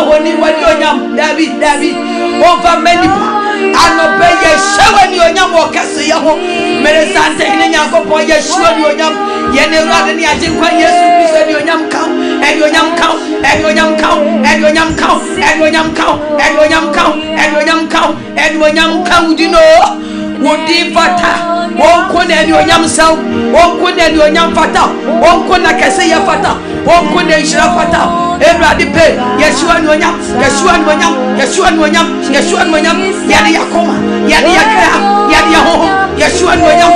honi wani onyam Dabi over many anope yeshua ni onyam okase ye ho mere sante ni nyankopon yeshua ni onyam ye ne rade ni ajinkwa Yesu Kristo ni onyam kan eni onyam kan udino wodi fata wonko na eni onyam saw wonko na eni onyam fata wonko na kase ye fata wonko na ishira fata Ebradi pe Yeshua ni onyam yadi yakoma yadi yakra yadi yaho Yeshua ni onyam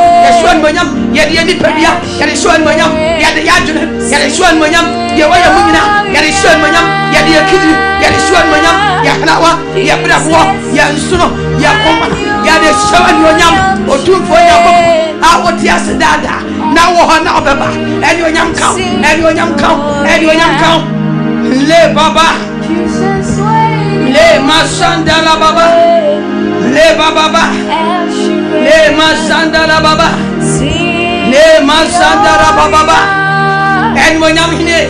yadi yadi pedia yadi Yeshua ni onyam yadi yadune yadi Yeshua ni onyam yewaya mumina yadi Yeshua ni onyam yadi yakidri yadi Yeshua ni onyam yakrawa yabrafo yansuno yakoma yadi Yeshua ni onyam otumfo yakoma awoti asedada na wo ho na obeba eni onyam kan Le baba, le masandala baba, le baba, le masandala baba, le masandala baba. En monyam hine,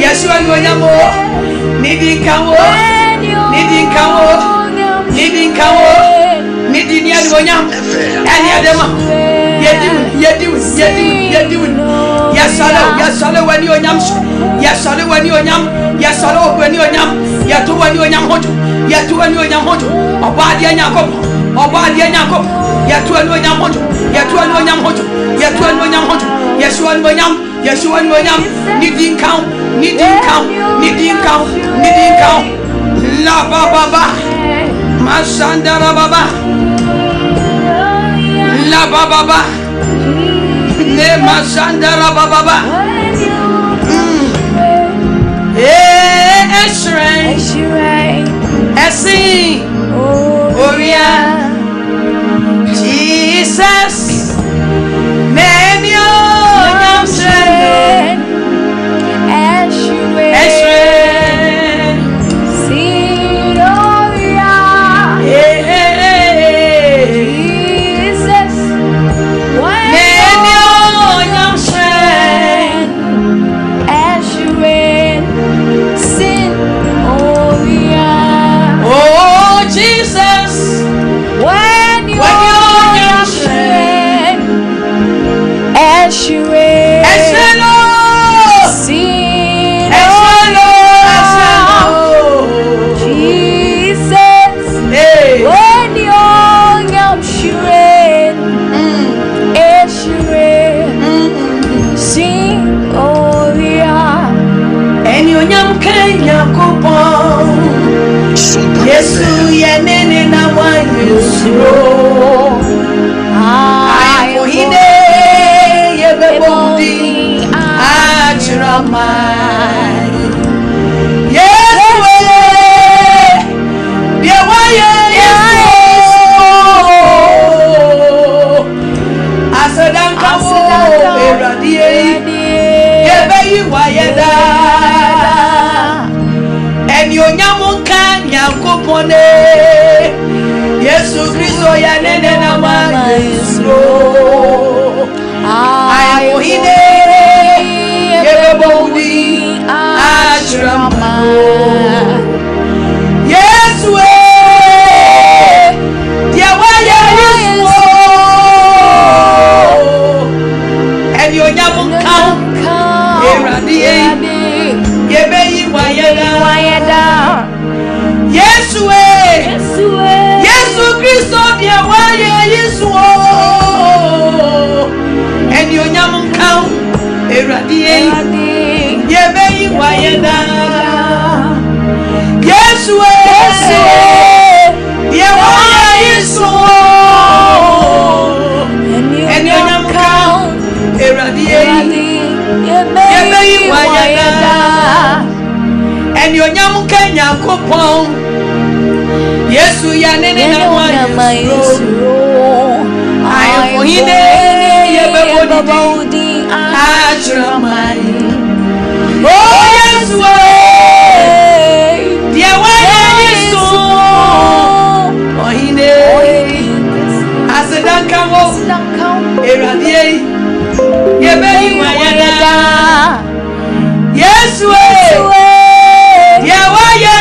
Yeshua monyamo, nidi kawo, nidi ni monyam, en yadema, yedimu. Yasalo wani onyam. Yasalo wani onyam yatu wani onyam hojo obadi anyakop yatu wani onyam hojo Yeshua ni onyam nidin count la baba masandara baba la baba le masandara baba Essi Oria Jesus Menyo Namsen Esren Sidoria Jesus Menyo Namsen Esren Jesus, when you're strength, Jesus, when you're strength, sing, oh yeah, and you Kenya coupon. Yesu yenene na wanyusro ai ohine yebebodi ajramai Yesu yewaye asadanka eradie yebeyi wayeda eni onyamunka nyakopone Yesu Kristo ya nene na magisro ai ohine yebebodi ajrama Yesu yewaye Yesu eni onyamunka eradie yebeyi wayeda Yesu Kristo dia waye Yesu eni onyam kan eradie yebeyi wayeda Yesu dia waye Yesu eni onyam kan eradie yebeyi wayeda eni onyam kan yakopon Yesu ya nene na maisro ai ohine yebebodi ajramai oh Yesu dia waye Yesu ohine asedanka wo eradie yebeyi wayada Yesu dia waye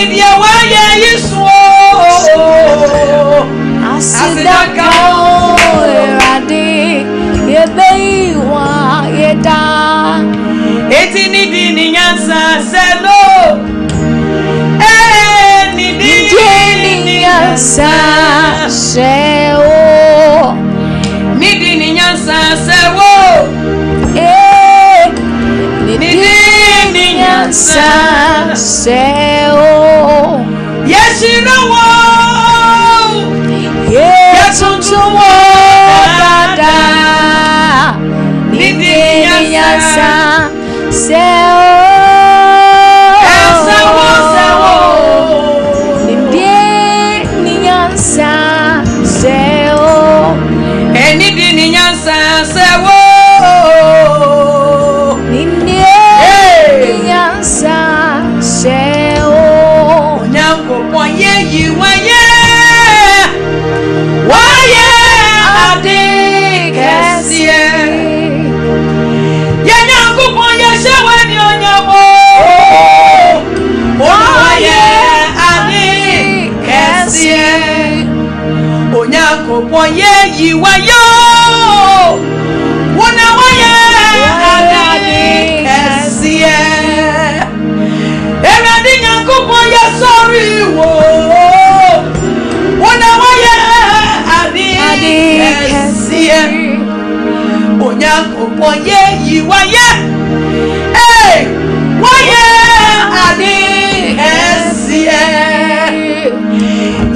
dia waye yiso asidaka erade yebeiwa yeda eti ni di ni nyansa selo ni di ni nyansa seo ni di ni nyansa sewo ni di ni nyansa seo yeshira wo yetuntumo dada ni di nyansa seo sewo ni di nyansa seo eni di ni nyansa sewo ni di nyansa seo onyanko poye yiwaye waye ade kesie yanyanko poye shewe ni onyamo waye ade kesie onyanko poye yiwayo wona waye ade kesie eradi nyanko poye sorry wo wona waye ade kesie onyanko poye yiwaye waye ade kesie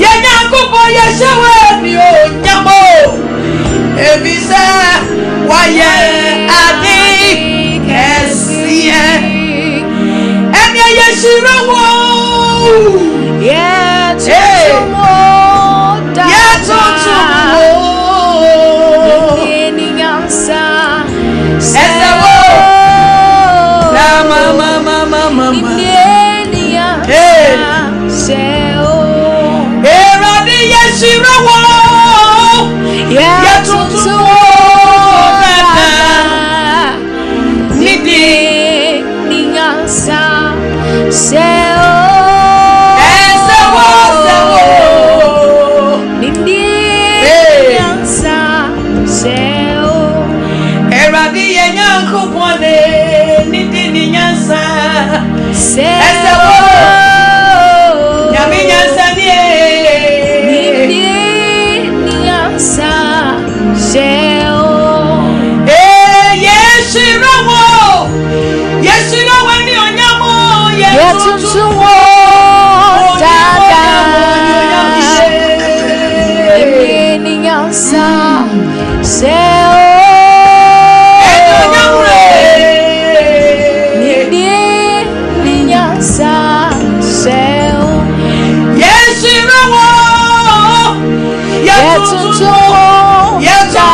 yanyanko poye shewe ni onyamo ebisa waye ade kesie enya yeshira wo yetuntumo dada ni nyansa esawo la mama eradi yeshira wo yetuntumo dada ni di ni nyansa seo esawo ni nyansa seo eradi yenyanko pone ni di ni nyansa seo nyami nyansa ni nyansa seo yeshira wo ni onyamo yetuntumo dada ni nyansa seo ni nyansa seo yeshira wo yetuntumo dada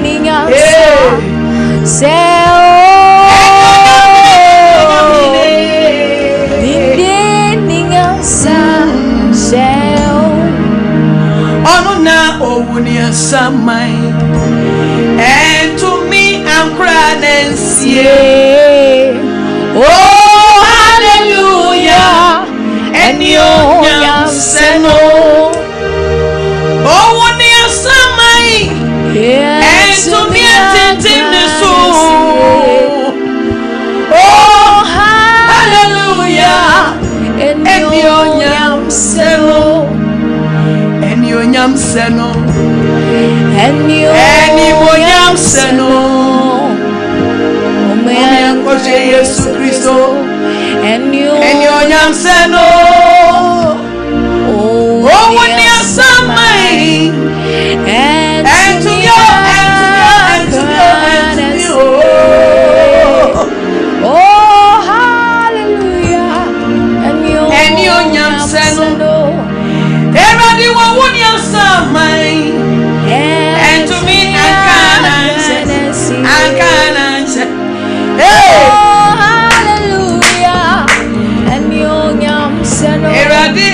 ni nyansa seo ni nyansa seo onu na owuni asamai and to me I'm crying and see oh hallelujah and you seno owuni asamai and to me so oh hallelujah and you seno Omeyankoje Yesu Kristo Enyonyam seno Owuni asamai and to you oh hallelujah Enyonyam seno Everybody wawuni asamai and to me Ankananse oh hallelujah Enyonyam seno Eradi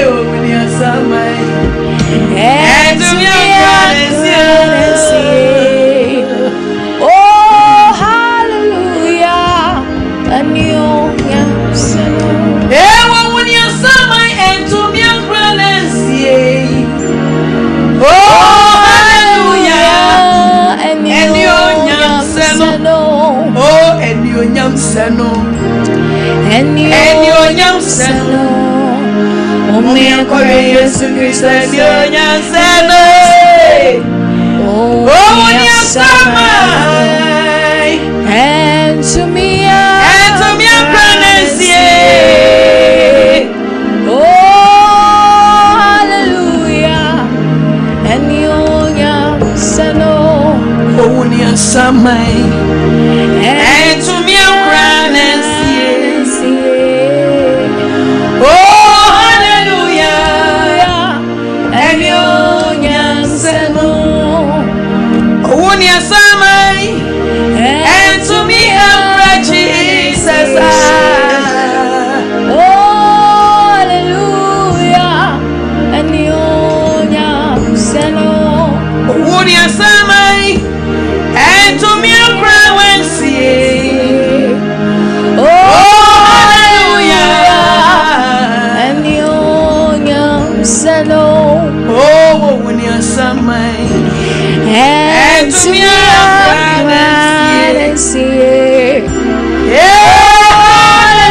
Owuni asamai seno Enionyam seno Omia kore Yesu Kristo enionyam seno Omia samai And to me pranesie Oh hallelujah Enionyam seno Omia samai And to me pranesie Oh hallelujah Enionyam seno Omia samai And to me Jesus Oh hallelujah Enionyam seno Omia samai And to me pranesie Oh hallelujah Enionyam seno Oh Omia samai And to me pranesie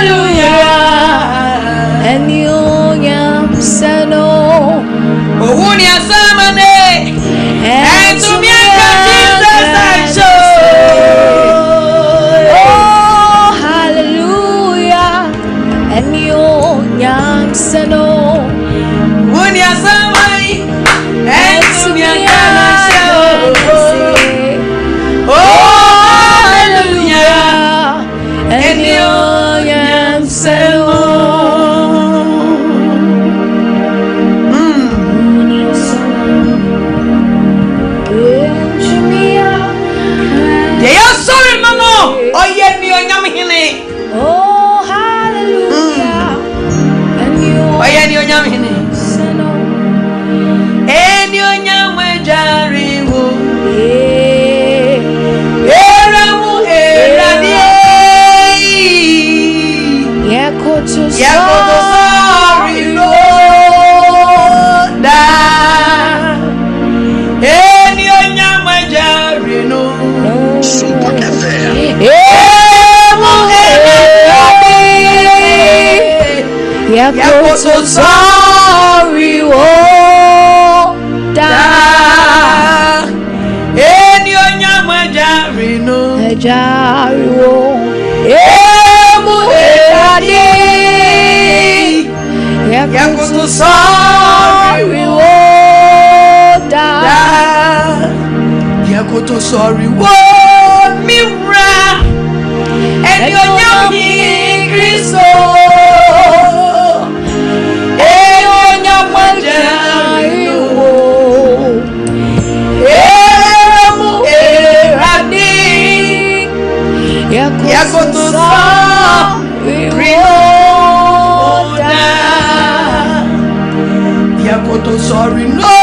Hallelujah Enionyam seno Omia samane And to me Jesus I show Oh hallelujah Enionyam seno Omia samai And to me Oh hallelujah Enionyam seno Sorry mama Oh Enionyam hine Oh hallelujah Enionyam hine Enionyam ejariwo Eramu eradie Yakoto sorry Lord Enionyam ejarino Sompa FM. Yakoto sorry da Enionyam ejarino Ejariwo Emu eradi Yakoto sorry da Yakoto sorry mira Enionyam Kristo Enionyam ejarino Emu eradi Yakoto sorry Yakoto sorry no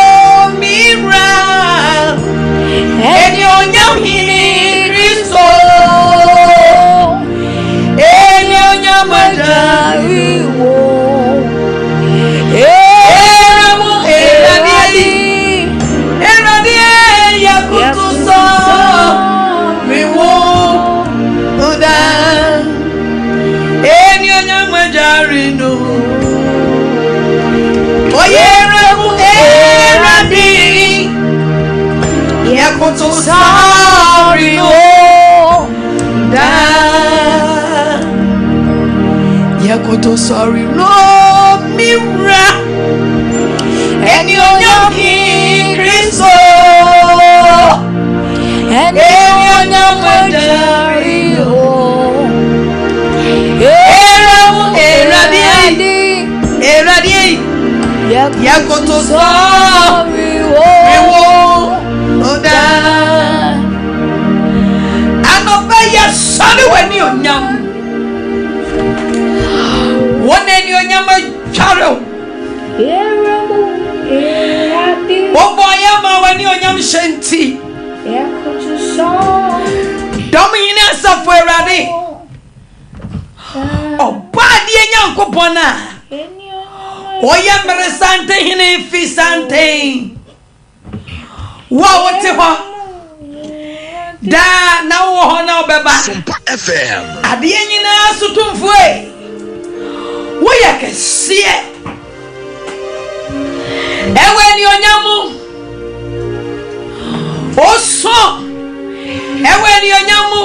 mira Enionyam Kristo Enionyam ejarino Emu eradi Yakoto sorry Enionyam ejarino Oyeremu eradi Yakoto sorry da Yakoto sorry no mira Enionyam Kristo Enionyam ejarino Eramu eradi Yakoto sorry da Anoba ya sare wani onyam Wone ni onyam charo Obo ya ma wani onyam shenti Domi ni asafo erade Oba di enyankopona Oya mere sante hine fi sante Wa wote ho Da na wo ho na beba Sompa FM. Adie nyina sutumfue. Wo ye kese. Ewe ni onyamu. Oso. Ewe ni onyamu.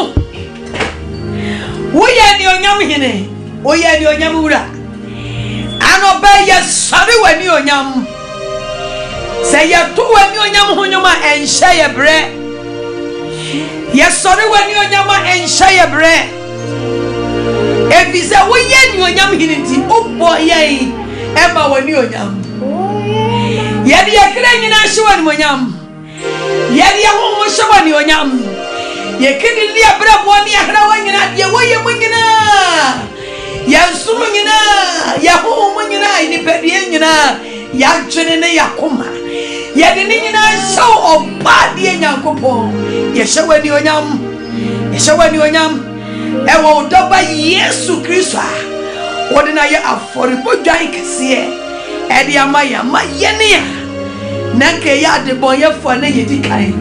Wo ye ni onyamu hene. Wo ye ni onyamu wura. Ano ba ye sare we ni onyamu. Se ye to we ni onyamu honyoma enhye ye bre. Ye sare we ni onyamu enhye ye bre. Ebize wo ye ni onyamu hene ti obo ye eba we ni onyamu. Ye de yakre nyina hye we ni onyamu. Ye de ho hye we ni onyamu. Ye kidi li abrabo ni ahra wa nyina de wo ye mu nyina. Ya sumu nyina, ya ho mu nyina ni pedie nyina, ya twene ne yakoma. Ya de nyina show oba de nyankopon. Ye hyewe ni onyam. Ye hyewe ni onyam. E wo doba Yesu Kristo a. Wo de na ye aforibodwan kese. E de amaya ma ye ne ya. Na ke ya de bon ye fo na ye dikan.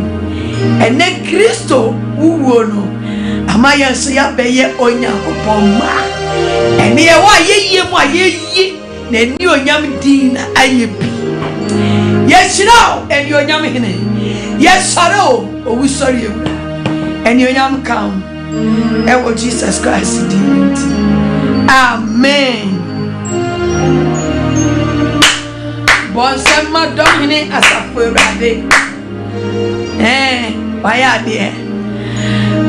E ne Kristo wuwo no. Amaya so ya be ye onyankopon ma. Eni e wa ye mu aye na eni onyam din na ayebi. Ye shira eni onyam hene. Ye sare owu sare ewura. Eni onyam kam. E wo Jesus Christ din. Amen. Bon sema dom hene asafo ewurade. Waya de.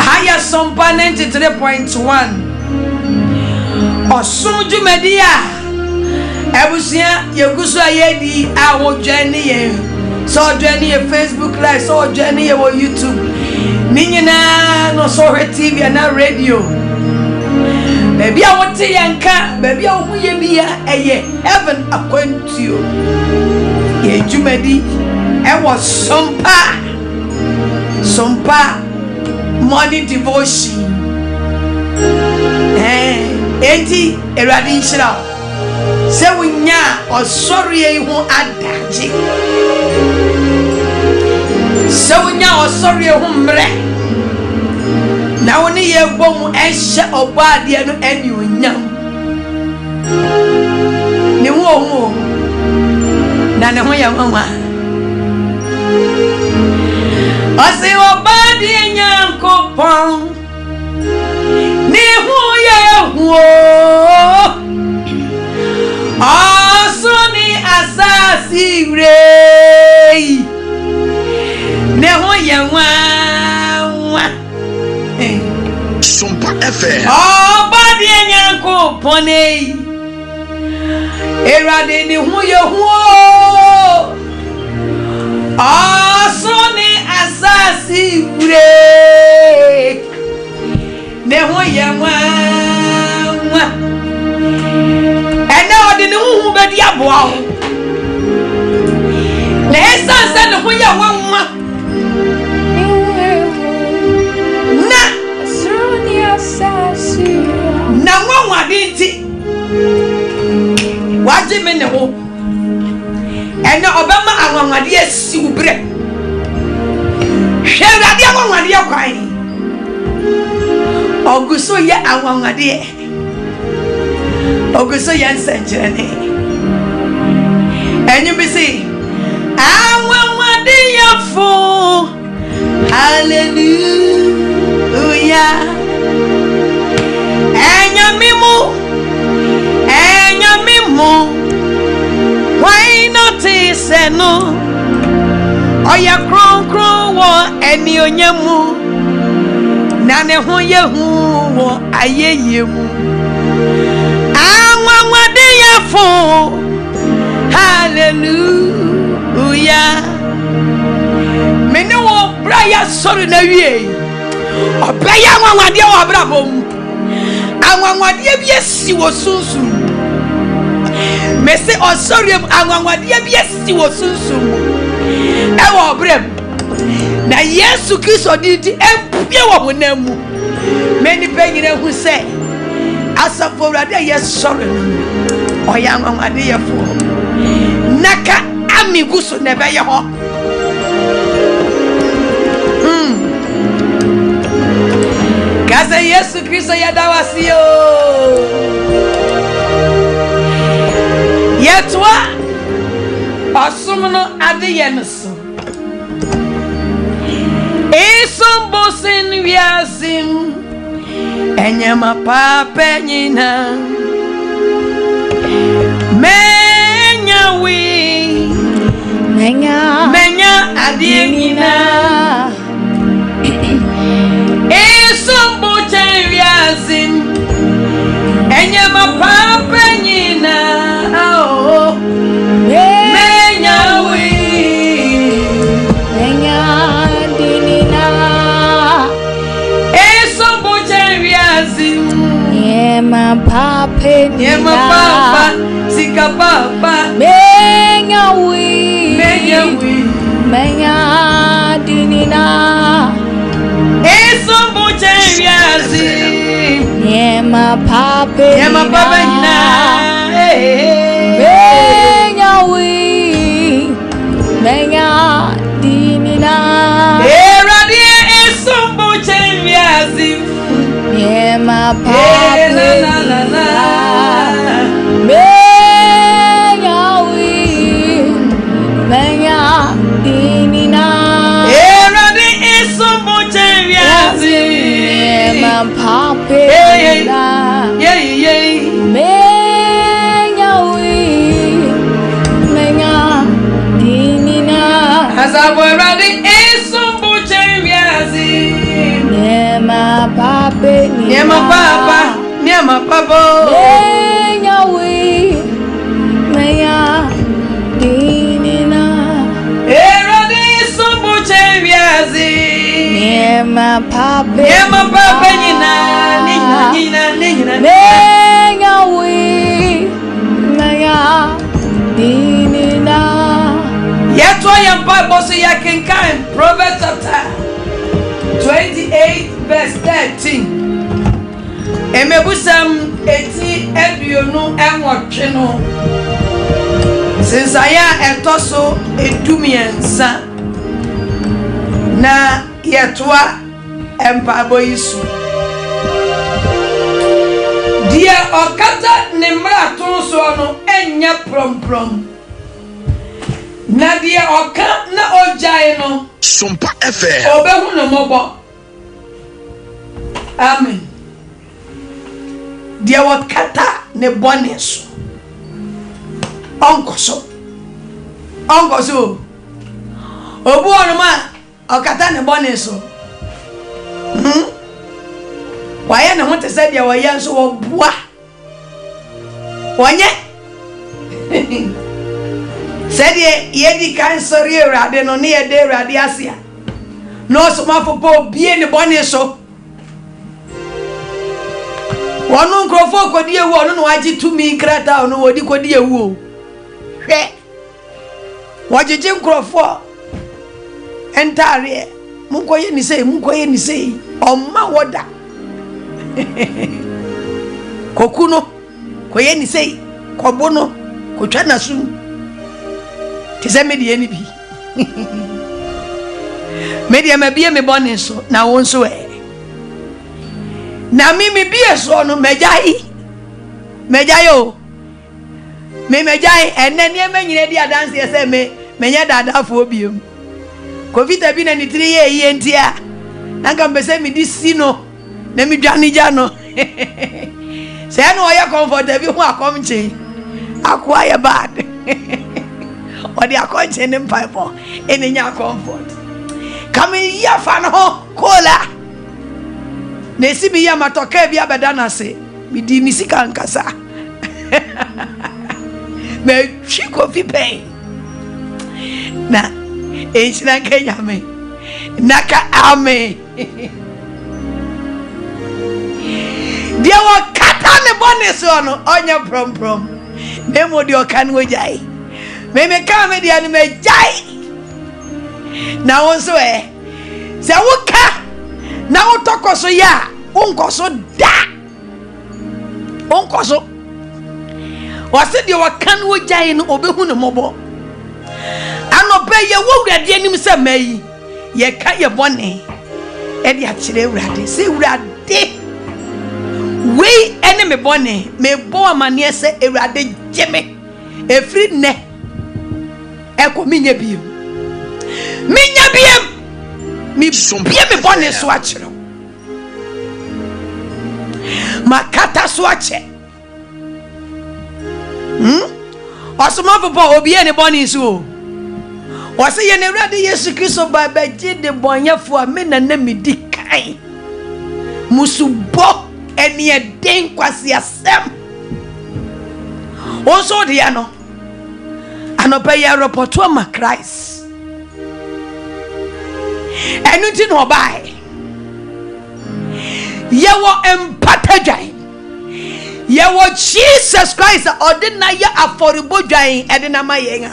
Aya Sompa 93.1. Osun jumedia ebusia yeguso ayedi awo dwani ye so dwani ye Facebook live so dwani ye wo YouTube ninyina no so TV na radio baby awote yanka baby awu ye bia eye heaven Akwantuo ye jumedi e wo Sompa morning devotion enti erade nhyira se wonya osori yi ho adaje se wonya osori yi ho mre na woni ye bom ehye obade no ani onyam ne ho na ne ho ya mama ose obade nyankopon ni huo asuni asasi rei ne ho ye wa Sompa FM. Ba de nyanko pone erade ni hu ye huo asuni asasi rei ne ho ye wa ene odi ne hu be di aboa ho na esanse ne ho ye wa na na nwa dinti waje me ne ho ene obema anwanwade asi ubre hwewade anwanwade kwan oguso ye anwanwade oguso ye nsenjene enyu bisi anwanwade yafo hallelujah enyamimu why not iseno oya kron wo eni onyamu na ne ho yehu wo ayeyemu anwanwade yafo hallelujah mene wo braya sori na wie obaya anwanwade wo brabom anwanwade bi esi wo sunsu mese osori anwanwade bi esi wo sunsu e wo brem na Yesu Kristo didi empie wo honamu meni penyine hu se asafo rade yesori no oya anwanwade yefo naka amiguso ne be ye ho Yesu Kristo yadawasio yetwa asumno adeyenso isombosin wiasim enyama papenyina menyawi menya adienina isombochen wiasim enyama papenyina oh menyawi menya dinina isombochen wiasim yema papa sika papa menyawi menya dinina isombochen wiasim yema papa nyina menyawi menya dinina eradi isombochen wiasim yema papa menyawi menya dinina eradi isombochen wiasim yema papa menyawi menya dinina asabo eradi isombochen wiasim yema papa menyawi menya dinina eradi isombochen wiasim yema papa nyina menyawi menya dinina yetwa yampa boso yakenkan Proverbs chapter 28 verse 13 emebusam eti aduonu enwotwe no sensaya etoso edumiensa na yetwa empabo yisu dia okata ne mraton so no enya promprom na dia oka na ojai no Sompa FM obehu no mobo amen dia wakata ne boneso onkoso obu onuma okata ne boneso waya na hote said ya waya so wobua wonye said ye kan sori erade no ne ye de erade asia no so mafopo bie ne boneso wonu nkrofo kodi ewu onu no agi tumi krata onu wodi kodi ewu o hwe wajiji nkrofo entare munkoye ni sei omma woda kokuno koye ni sei kobono kotwa nasu tise medie ni bi media mabie me boneso na wonso na mimi bie so no mejai o me mejai enene emanyine dia dance yese menya dadafo obiem covid bi na ni 3 ye ntia nanga mbese mi di sino na mi dwane jano se no oya comfort bi hu akomche akwa ya bad odi akonche ne mpipo enenya comfort kami ya fa no kola nesi bi ya matoka bi abeda na se mi di misika nkasa me chiko fi pay na enchina Kenya me naka ame dia wakata ne bonus ono onya prom nemo di okan wo jai me ka me dia ne me jai na wonso se woka na wotokoso ya onkoso da onkoso wase dia wakan wo jai no obehu ne mobo anope ye wo wurade anim se mai ye ka ye bone e dia kire wurade se wurade we enemy bone me bo amane se ewrade geme efri ne eko minya biem mi biem me bone so akiro makata so ache osoma popo obi ene bone so wase ye ne ewrade Yesu Kristo ba je de bonyafo a me na medi kan musubo eni eden kwasi asem onso de ya no anopa ya reporto ma Christ enu ti no bai yewo empatagai yewo Jesus Christ ordinary aforibodwan edina mayenga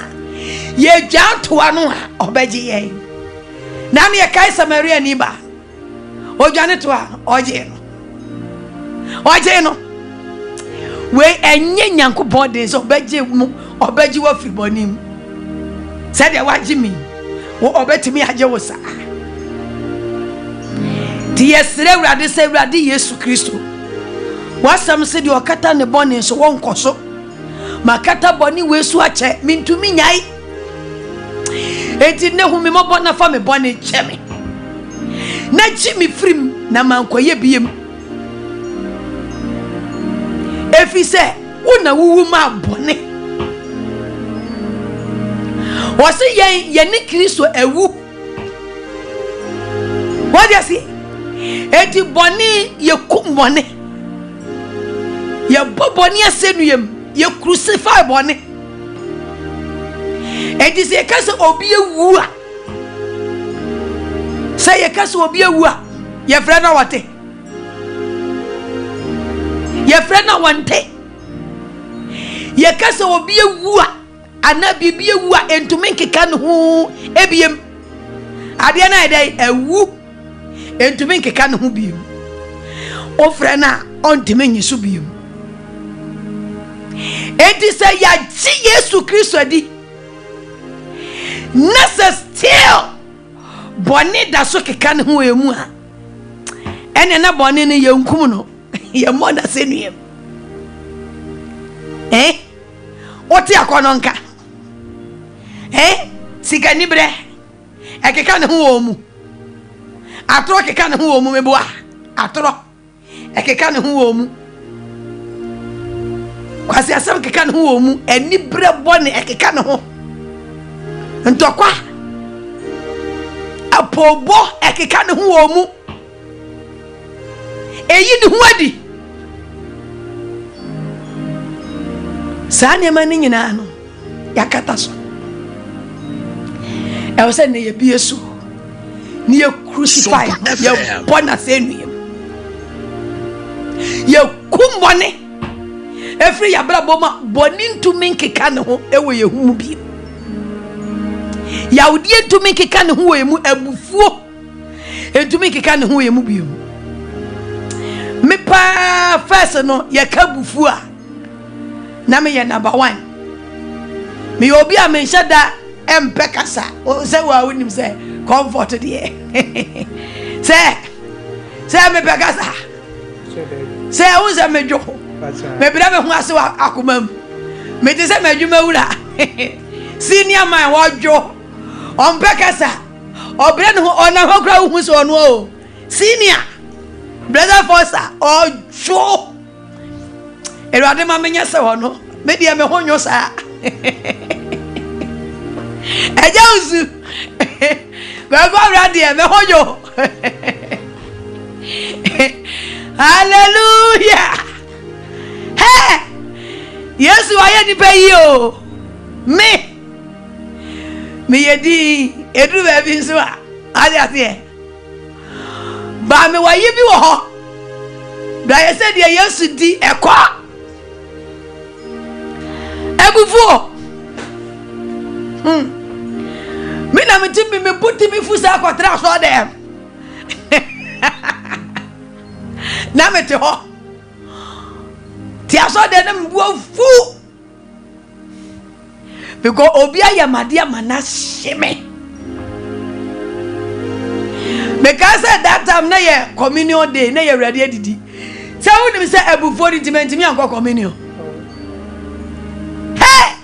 ye janto anu a obeji yen na ne kai Samaria ni ba ojane to a oje no we enye Nyankopon de so obeji mu obeji wa fribonim said ya waji mi wo obetimi aje wo sa di yesre urade se urade Yesu Kristo wasam se di okata ne bone so won koso makata boni we su ache mintumi nyai eti ne hu mi mo bona fa me bone cheme na chi mi frim na mankoye biem efi se una wuwu ma bone wase yen ni Kristo ewu what you see eti bone ye kum bone ye bobone asenuyem ye crucify bone eti se kase obi ewu a say ye kase obi ewu a ye frɛ na wate ye frɛ na wante ye kase obi ewu a ana bibi ewu a entumi nkeka ne ho ebiem ade na ede ewu entumi nkeka ne ho biem o frɛ na ontumi nyiso biem enti se ya ji Yesu Kristo di nasa still boni da so keka ne ho emu a ene na boni ne yenkum no ye mo na senuyem oti akono nka sika ni bre ekeka ne ho omu atro keka ne ho omu mebo a atro ekeka ne ho omu kwasi asem keka ne ho omu eni bre boni ekeka ne ho ntokwa apobo ekeka ne ho omu eyi ni ho adi sane mani nyina no yakata so e wo se ne ye bie so ne ye crucify ye bona senuyem ye kumbone efri ya bra boma boni ntumi nkeka ne ho ewo ye humu bi ya odi ntumi nkeka ne ho emu abufuo ntumi nkeka ne ho emu bi me pa first no ye ka bufuo a na me ye number 1 me obi a me shada empekasa o se wa wonim se comfort de se me pekasa se o se me jo me bra me hu ase wa akomam me te se me adwuma wura senior man wo jo on pekasa obra ne ho ona ho kra hu so no o senior brother Fosa o jo erade ma menya se ho no me dia me ho nyo sa eja uzu baba radio me ho yo hallelujah hey Yesu aye ni pe yi o me yedi edu be bi so a ade ate ba me waye bi wo ho da ye se de Yesu di ekwa ebufuo me na me timbi me puti me fusa akotra so dem na me te ho ti aso de na mbu fu because obi ayamade amana sheme because that time na ye communion day na ye ready didi So when we say ebufo di timenti mi anko communion. Hey!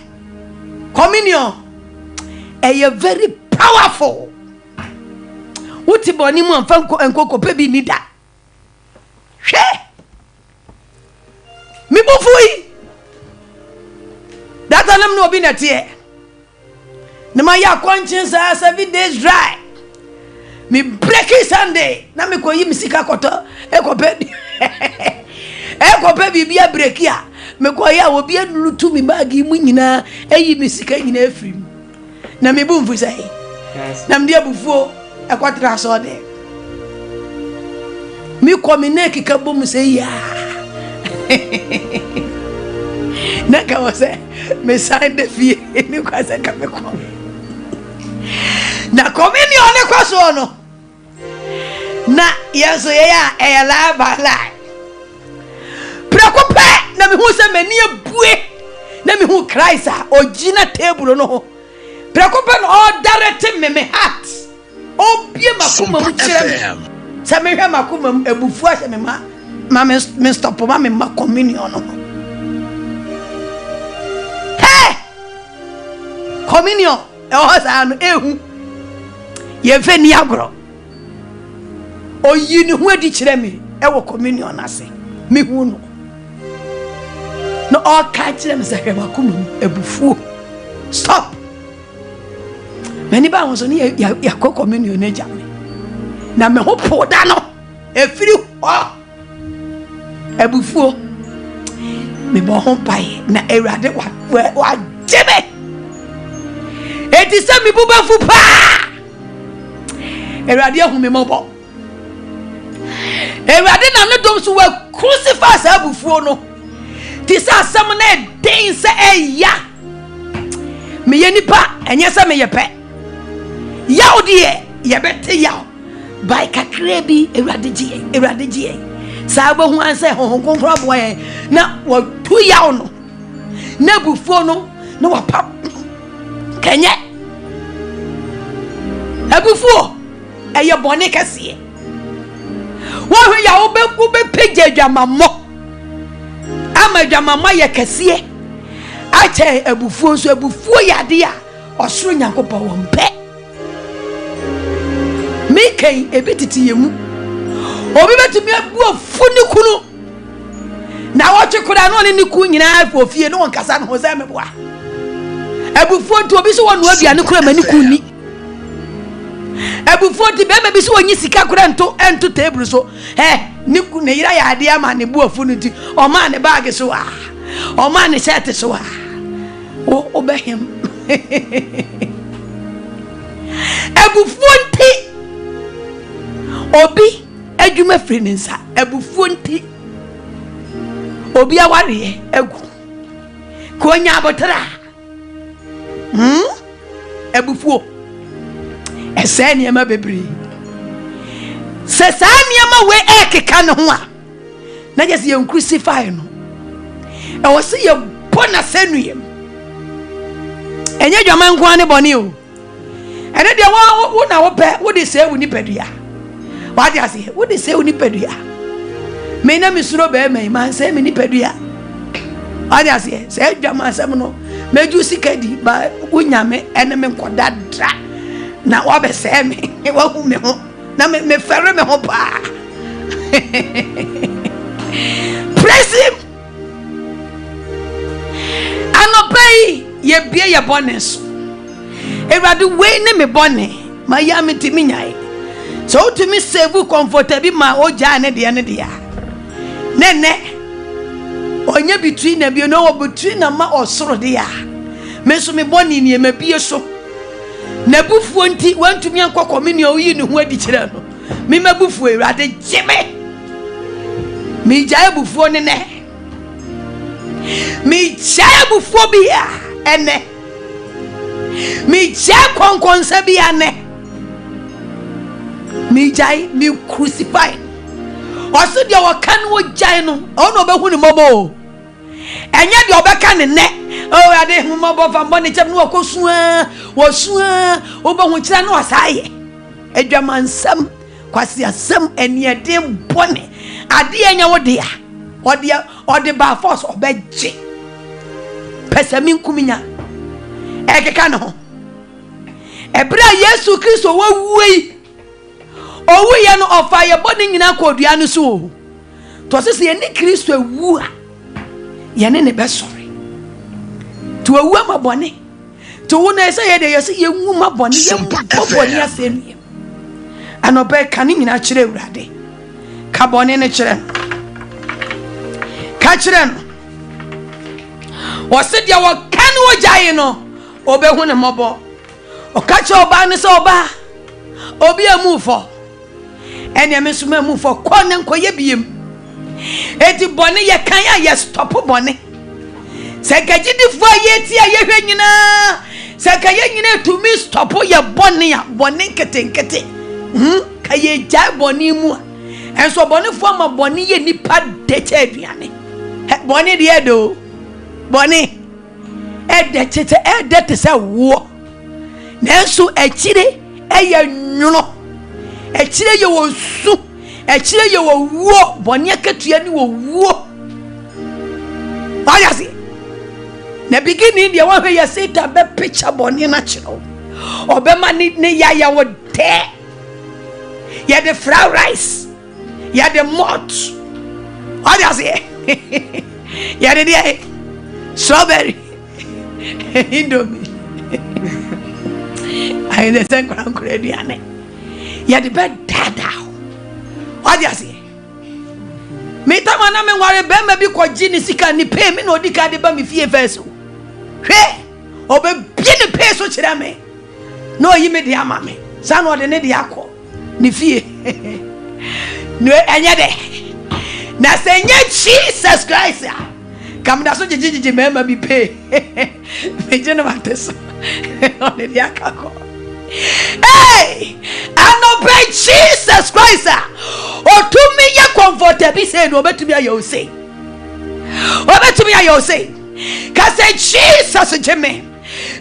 Communion. A very powerful. Uti boni mu anfa enko pe bi ni da. Hwe! Mi bufui. That anam no bi na tie. Na ma ya kwanchin sa 7 days dry. Me break it Sunday. Na me ko yi misika koto. Ekope bibia break ya. Me ko ya obi anutu mi bag mu nyina eyi misika nyina efrim. Na me bu mfu sai. Na me dia bufuo ekotra so de. Mi ko me na kika bom sai ya. Na ka wose me sai de fie ni kwa se ka me ko. Na communion ne kwa so no. Na yeso ya e la ba la. Prekope na me hu se mani abue na me hu Christ a ogina table no ho. Prekope no all direct me heart. Obie makoma mu kire me. Se me hwe makoma ebufu a se me ma me stop ma me ma communion no. Hey! Communion e ho sa no ehu. Ye fe ni agro. Oyi ni hu adi kire me e wo communion ase. Me hu no. No all catch them say makoma ebufu. Stop. Many ba won so ni ya communion na jame. Na me ho poda no. Efiri ho. Ebufu. Me bo ho pai na Ewurade wa jebe. Eti se mi bu ba fu pa. Ewurade hu me mobo. Ewurade na no dom so wa crucify sa abufuo no. Ti sa sam na den se eya. Me ye nipa enye se me ye pe. Yaw de ye bete yaw. Bai kakra bi Ewurade gie. Sa ba hu anse honhon konkro boye na wa tu yaw no. Na abufuo no na wa pap. Kenye. Abufuo eye bone kase. Wo ya wo be peje adwamammo ama adwamamma ye kase ache abufuo so abufuo yade a osoro nyankopɔ wo mpe meken ebititi yemu obi betumi abu afu ni kunu na wo twekura no ne ku nyina afo fie no nkasa no ze meboa abufuo nti obi so wonu aduane kura mani ku ni abufuo ti be me bi so onyi sika kura ento table so niku ne yira ya ade ama ne bu afu nti o ma ne bag so o ma ne shirt so o be him abufuo nti obi adwuma firi nsa abufuo nti obi aware egu ko nya abotra abufuo ese niema bebri se sa niema we ekeka ne ho a na je se ye crucify no e wo se ye bona senuyem enye dwama nko ane bone o ene de wo na wo pe wo de se wo ni padua wa de ase wo de se wo ni padua me na mi suro be me man se me ni padua wa de ase se dwama asem no meju sikadi ba unyame ene me nkoda dra na wa be se me wa hu me ho na me fere me ho pa praise him anopai ye bie ye bonus Ewurade we ne me bone ma ya me timi nyai so to me save comfortable ma oja ne de ya ne onye between na bi no between na ma osoro de ya me so me bone ni ma bie so na bufuo nti wantumi ankọ communion yi ne ho adi kire no me mabufuo Ewurade jeme me jaya bufuo ne me jaya bufuo bia ene me jaya konkonsa bia ne me jaya me crucify oso de wakan wo jaya no ono be hu ne mobo enye de obeka ne o ade hu mobo fa mbone chem no wakosua wosua obo hu kira no asaye adwamansam kwase asam eniede bone ade enya wo de ya ode ba force obeje pesami nkuminya ekeka no ebra Yesu Kristo wawui owu ye no ofa ye body nyina kodua no so to se ye ni Kristo ewu a ye ne be sori to ewu amabone to wo na se ye de ye se ye wu mabone ye mabone asemi anobe kan nyina kire urade ka bone ne kire ka kire no wo se dia wo kan wo jaye no obehu ne mobo o ka che oba ne se oba obi amufo ene mesuma amufo ko ne nkoye biem eti bone ye kan ya ye stop bone se gajidi fo ye ti ye hwe nyina se ka ye nyina to me stop ye bone ya bone ketenkete ka ye ja bone mu enso bone fo ma bone ye nipa de che aduane bone de edo bone ede tete ede te se wo nenso akire eye nwuno akire ye wo su akire ye wo wo bone akatua ni wo wo ayase na beginning dia wa hwe ye seta be picture bone na chiro obema ni ya wo de ya de fried rice ya de malt ayase ya de strawberry indomie I the same crown crediane ya de be dada ayase me tamana me ware be ma bi koji ni sika ni pay me no di ka de ba me fie verse hwe obe bi ni pay so kire me no yi me de ama me sa no de ne de akọ ni fie no enye de na se nye Jesus Christ kam da so jiji me ma bi pay me je no mateso on de akọ hey anobe Jesus Christ o to me ye comfortable say no betumi ayo say obetumi ayo say ka say Jesus jeme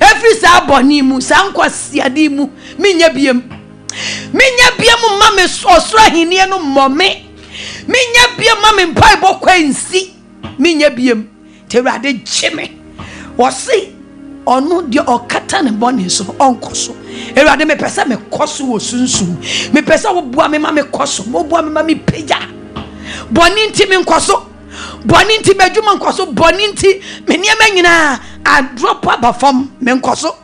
every sa boni mu sa nkwasi ade mu menya biem ma me osoro ahini no mmome menya biem ma me mpai bokwansi menya biem tewrade jeme wo say onu de okata ne boni so onkoso ewrade me pesa me koso wo sunsun me pesa wo bua me ma me koso mo bua me ma me peja boni nti me nkoso boni nti medwuma nkoso boni nti me niema nyina a drop aba fam me nkoso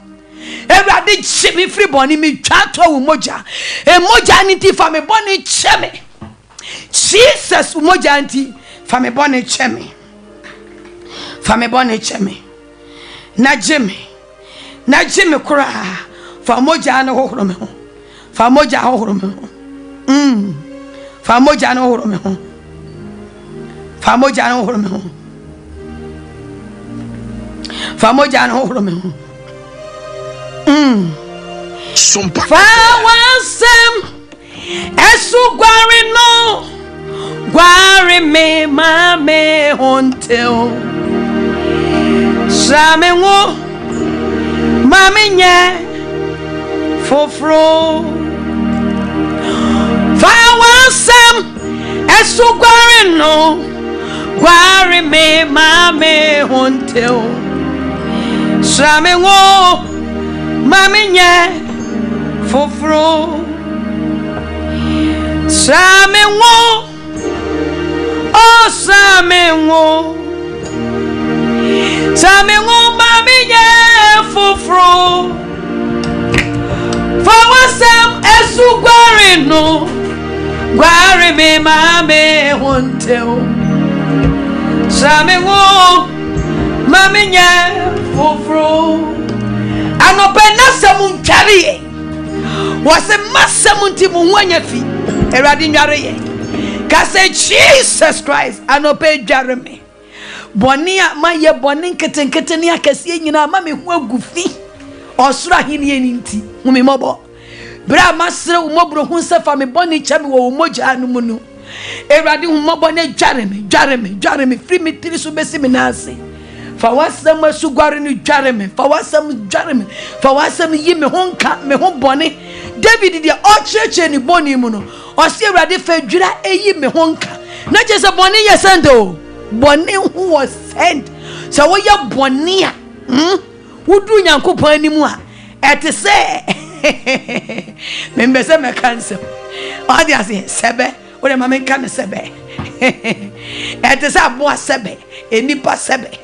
ewrade chimi free boni me twato wo moja moja nti fa me boni cheme Jesus moja nti fa me boni cheme na jeme kura fa moja na hohoro me ho fa moja hohoro me ho fa moja na hohoro me ho fa moja na hohoro me ho fa moja na hohoro me ho Sompa fa wasem esu gware me mame honteo Same wo mame nye fofro fa wasem esu gware me mame honteo Same wo mame nye fofro Same wo oh same wo mami nye fufro for wasam esu gware me mame honteo same wo mami nye fufro anope nasamu ntware wase masamu nti mu wanya fi erade nware ye ka say Jesus Christ anope dware me bonia ma ye bonin ketenkete ne akase nyina ma me hu agufi osura hini eni nti hu me mobo bra masre wo mobro hu sefa me boni chame wo moja anu mu no erade hu mobo ne dware me free me tiri so besi me nase fa wasam asu gware no dware me fa wasam yi me honka me ho boni David dia o cheche ni boni mu no o se erade fa dwira eyi me honka na je se boni yesendo bone who was sent. So we are bonia. Who do Yankupon anymore? At the say, members of my cancer. All the other sebe, what am I can sebe? At the Sabwa sebe, a nipa sebe.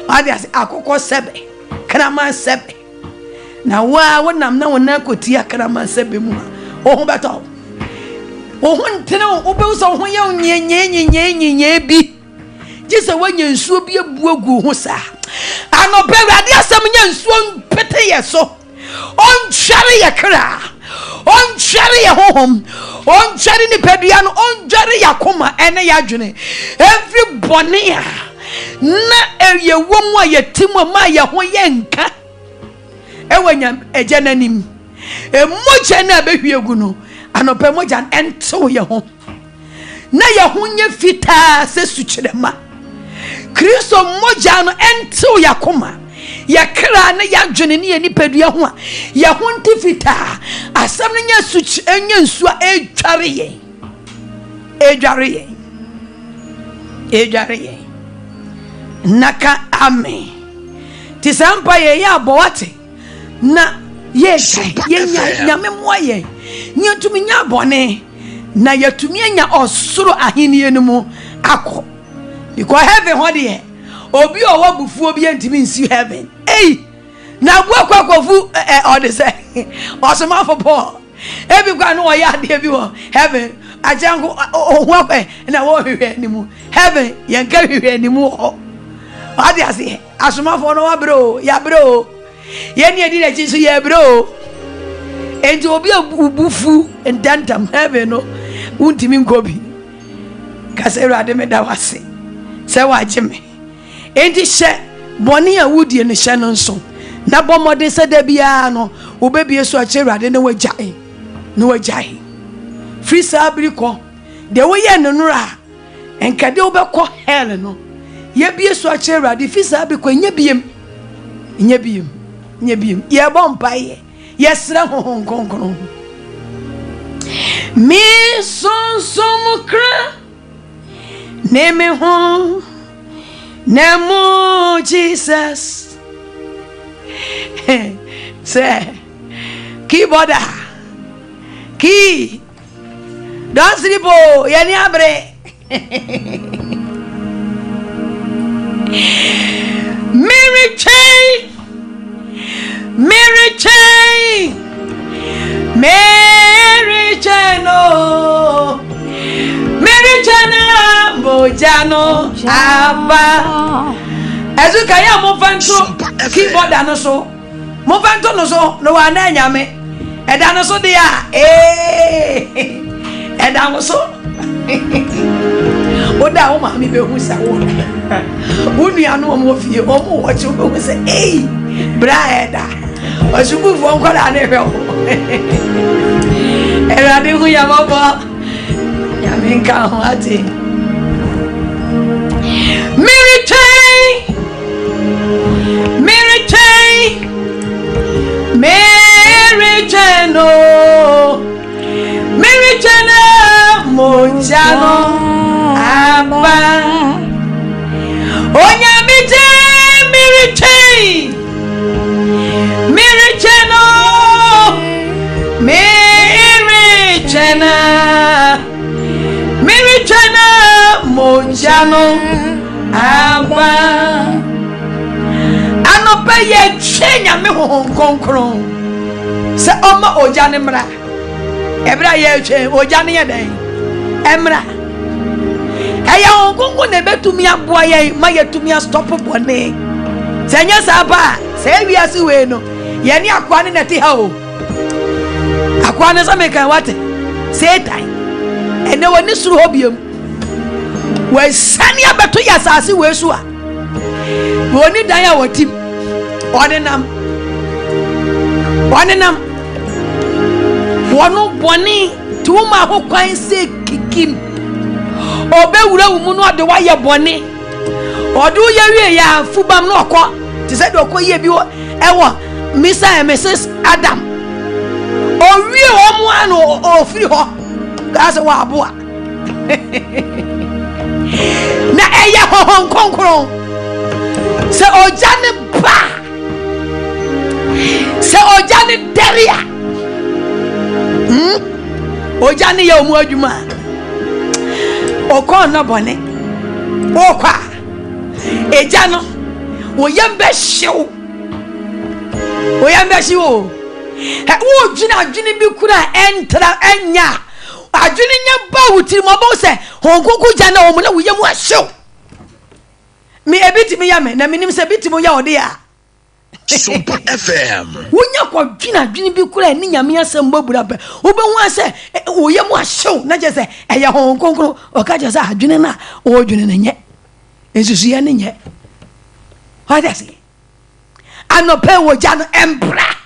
All the other Akoko sebe, Kanaman sebe. Now, why when I'm now na kotia Kanaman sebe mua? Oh, but all. Oh, one teno, Obos on ye be. Just a when you should be a bugu husa. I know better, dear some young swung petty so. On cherry a cra, on cherry a home, on cherry pediano, on cherry a coma and a yajune. Every bonia, na area woman, ya timo maya hoyenka. Ewanyam a jananim, a mojana baby guno, and a pemojan and so ya home. Na ya hunye fita se suchema. Kristo mojano and so ya coma. Ya kra na ya dwene ne ni padua ho a ya honte fita asam ne nya suchi enya nsu a edware naka ame ti sampa ye ya bowate na ye nya nyame moye nya tumi nya bone na ya tumi nya osoro ahenie no mu akọ because heaven ho de obi o wabufu obi antimi nsi heaven na gwakwakwafu all the say osoma for Paul ebi kwa no ya de bi wo heaven ajango ohwa kwa na wo hwehwe animu heaven yanka hwehwe animu ho ade ase asoma for no wabro ya bro ye ne edi na chi so ya bro enti obi abufu endantam heaven no untimi nkobi kasero ade me da wase se wa jeme enti she boni a wudie ne she no nso na bomode se da bia no obebie so acherade ne wagyae free sabriko de wo ye no nura enkade obekọ hell no ye bie so acherade free sabriko nya biem ye bompaye ye sra hohon konkon mi son kra ne me ho Nemo Jesus. Say, keyboarder, key. Don't sleep, oh, yani abre. Mary chain, oh, Mary chain, Mojano, Abba. As you can hear, Movanto, keyboard and so. Movanto no so, no one yame. And I so they are, and I was so. What that woman me be who say, who you know more of you, or what you go say, Brada, or you move one call and and I think we have over Yaminka Hati. Mary Jane, Mojano, Abba. Onya mite, Mary Jane, Mojano, Abba. Ano pa ye chenya me ho konkron. Se oma ojane mra. Ebra ye che ojane ye den. Emra. Eya ongongo ne betumi aboa ye ma ye tumi stop bone. Se nya saba, se wiase we no. Ye ni akwa ne neti ha o. Akwa ne so me kan wate. Satan. Ene woni suru hobiem. We sani abeto ya sase we so a. Woni dan ya watim. Onenam. Wono boni tuma ho kwan se kikim. Obewura wumu no de waye boni. Odu ye wie ya fubam no okọ. Ti se de okọ ye bi ewo Mr. and Mrs. Adam. O wie o mu anu o firi ho. Ka se wa aboa. Na eya ho hon konkron se ojane ba se ojane deria ojane ya omu adwuma okon na bone okwa eja no oyembe hyew wo dwina adwene bi kura entra enya adwene nya ba wutiri mo bo se honkonko gya na wo na wo yemu ahyew me ebitimi ya me na minim se bitimo ya ode ya Sompa FM wonya kwa dwina adwene bi kura ni nyame asem babura pe wo be hu ase wo yemu ahyew na je se eye honkonko o ka je se adwene na wo dwene na nye ensusu ya ne nye hada se anope wo gya no embra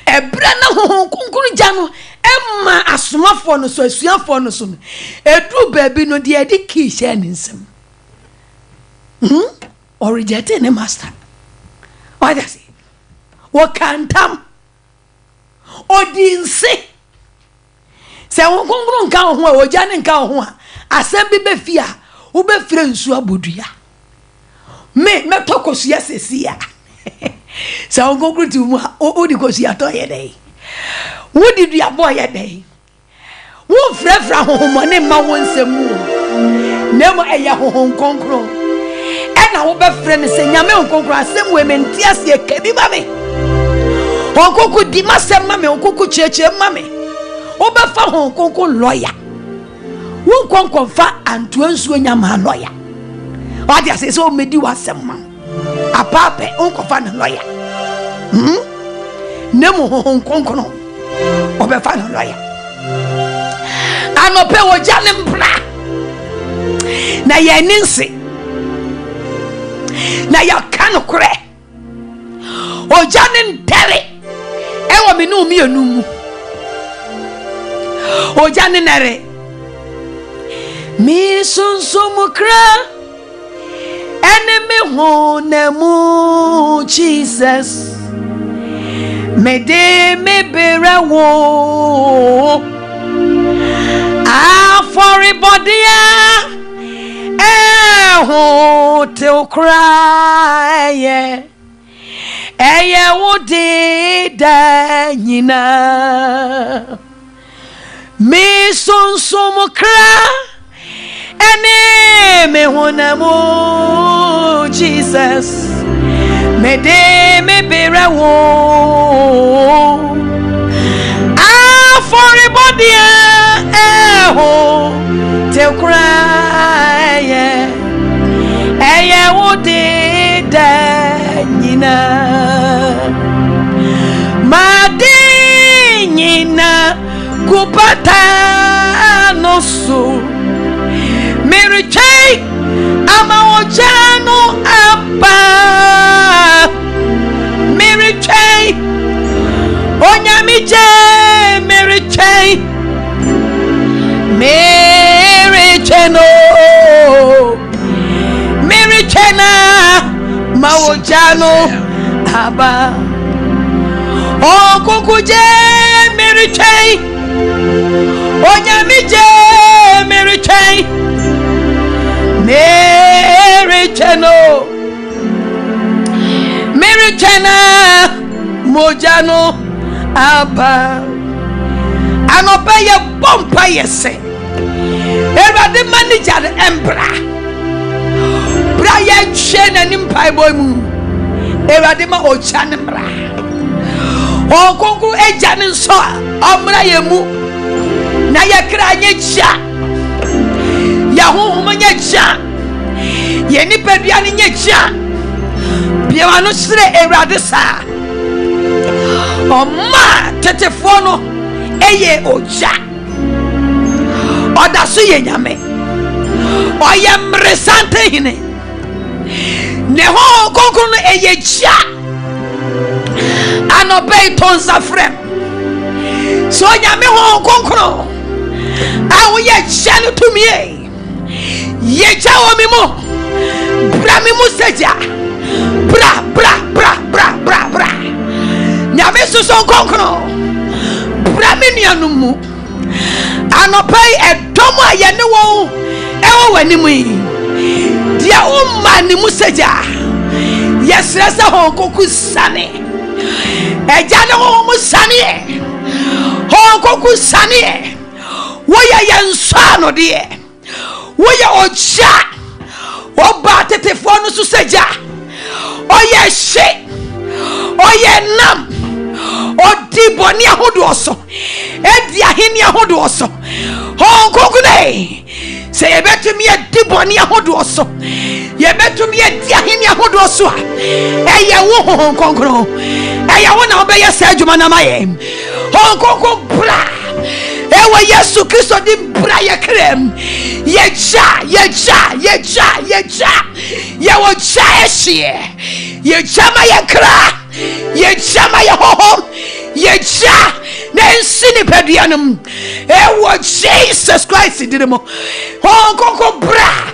ebra na honkonkuru gya no emma asomafo no so asuafo no so edu baabi no de edi ki hye ne nsem or reject ne master why does it what kantam odinse se honkonkuru nka ho a ogya ne nka ho a asem bi be fia wo be fire nsu abodua me tokosia sesia sa honkonkuru ti mu o di kosia to ye dai wo di dua boy ye dai wo frefra honhomo ne ma wonsem mu nemo eye honkonkuru na wo be frɛ ne sɛ nyame honkonkuru asɛm we menti ase ka bi ba me honkonkuru di masɛm ma me honkonkuru kyerɛkyerɛ ma me wo be fa honkonkuru lawyer wo konkonfa antoa nsuo nyama lawyer wa dia sɛ o medi wasɛm ma apape honkofa na lawyer nemu honkonkuru wo be fa na lawyer anope wo jane mbra na ye ninse na ya kan kure ojane ndere ewo me no mi enum ojane nere mi sunsumu kra enemy ho na mu Jesus me de me berewo for body ho to cry wo de da nyina me sonsom kra ene me honamo Jesus me de me berewo for body ho to cry wo de da nyina made nyina kupata no so merichei ama ojano apa merichei onyamije merichei mericheno merichena mawojano aba okukuje merichei onyamije merichei mericheno merichena mojano aba anope ye bompa yese erade manager embra bra ye chena nimpai boy mu erade ma ochane mbra okonkuru ejane nso omra ye mu na ye kra nye cha ya honhom nye cha ye ni pedua ni nye cha biwa no sire erade sa oma tetefo no eye oja odaso ye nyame oye mresante hine ne ho konkuru no eye cha anobe tonsa frem so nyame ho konkuru awo ye cha no tumie ye cha wo mi mo bra mi mu seja bra nyame suso konkuru bra mi nuanumu anopai edomo aye ne wo wo wani mu dia umma ni museja yesresa honkoku sane eja ne ho mu sane honkoku sane wo ye yenso no de wo ye oja oba tetefo no so seja oye hye oye nam odi boni ahodo so edi ahini ahodo so honkoku ne se yebetumi edi boni ahodo so yebetumi edi ahini ahodo so eye wo honkonkro eye wo na obeye sa adwuma na maye honkonko bra ewe Yesu Kristo di bra ye krem yeja yewo cha ehie yeja ma ye kra yeja ma ye hohom yeja na nsini peduanum ewo Jesus Christ di mo honkonko bra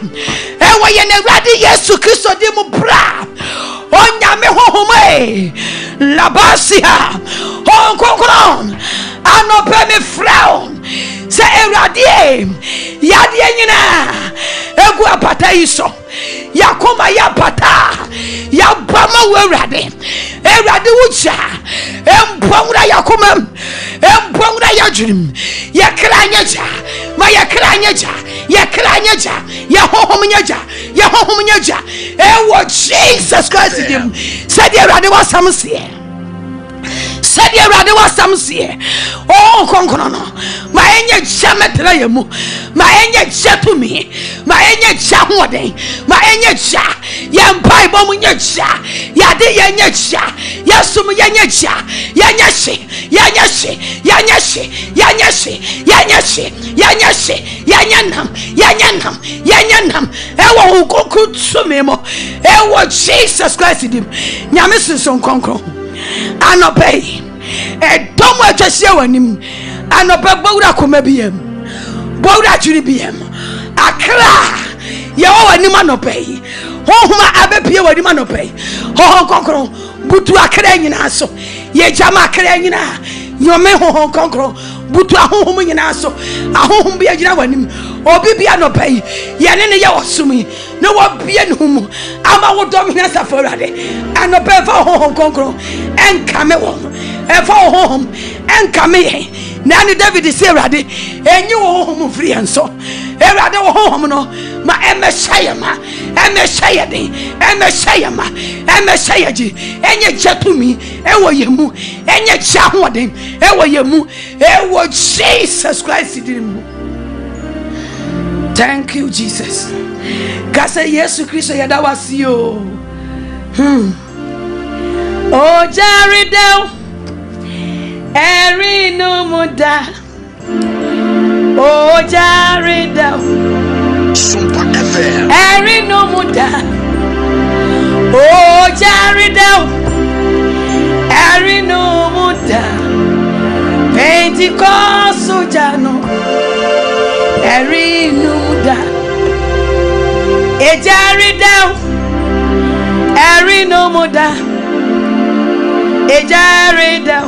ewe ye na radi Yesu Kristo di mo bra onyame hohom labasia honkonko anope me frown se erade yade nyina egu apata iso yakoma ya pata ya bama werade erade wucha empomra yakoma empomra yadwim yakranyaja ma yakranyaja ya hohom nyaja ewo Jesus Christ dim said erade wasamse said erade wasamse oh konkono ma enye chametra yemu ma enye chatumi ma enye chahoden ma enye cha yempai bom nyacha yade yenye cha yasum yenye cha yanyanam ewo koku tsumemo ewo Jesus Christ dim nyame sunsun konkron anope edomo atwasia wanim anope bawura koma biem bawura twiri biem akra yawo wanim anope hohoma abepie wanim anope hohon konkron butu akra nyina so ye jama akra nyina nyome hohon konkron butu ahohom nyina so ahohom bia gyina wanim obi bia anope ye ne ye osumi na wo bia ne humu ama wo dom hina saforade anope fa hohon konkron enkame wo efa hohom enkame na ni David say erade enyi wo hohom free enso erade wo hohom no ma emeshayama emeshayaji enye chatumi ewo yemu enye chahoden ewo yemu ewo Jesus Christ dimu. Thank you Jesus. Kase Yesu Kristo yadawasio o jaridel eri no muda o jaridel Sompa FM eri no muda o jaridel eri no muda Pentecost jano eri no muda e jaridel eri no muda e jaridel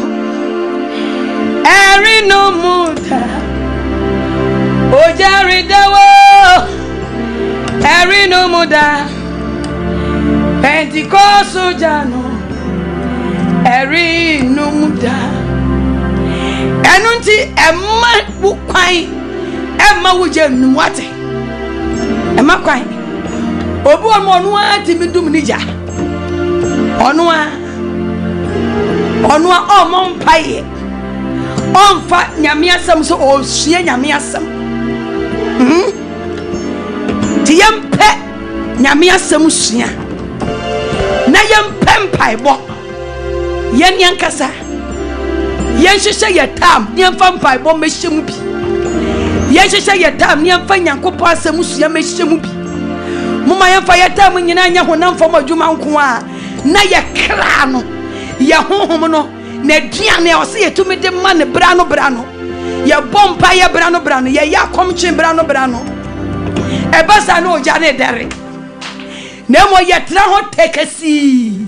eri no muda o jaridel eri no muda Pentecost jano eri no muda enunti emma bukwan emma wuje nwate emma kwan obi onu ati midum nija onu o mon paye onfa nyame asem so osue nyame asem ti yempe nyame asem sua na yempe mpaibo yen yankasa yen hwehwe yetam yemfa mpaibo mehyem bi yen hwehwe yetam yemfa nyankopo asem sua mehyem bi mama yemfa yetam nyina nya honam fam adwuma nko a na ye kra no ye honhom no na duane o se yetumi de ma ne bra no ye bompa ye bra no ye yakomche bra no ebasa no oja ne dere na mo ye tra ho tekesi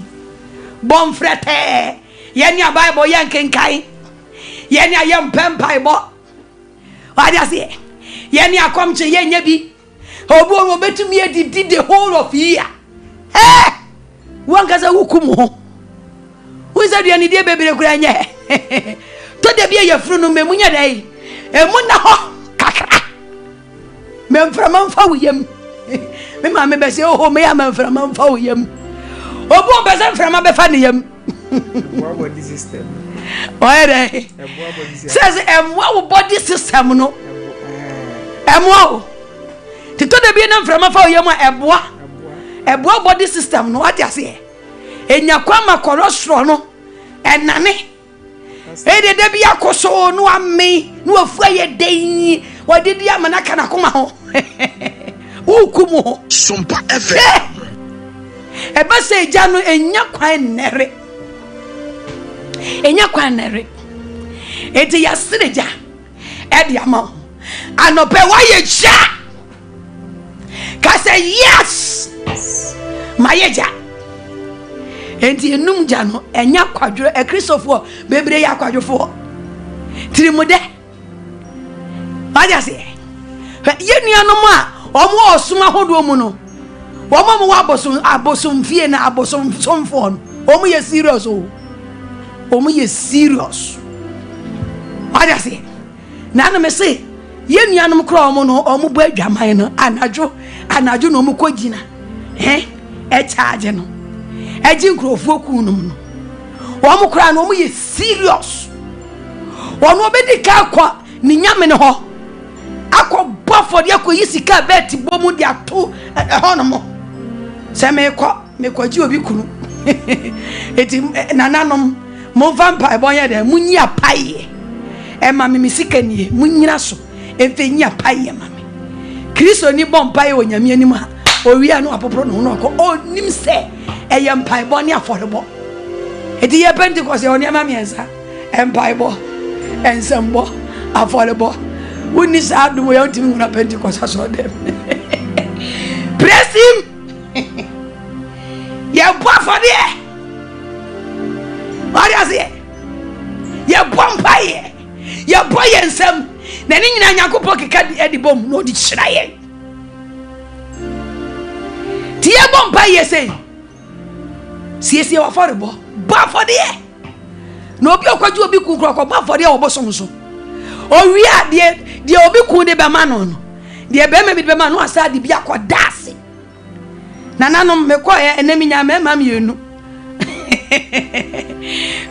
bomfrete ye ni bible ye nkenkai ye ni ayem pempai bo wadi ase ye ni akomche ye nya bi obo betumi edidi the whole of year wangaza hukumu Wizard ya nidie bebere kura nye to de bia yafuru no memunya dai emu na ho kakra memframa mfa woyam me ma me bese ho me ya memframa mfa woyam obo bese mframa befa ne yam What body system? Why dai says emwa body system no emwa ti to de bia na mframa fa woyam eboa body system no what you say enyakwa makorosro no enane ede de bia koso no ame no afu aye den wadidi amanaka na koma ho ukumu Sompa FM eba se ja no enyakwa nere ede ya sireja ede ama anope waye ja ka say yes mayeja enti enum ja no enya kwadwo e Christopher bebre ya kwadwofo tirimude aja se ye nuanom a omo osuma hodo mu no omo mo abosom fie na abosom somfo no omo ye serious aja se na no me se ye nuanom kro omo no omo bo adwaman no anajo no omo kogina e charge no eji nkrofo kunum no wo mo kra no mo ye serious wo no obedi ka kwa ni nyame ne ho akọ bofo de akoyi sika bet bomu de ato ho mo se me kwaji obi kunu eti nananom mo vampire bonye de munyi apaye e ma me sika nie munyina so efe nyi apaye ma me Kristo ni bompaye onyame anim ha owia no apopro no no ko onim se eyem paibo ni affordable edi ye Pentecost oni ama miensa empaibo ensembo affordable woni sa adu we ontimi na Pentecost so dem praise him ye bo affordie Maria se ye bompaye ye boye ensem na ni nyina nyakopo keka edi bom no di kyira ye tie bompaye sei sie wa affordable ba for there no obi okwaji obi kun kro ba for there obosom so o wi ade de obi kun de be ma no no de be me be ma no asa de bi akoda ase na nanom me ko ye enemi nya me ma mienu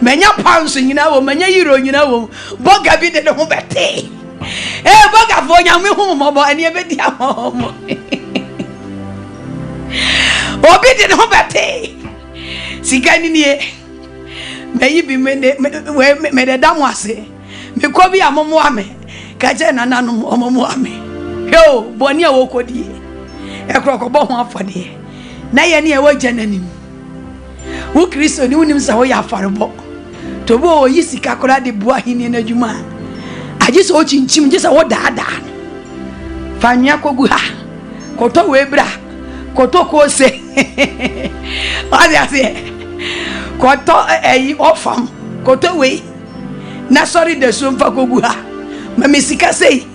menya pounds nyina wo menya euro nyina wo boga bi de ho bete boga fo nya me hu mo bo ene be dia mo obi de ho bete sigani nie meyi bi me de damu ase me ko bi amomo ame ka je nananu omomo ame yo boni a wo kodi e kroko bo ho afode na ye ne e wa jananim wo Kristo ni unim sa wo ya farebo to bo yi sika kora de bua hini na djuma aje so chinchim je sa wo daada fanya kogu ha koto we bra koto ko se Adia se koto ofam koto we na sorry de so mfa kogu ha ma mesika sei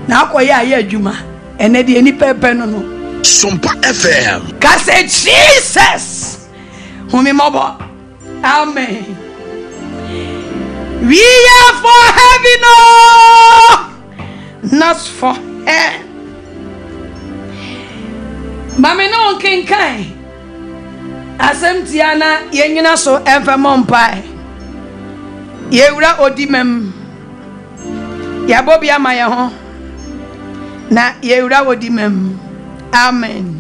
na akoye aye adwuma ene de ni pepe no Sompa FM ka se Jesus humi mobo amen we are for heaven not for hell Mame no kenkan asemtiana yenyina so emfemo mpai yewura odimem yabobi amaye ho na yewura odimem amen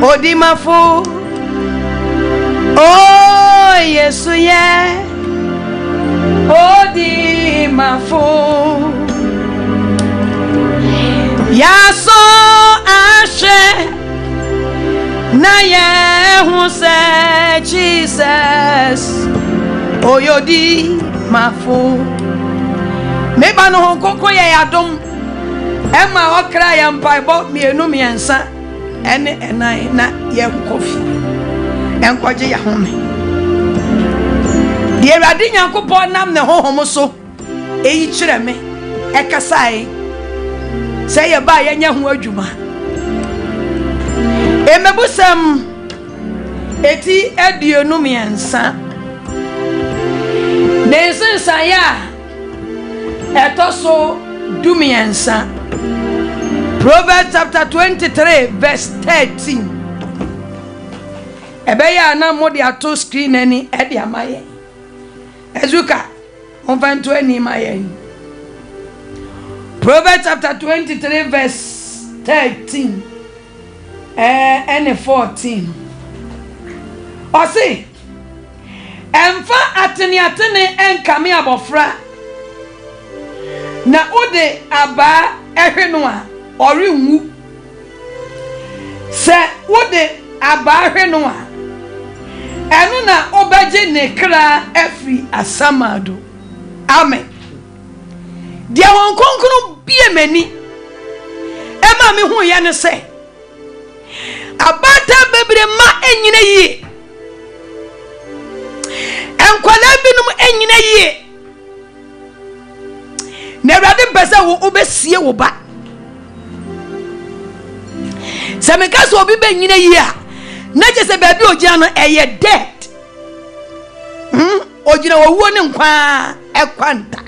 odimafo oh yesu ye odimafo yaso ashe na ye hu se Jesus oyodi mafo meba no honkoko ye yadom ema okra ya mpaibo mienu miensa ene enai na ye kofi enkoje ya home Dear Radinia Coupon nam the home so, each me, Ekasai. Say a buy a young worduma. Emebusam eti edio numiansa. Nensen saya etoso dumiansa. Proverbs chapter 23 verse 13. Ebeya na modi ato screen ani edi amaye. Ezuka onfanto ani maye. Proverbs chapter 23 verse 13 and 14. Osi emfa atene enkame abofra na ode aba ehwenu a orenwu se ode aba ehwenu a enu na obaje ne kra afri asamado. Amen. Dia won konkunu bie mani ema me hu ye ne se abata bebre ma enyina yie enkwala binum enyina yie na Awurade mpese wo obesie wo ba se me kaso obi be nyina yie a na je se ba bi ogina no eye dead ogina wo wo ne nkwa ekwanta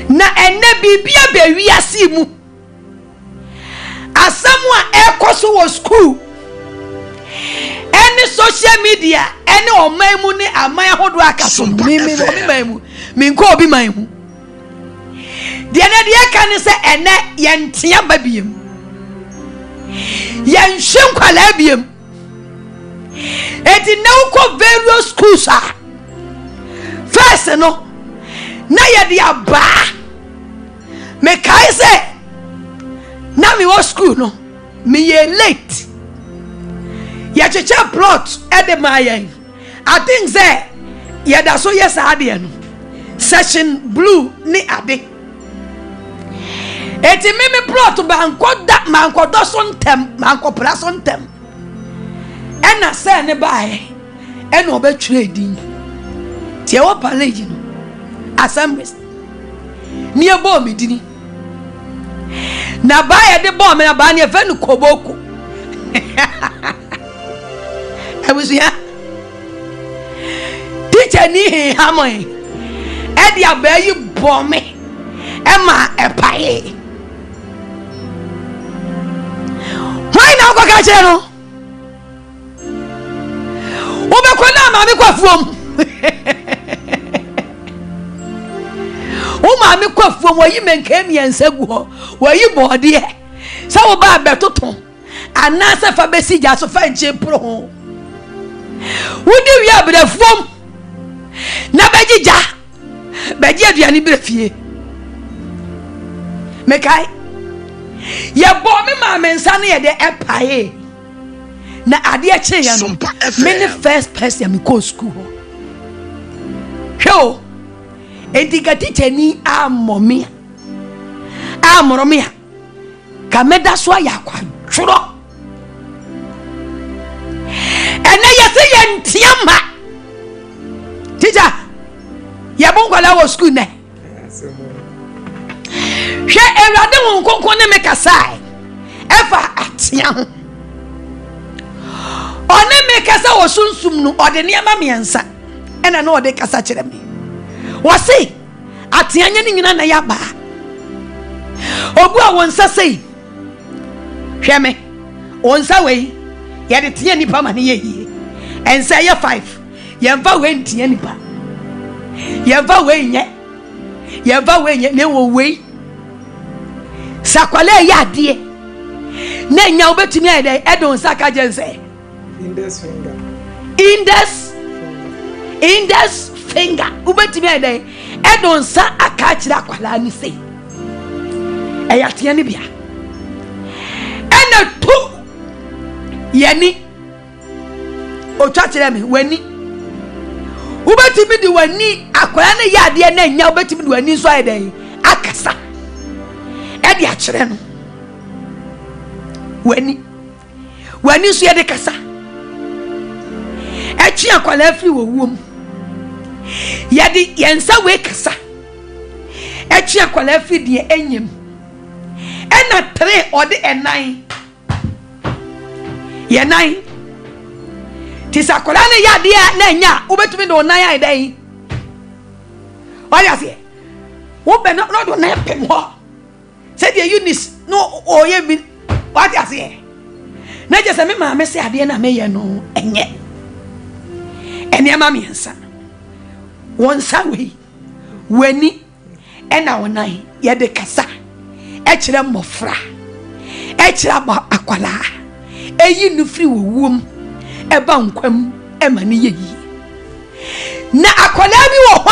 na enne bibia be wiase mu asamu a ekoso wo school any social media any oman mu ne aman hodo akaso mi nko obi man mu de na de ka ne se enne ye ntia babiem ye nhwe nkwala biem eti na uko various schools a first no na ye de aba me kai se na mi wo school no me ye late ya cheche plot ede mayen I think say ya da so yes ade no session blue ni ade eti me plot ba ankoda ma ankodo so ntem ma ankopra so ntem ena se ne bae ena obetwere din tie wo college no assemblies ni ebo mi dini na bae de bo me na ba ne efa nu koboko abusia teacher ni hamoy e dia bayi bo me e ma epaye why na ko ka che no o be ko na ma me kwafuom o ma me kwafuom wo yi menka mi ansagu ho wo yi bode e sa wo ba betoton anasa fa besi ja so fa nche pro ho wudi wi abrafuom na bejija beji aduani brefie mekai ye bo me ma mensa ne ye de epae na ade a che ya no me first person me go school ho ediga teacher ni amomia amoromia kameda so ya kwadworo ene yese ye ntiama teacher ya bonkwala wo school ne hwe Awurade won konkon ne mekasai efa atia ho one mekasa wo sunsum no ode ne ama miensa ena no ode kasa kire me wo se atia nya ni nyina na ya ba obu a won sasei hwe me won sa wei ya de tie nipa ma ne ye yie ensa ye 5 ye mfa we ntie nipa ye mfa we nye ne wo wei sakwale ya ade na nya obetumi ade edon saka jense index finger obetumi ade edon sa aka kira kwala ni sei eya tie ne bia ena tu yani o twa kire me wani obetumi di wani akwala ne ya ade na nya obetumi di wani so ade akasa edi a kire no wani so ye de kasa etwi akwala afiri wowom yedi yensa we kasa etwi akwala afiri de enyem ena 3 ode enan ye nan tisa akwala ne yade na nya obetumi de onan ai dai waya se wo be no do na pem ho said the Eunice no oye bi what you say na je se me ma me se ade na me ye no enye ene ma me nsa won sa we wani ena wonan ye de kasa e kire mmofra e kire akwala eyi nu firi wowum e ba nkwam e ma ne yeyi na akwala bi wo ho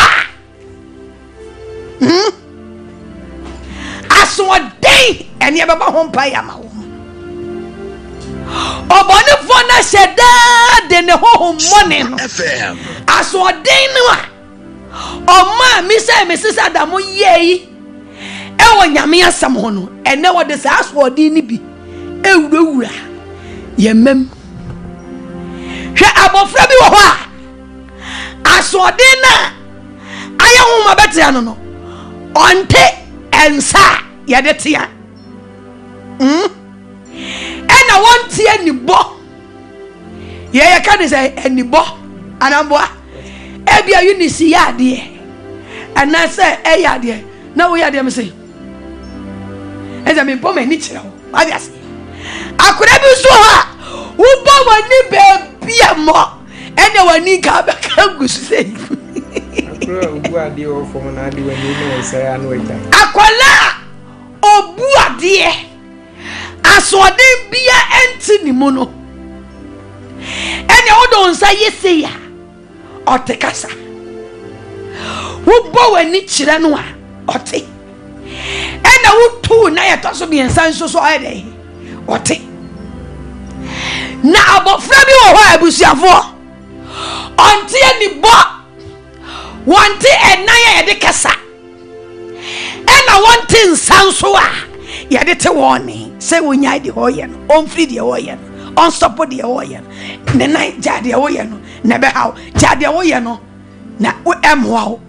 aso den ene e baba ho mpa ya ma wo obone fona sheda de ne ho money no aso den no o ma mi se me sisa da mo yeyi e wo nyame asam ho no ene wo de sa aso den ni bi ewurawura yemem hwe abofra bi wo ho a aso den na aya ho ma betia no onte ensa ya de tia ena wonte anibo ye ka de say anibo anamboa ebia Eunice ya de ana say e ya de na wo ya de me say eza me pom ani kire ho adias akura bi so ha wo bo wani be bia mo ena wani ka ba ka gusu say akwala obu ade asode bia enti ni mu no ene odo nsa yese ya otekasa wo bo wani kire no a ote ene wo tu na ye to so bi ensa nso so ade ote na abofra bi wo ho abusuafo onte ani bo wanti enaya ye de kasa ena wanti nsanso a ye de te woni se wonya de hoye no onfri de hoye no on stop de hoye no ne nai jade hoye no na be hawo jade hoye no na o emwa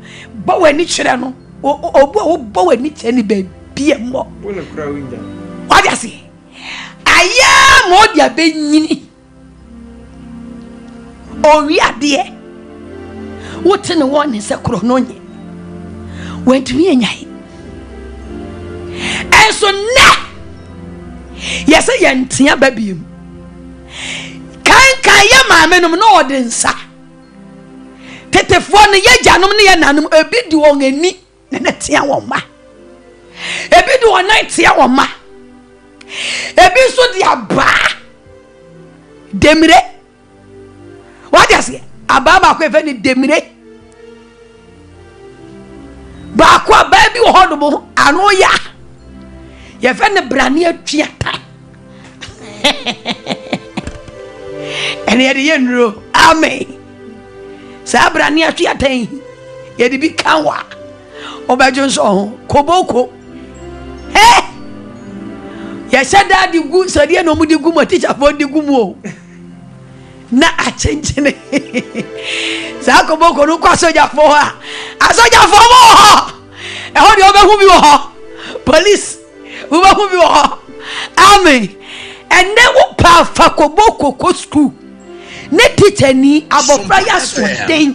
bo wani kire no obo bo wani kire ni be bie mo wona kura winja wadi ase aya mo dia be nyini o wi ade what in the one is a chrononye went to me anyai and so na yes I yantia baby kan ya maame no no odensa tetefo no ye janom ne ye nanom ebi di won ani na tia won ma ebi di won na tia won ma ebi so di aba demire what you say ababa ko efe ni demire ba kwa baby wo hodo mo anu ya ye fe ne brane atuata ene ye de yenro amen sa brane atuata ye de bi kanwa obajo so koboko ye sada di gu so de no mu di gu mo teacher fo di gu mo na achenjene za koboko no kwa soja fo ha asoja fo mo ho e ho de obehu bi wo ho police obehu bi wo ho amen ene wo pa fa koboko ko school ne teacher ni abofra ya so den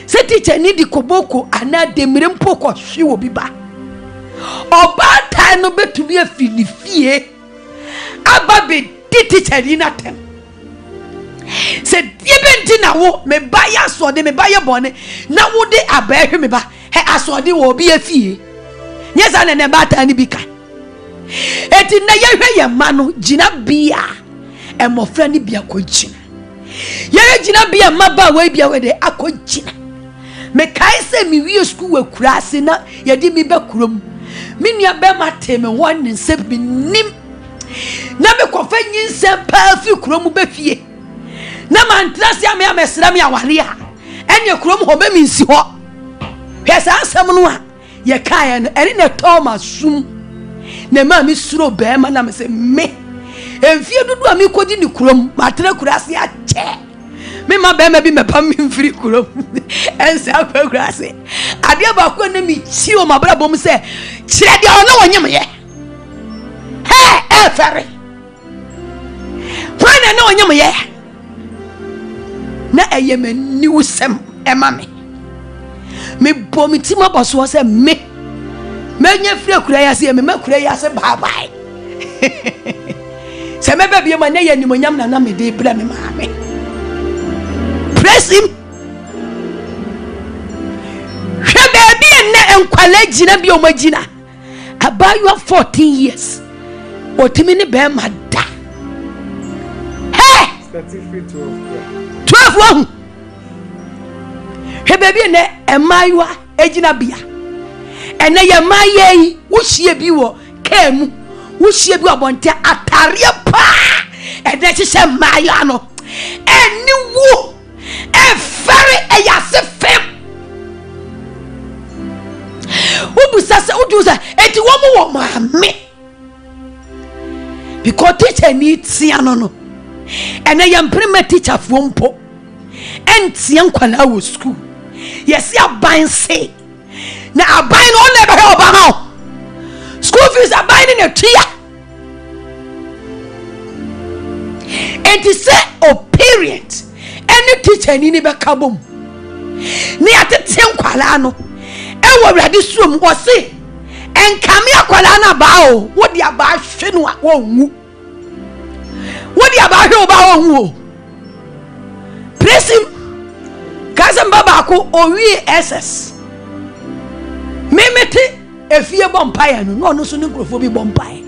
se teacher ni di koboko ana demire mpo ko hwe wo bi ba oba ta no betumi afilifie aba be teacher ni na tem se yebenti na wo me ba ya so de me ba ye bone na wo de abahwe me ba he asode wo bi afie nyesa na ne ba ta ni bika eti na ye hwe ye ma no gina bia emofra ni bia ko gina ye gina bia ma ba we bia we de akogina me kai se mi wi school we kurase na ye di mi be kurom mi nua be ma te me won ne se bi nim na me ko fa nyinse pa fi kurom be fie na mantrasi ame amesra me aware a ene kurom ho be minsi ho hwesa asem no a ye kae no ene ne Thomas sum na ma mi suro be ma na me se me emfie dudu a mi kodi ni kurom matre kurase a che me ma be ma bi me pam mfiri kuro ense akwa ase ade ba ko na mi chi o ma bra bom se kire de ona wonyem ye ferry when na wonyem ye na eyemani wusem ema me bom ti ma boso se me nya firi kura ya se me makura ya se bye bye se me be bi ma na ye nimonyam na me de bra me maame. Praise him. She baby and enkwale gina bi o magina about you 14 years otimi ne be mada hey 12 one she baby ne emayiwa egina bia ene ye maye wo hie bi wo kemu wo hie bi obonte atare pa ede hye mayo no eni wo very a yase fem ubusa se udusa eti wo maame because teacher ni tia no ene yam prima teacher fo mpo entia nkwala wo school yes aban se na aban no na be oba ha school fees aban ni tia enti se o parent any teacher ni be kabom ni atete nkwala no e wo wrade suom wo se enkame akwala na ba o wo dia ba hwe no a wo nwu wo dia ba hwe o ba wo nwu presim kazem baba ko owie ss memete efie bompae no no so ne nkrofo bi bompae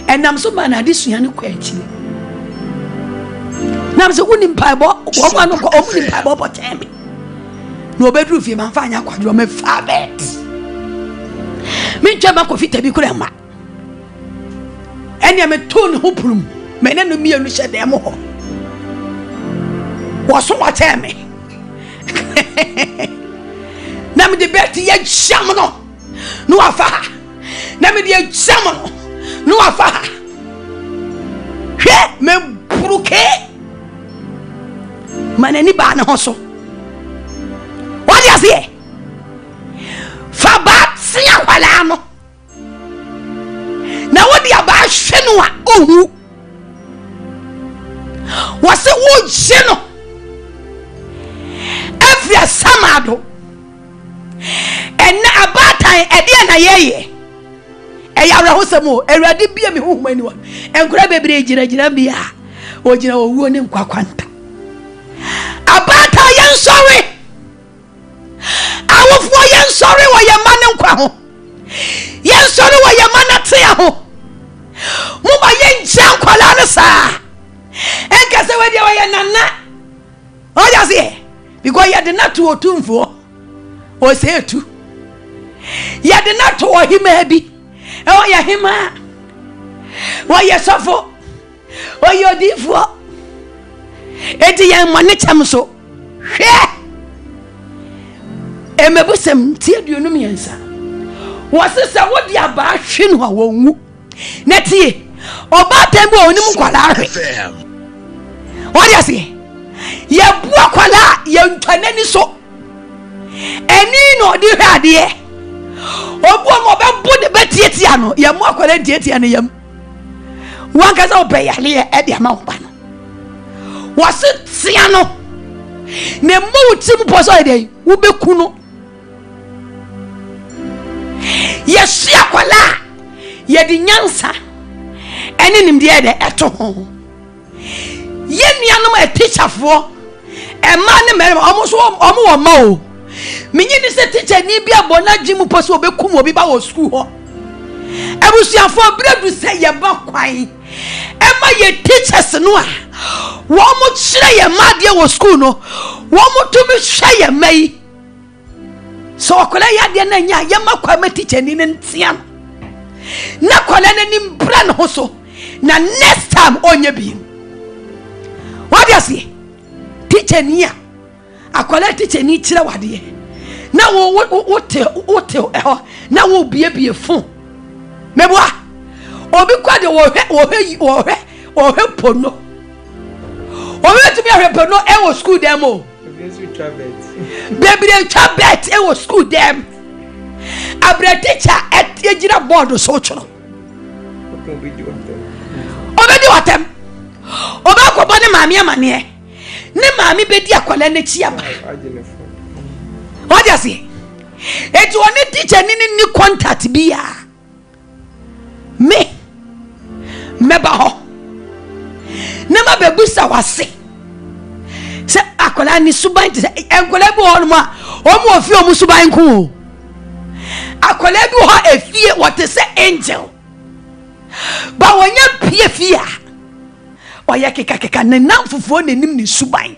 enam so ba na de suane kwa akire nam se woni mpae bo wo ma no ko omni mpae bo potemi no bedru fie man fa anya kwadro me fa bet me twa ba ko fi Tabi kura ma enya me tone ho prum me ne no mienu hye dem ho wo so wa temi nam de bet ye jam no afa nam de jam no afa hwe me bruke manani ba na ho so what you say fa ba tia kwala no na wo dia ba hwe no a ohu wo se wo je no every samado ena abatan ede na yeye eya raho samo erade bia me hohuma ni wa enkura bebre gira bia o gira owuo ne nkwakwanta abata yen sorry awofo yen sorry wo ye mane nkwa ho yen sorry wo ye mane tia ho mo ba yen jan kwala ne sa enkase we dia wo ye nana o ja se because you did not to otumfo o say tu you did not to hima bi e o ya hima wo ye sofo o yo difo eti yan mane cham so hwe emebusem tie duonum yensa wo sesa wo dia ba hwe no a wonwu na tie oba tembo onim kwala hwe wo dia se ye bua kwala ye ntwanani so eni no di hwade obu mo be bu de betietia no ye mo akwala tietia no yam wanka za obeyale e de ma oba no wase tia no ne mo utim poso ide wo beku no ye sia kwala ye di nyansa eni nim de de eto ho ye nuanom a teacher fo e ma ne mere omo wo ma o minyi ni se teacher ni bia bona djimu poso obekum obi ba wo school ho ebusuafo bredu se ye ba kwan e ma ye teachers no a wo mo kire ye ma de wo school no wo mo to me hwe ye mai so okola ya de na nya ye ma kwa ma teacher ni ntia na kola na ni mbra no so na next time onye bi what you say teacher ni a akola teacher ni kire wade na wo te na wo bie fun meboa obi kwade wo hwe pono went to me a no ewo school demo. Baby they chabet ewo school dem. Abre teacher at ejira board so chono. Obedi watem. Oba ko bone maami amane. Ne maami be di akwala na chi aba. What you say? Etu one teacher ni contact bia. Me meba ho. Na ma bebusa wase. Se akwala ni suban te enkwala bi ho ma omo ofi omu suban ku. Akwala bi ho efie what say angel. Ba wonya pie fie a. Oya keka na namfofo na nim ni suban.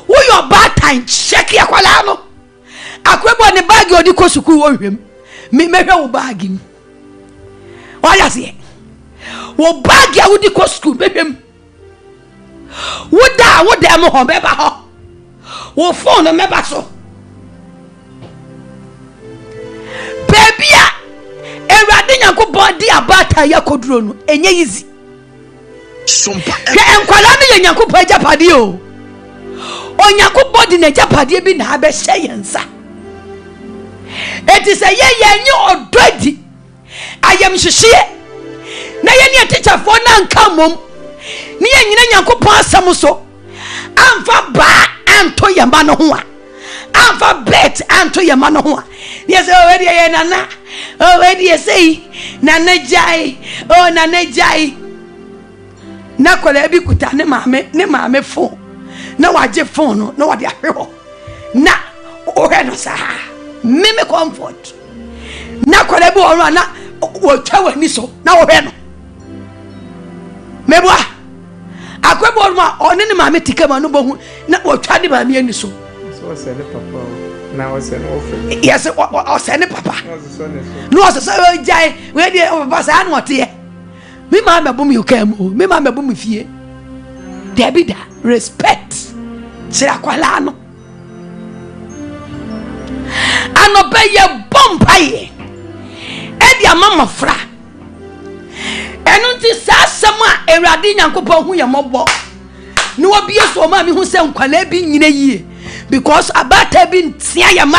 Wo your bad time check akwala no. Akwebo ne bag odi ko suku wo hwem. Me mehwe wo bag ni. Oya se. Wo bag ya odi ko suku behwem. Wo da mo ho beba ho. Wo phone meba so. Baby a Ewurade Nyankopon di abata ya koduro no enye easy. Sompa enkwala no ye Nyankopon ajapade o. Onyankopon di na ajapade bi na abehye yensa. Eti se ye nyi ododi. Ayam hwehye. Na ye ne teacher for na nka mom. Ni ye nyina Nyankopon asam so. Amfa ba anto ye ma no ho a. Amfa bet anto ye ma no ho a. Yes already ye nana. Already you say nana jai. Oh nana jai. Na kola bi kuta ne maame phone. Na waje phone no na wade ahwe. Na o he no sa. Me comfort. Na kola bi o na wo twa wani so na wo he no. Mebwa. Akwebo ma one ne maame tikama no bohu na wo twa de maame ani so. So say ne papa. Na wo say no offer. Yes, o say ne papa. No so say jai we dey papa say an wote ye. Me maame bom you kam o. Me maame bom fie. Tabi da respect. Sira kwala no. Anobe ye bompaye. E dia mama fra. Enu nti sasama Ewurade Nyankopon hu ye mobo. No obi eso ma me hu se nkwala bi nyina yie because abata bi ntia ye ma.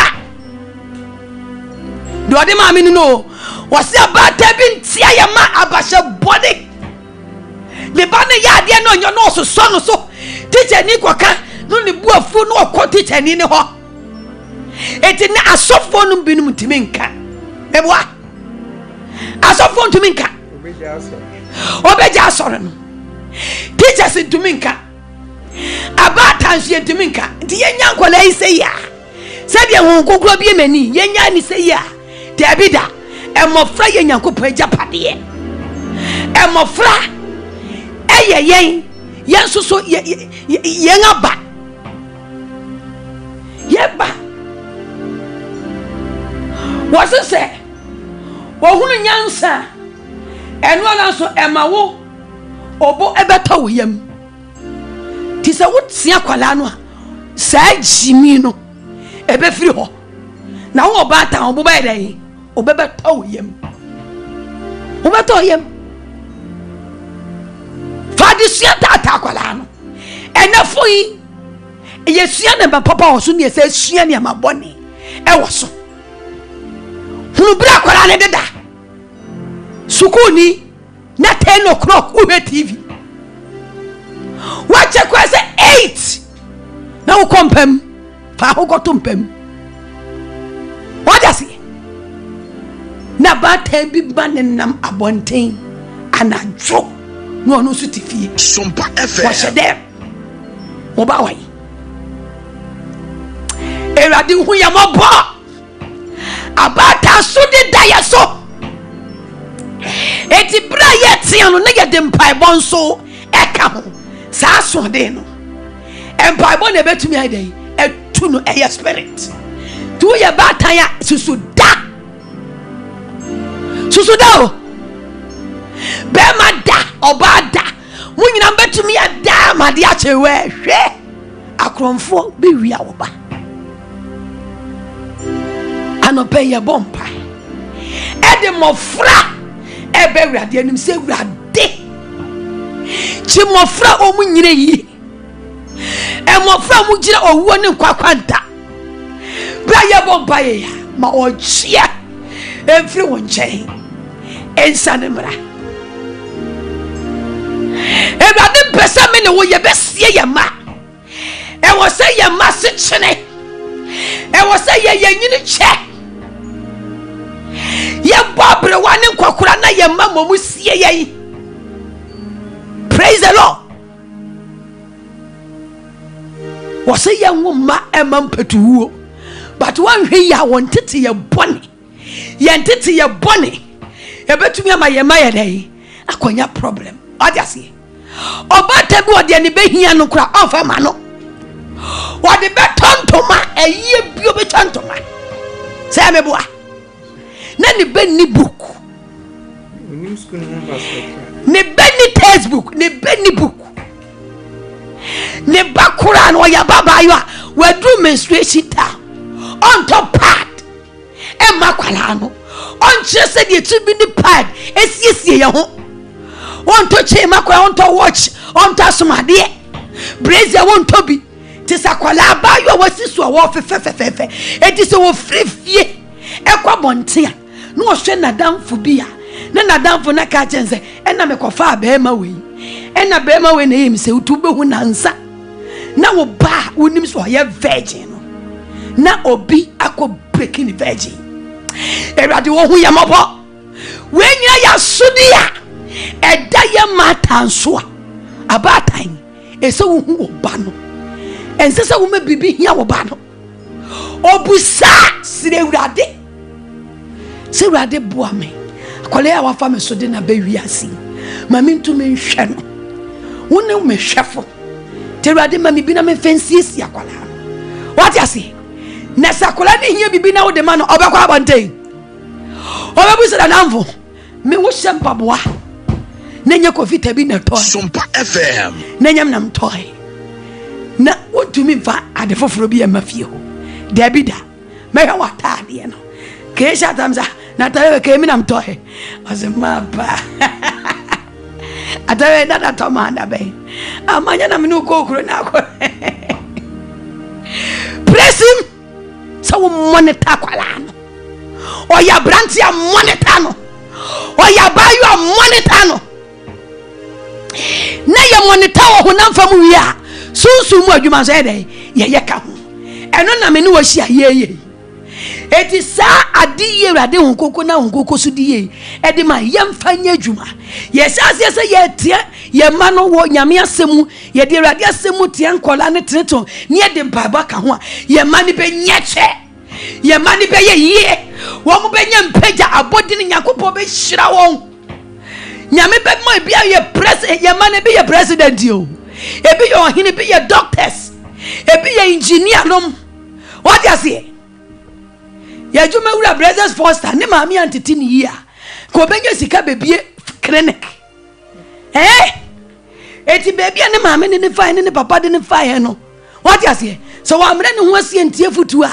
Do ade ma me no wase abata bi ntia ye ma abasha body. Le bana ya ade no nyo no so no so. Teacher ni kwaka no ne buafu no okọ teacher ni ho. Eti na asofo no binum timinka. Ebwa. Asofo ntuminka. Obeja asore no. Teachers ntuminka. Abata nsie ntuminka. Nti yenya nkola ise ya. Se de hon kokro bi emani yenya ni se ya. Tabi da emofra yenya nkopɔ ajapade. Emofra yen yensoso yen aba. Yeba. Wase se wo hunu nyansa eno ala so emawo obo ebeta wo yam ti se wo tia kwala no a sa jimi no ebe firi ho na wo ba ta obo ba dai obebeta wo yam obeta wo yam fadi sia ta kwala no enafo yi yesia ne ba papa wo so ne se sua ne mabone e wo so hunu bra kwala ne deda sukuni na 10 o'clock uwe TV wache kwa se 8 na ukompem fa ukotumpem wadasi na ba tembi banenam abonten anajo no no sutifie Sompa FM wache dem oba wai Ewurade hu ya mobo abata so de daya so eti bra ye tia no na ye de mpaibon so eka ho sa so de no mpaibon na betumi ai etu no eye spirit tu ye batan ya susuda o be ma da oba da munyina betumi ada ma de a chewe hwe akromfo be wi a wo ba anope ye bompa e de mofra ebe Ewurade anim se Ewurade chimofra omu nyire yi emofra mu gira owuo ne kwakwanta bra ye bomba ye ya ma ochia emfiri wonchen ensane mra Ewurade pesa me ne wo ye besie ye ma e wo se ye ma se chene e wo se ye nyini che ye bobre wane nkokora na ye ma momu sie ye. Praise the Lord. Wo se ye nwoma e ma mpetuwo but one hwe ya won tete ye bone ye ntete ye bone e betumi ama ye ma ye dai akonya problem Odiasi. Obata bi odi ani behia no kura onfa ma no. Wodi betontoma eye bio betontoma. Say me boa. Na ni be ni book. Unim school no basket. Ni be ni textbook, ni be ni book. Ni bakura no ya baba yo a wadu menstruation ta. On top pad. E makwala no. On chese de tu bi ni pad. Esiesie ye ho. Want to change my want to watch on to somebody brazier won't to be tis a qualaba you was this war fefe it is a free fee equa montia no strain na down for beer na down for na catch and say and na me kofa bema we and na bema we name say to be hunansa na wo ba wonim so ye virgin na obi akọ breaking virgin erade wo hu yamabo we nya ya sudia eda ye matanso abatan ese wo hu oba no ense se wo ma bibi hia wo ba no obusa sire urade se urade boa me akole ya wafa me so de na ba wiase ma me ntu me hwe no wona me hwefo te urade ma me bi na me fensiesi akola what you say na sakola ni hia bibi na wo de ma no obekwa abonten obebusa na namvo me wo shempa boa nenya kofi Tabi na toy Sompa FM nenya nam toy na wotumi fa ade foforo bi amafie ho Tabi da me hwa taade no kesha tamza na tawe ke mi nam toy azema ba atawe na tomanda be amanya na minu kokuro na ko presim so monitor kwala no oya branti a monitor no oya bayu a monitor no na ye monitor wo honam fam wi a sunsun mu adwuma so ede ye ka ho eno na me ne wo hia ye eti sa ade ye rade honkoko na honkoko so die ede ma ye mfanya adwuma ye sase se ye tie ye ma no wo nyame asemu ye de rade asemu tie nkola ne treton ne ye de mpaba ka ho a ye ma ne be nyeche ye ma ne be ye wo mo be nya mpaja abodi ne nyakopo be hyira won nyame be mo bia ye president ye ma ne be ye president yo ebi ye ohine be ye doctors ebi ye engineer nom what you say ya juma wura brothers foster ne maami antiti ni yi a ko benye sika bebie clinic eti baby ne maami ne fa ne papa de ne fa no what you say so wa mre ne ho asie ntie futu a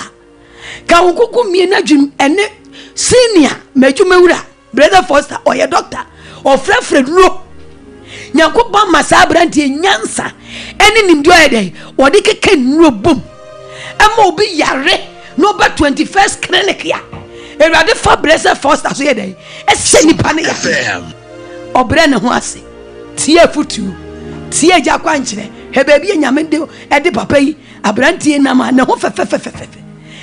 ka wokuku mie na dwum ene senior majuma wura brother foster or your doctor or Fred no nyankopon masabra ntie nyansa ene nimdio ede wode keke nro bom ama obi yare no ba 21st clinic ya erade fa blessed foster so ye dey ese nipa ne ya obre ne ho ase tie futu tie ja kwankyere he baby nyame de e de papa yi abrantie nam ne ho fefefefefe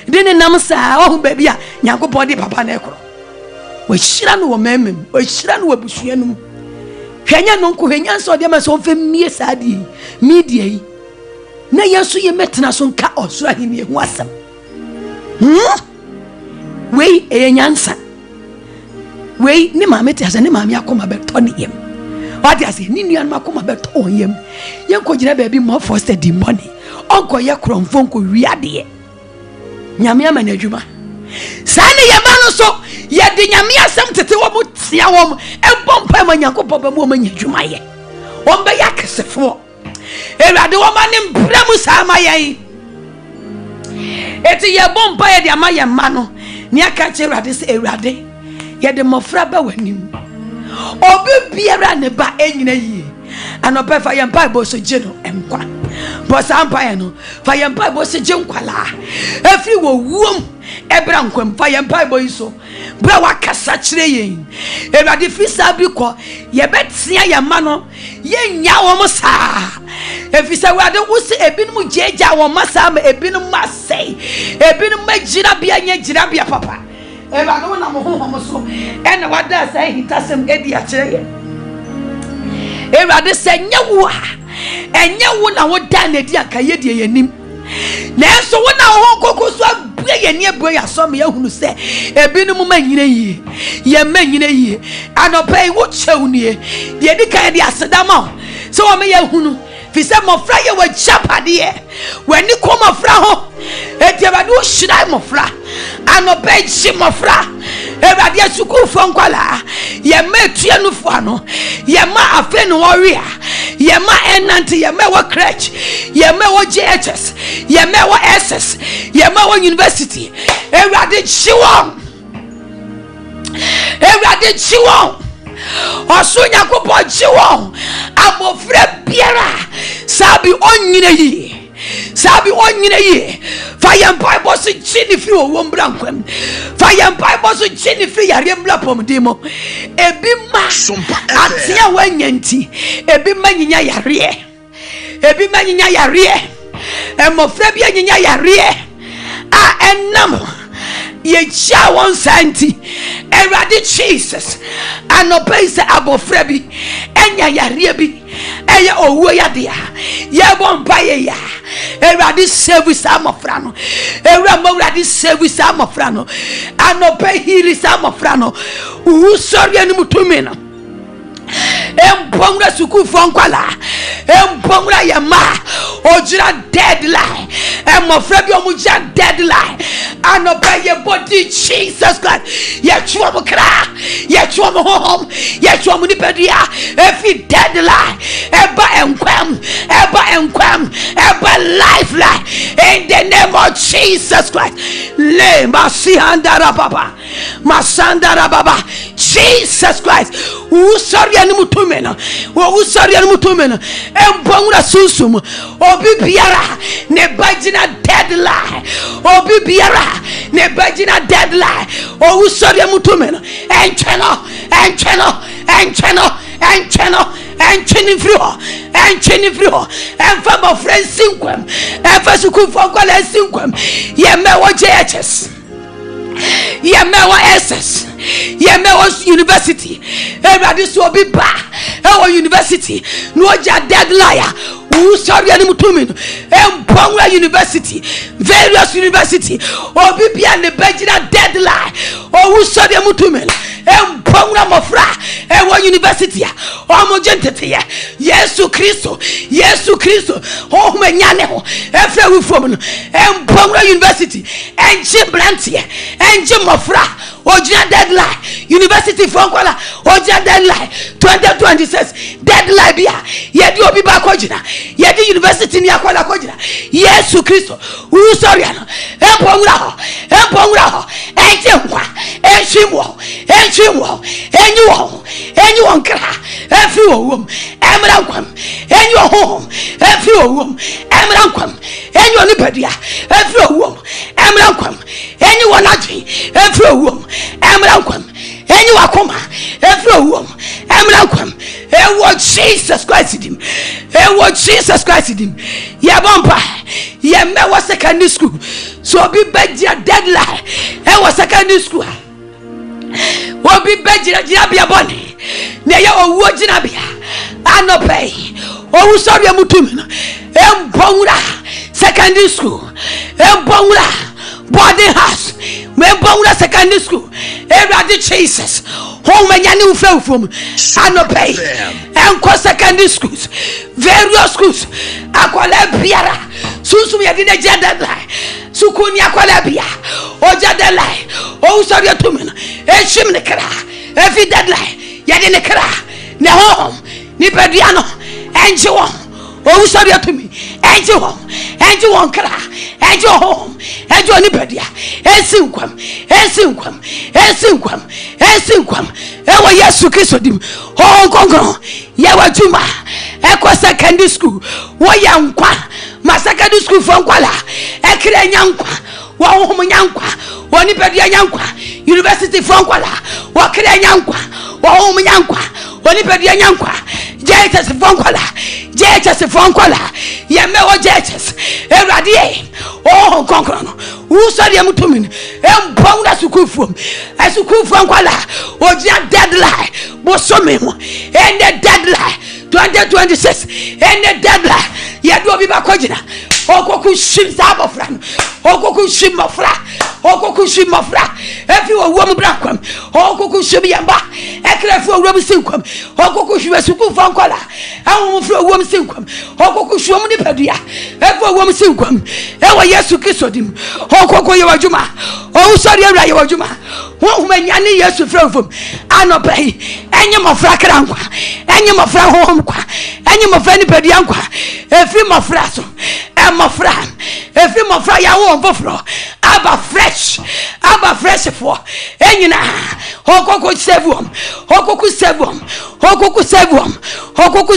de ne nam sa o baby a nyankopon de papa na ekoro wo hira no wo memem wo hira no wo busuanum hwanya no nko hwanya so de ma so fe mie saadi media yi na yesu ye metena so nka osura himie ho asam wei enyansa wei ni maame te ase ni maame akoma beto ne yem wadi ase ni nuan makoma beto on yem yenko gina baby mo foster di money onko ye kromfo nko wiade nyame ama na adwuma sane ye ba no so ye de nyame asem tete wo mo tia wo ebompa ma nyankopɔ ba mo manya adwuma ye won be yakesefo ewade wo ma ne mbramu sa ma ye eti ye bompa ye de ama ye ma no ni aka che ewade se ewade ye de mofra ba wanim obi biara ne ba enyina yi anope fa yempa bo so geno enkwa bo sampa no fa yempa bo so genkwala afri wo wuom ebra nkwam fa yempa bo iso bra wakasa kire yen ewade fisa bi ko ye betia ye ma no ye nya wo mo saa efisa wade wo se ebinum jeja wo masa ma ebinum masai ebinum magira bia nya gira bia papa ewade wo na mo ho so ene wada sai hitasem edi a kire ye ewade se nya wo enye wo na wo da na di aka ye die yanim na enso wo na ho kokoso abue ye ne abue ya so me yahunu se ebinum manyina yi ye manyina yi anopai wo chewnie de di kan de asedama so wo me yahunu fi se mofra ye wa japade wani ko mofra ho etiabade wo hira mofra anopai chi mofra ewade asuku fo nkwala ye metua no fo ano ye ma afe no worry ye ma enante ye ma wo crèche ye ma wo JHS ye ma wo SS ye ma wo university ewade chiwon oso nyakopo chiwon amofre biara sabi onyine yi fire bible so chini free wo mbra nkwam fire bible so chini free yare mbra pomdemo ebi ma atia wanyanti ebi ma nyinya yare emofra bia nyinya yare a enam ye cha won santi erade Jesus anopeise abofra bi enya yare bi eye owo ya dia ye bompa ye ya erade service amofra no erade service amofra no anope hiri amofra no u sori anu mutumi no empongura suku fonkwala empongura yema ojira deadline emofra bi omujia deadline anope ye body Jesus Christ ye chuo mukra ye chuo home ye chuo nipedia efi deadline eba enkwam eba lifeline in the name of Jesus Christ le masandara baba Jesus Christ usori anu mutumena empongura susum obi biara ne bagina deadline obi biara ne bagina deadline o usori mutumena encheno encheni frio enfa mo friends sinkwam enfa suku fokwala sinkwam ye mewo JHS ye mewo SS ye mewo university everybody so be ba ewo university no ja deadline who sorry ani mutumino empongwa university various university obi bia ne bagina deadline o who sorry mutumino empongwa mofra ewo university o mo jentete ya Yesu Kristo o menyane ho efra wi from no empongwa university enje brantie enje mofra ojia deadline university fonkwala ojia deadline 2026 deadline bia yedi obi ba kojina yedi university ni akwala kojina Yesu Kristo u sorry ano empongura ho enje nkwa enchimo enyi won kra efi wom emra nkwam enyi ho efi wom emra nkwam enyi oni badia efi wom emra nkwam enyi won adwe efi wom emra nkwam enyi wakoma efi wom emra nkwam ewo Jesus Christ dim ye bomba ye mewo secondary school so be bedia deadline ewo secondary school obi begira bia boni na ye owo gina bia anopai owu sorry mutum no empongura secondary school empongura boarding house empongura secondary school everybody Jesus home nyane ufrafum anopai enko secondary schools various schools akwala biara susu ye dine deadline sukuni akwala bia oja deadline owu sorry tumino eshim ne kra every deadline ye dine kra ne home ni pediano enje won owu sorry atumi enje won kra enje home enje ni pedia esinkwam ewo Yesu Kristo dim ho konkon ye waduma eko secondary school wo yankwa ma secondary school fo nkwala ekire nyankwa wo hom nyankwa wo ni pedua nyankwa university fo nkwala wo kire nyankwa wo hom nyankwa wo ni pedua nyankwa JHS fo nkwala JHS fo nkwala ye me wo JHS ewrade oh konkro no wo so de mutumi empon da school fo nkwala o dia deadline bo so me ho and the deadline 2026 and the deadline ya do bi ba kogina okoku shim sabofra okoku shim mofra okoku shim mofra efi wo mu brakwam okoku shim yamba ekrefu wo sinkwam okoku shim suku fankola awon fro wo sinkwam okoku shom ni padua efi wo sinkwam ewo Yesu Kristo dim okoku ye wajuma o sori awra ye wajuma wo huma nyane Yesu frofom anopai enye mofra krankwa enye mofra hohom kwa enye mofra ni padua nkwa efi mofra so mofra efi mofra ya wo mfofro aba fresh for enyina okoku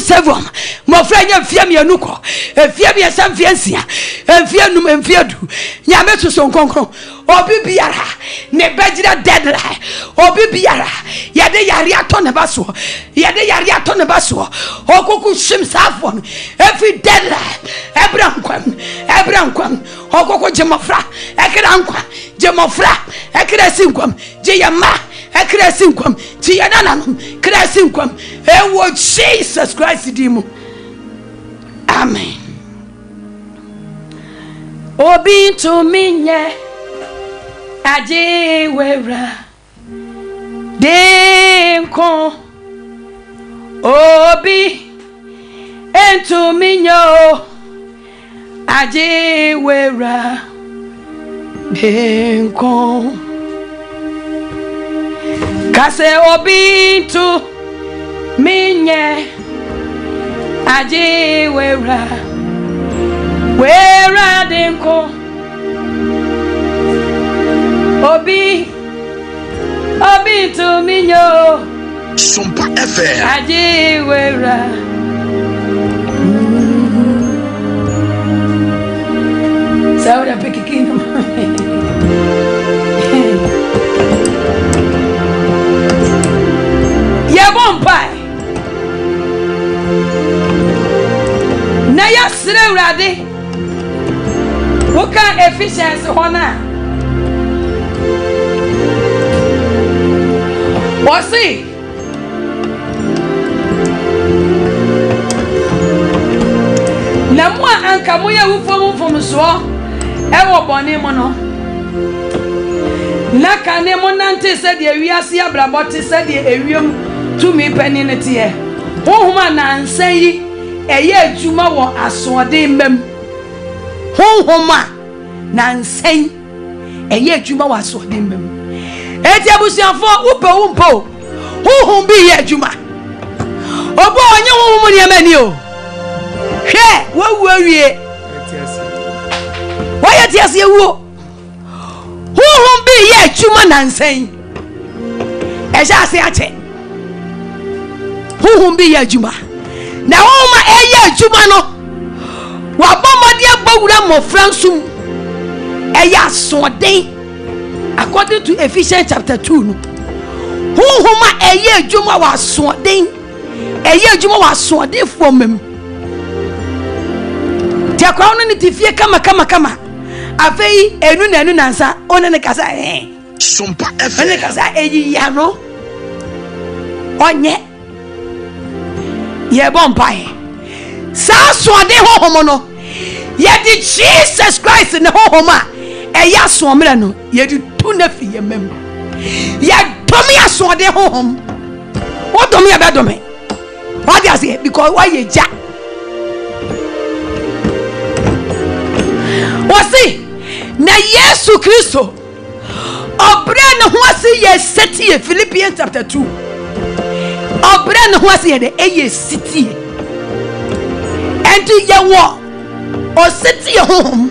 sevom mofra nya fia mienu ko efia bia sam fia nsia efia num enfia du nya metu so nkonkron obi biara ne bejira deadline obi biara yade yari ato ne baso okoku shim safon every deadline ebrankwam okoku jemofra ekrankwa jemofra ekrasinkwam jeyama ekrasinkwam jiyananam krasinkwam ewo Jesus Christ dimu amen. Obi to minye aje wera denko obi ento minyo aje wera denko kase obi to minye aje wera denko obi to minyo Sompa FM aje wera Saura pequeno ya bom pai na ya sire urade woka efficiency hona wasi na mo anka mo ya wufom so ewo bone mo no na kane mo nante se de wiase abraboti se de ewiem tumi panine tie honhoma na ansan eye adwuma wo asode mbam honhoma na ansan eye adwuma wo asode mbam eti abusiafo wumpo honhom bi ye adwuma obo onye honhom ne amani o hwe wawu awie waya tiase wuo honhom bi ye adwuma na ansan eja ase ache honhom bi ye adwuma na honhom eye adwuma no wabomode agbawura mofra nsum eye asode according to Ephesians chapter 2 no honhom eye adwuma wa asode eye adwuma wa asode fomem tia kwa no ni tifie kama afei enu nansa onene kasa Sompa FM ene kasa eyi ya no onye ye bompai sa asode honhom no ye di Jesus Christ ne honhom a eya asomre no ye di tu na fi ye mem ye domi asode honhom o domi ya be domi what you say because why ye ja wasi na Yesu Kristo obre ne ho ase ye seti Philippians chapter 2 obre ne ho ase ye de eye seti and ye wo o seti ye honhom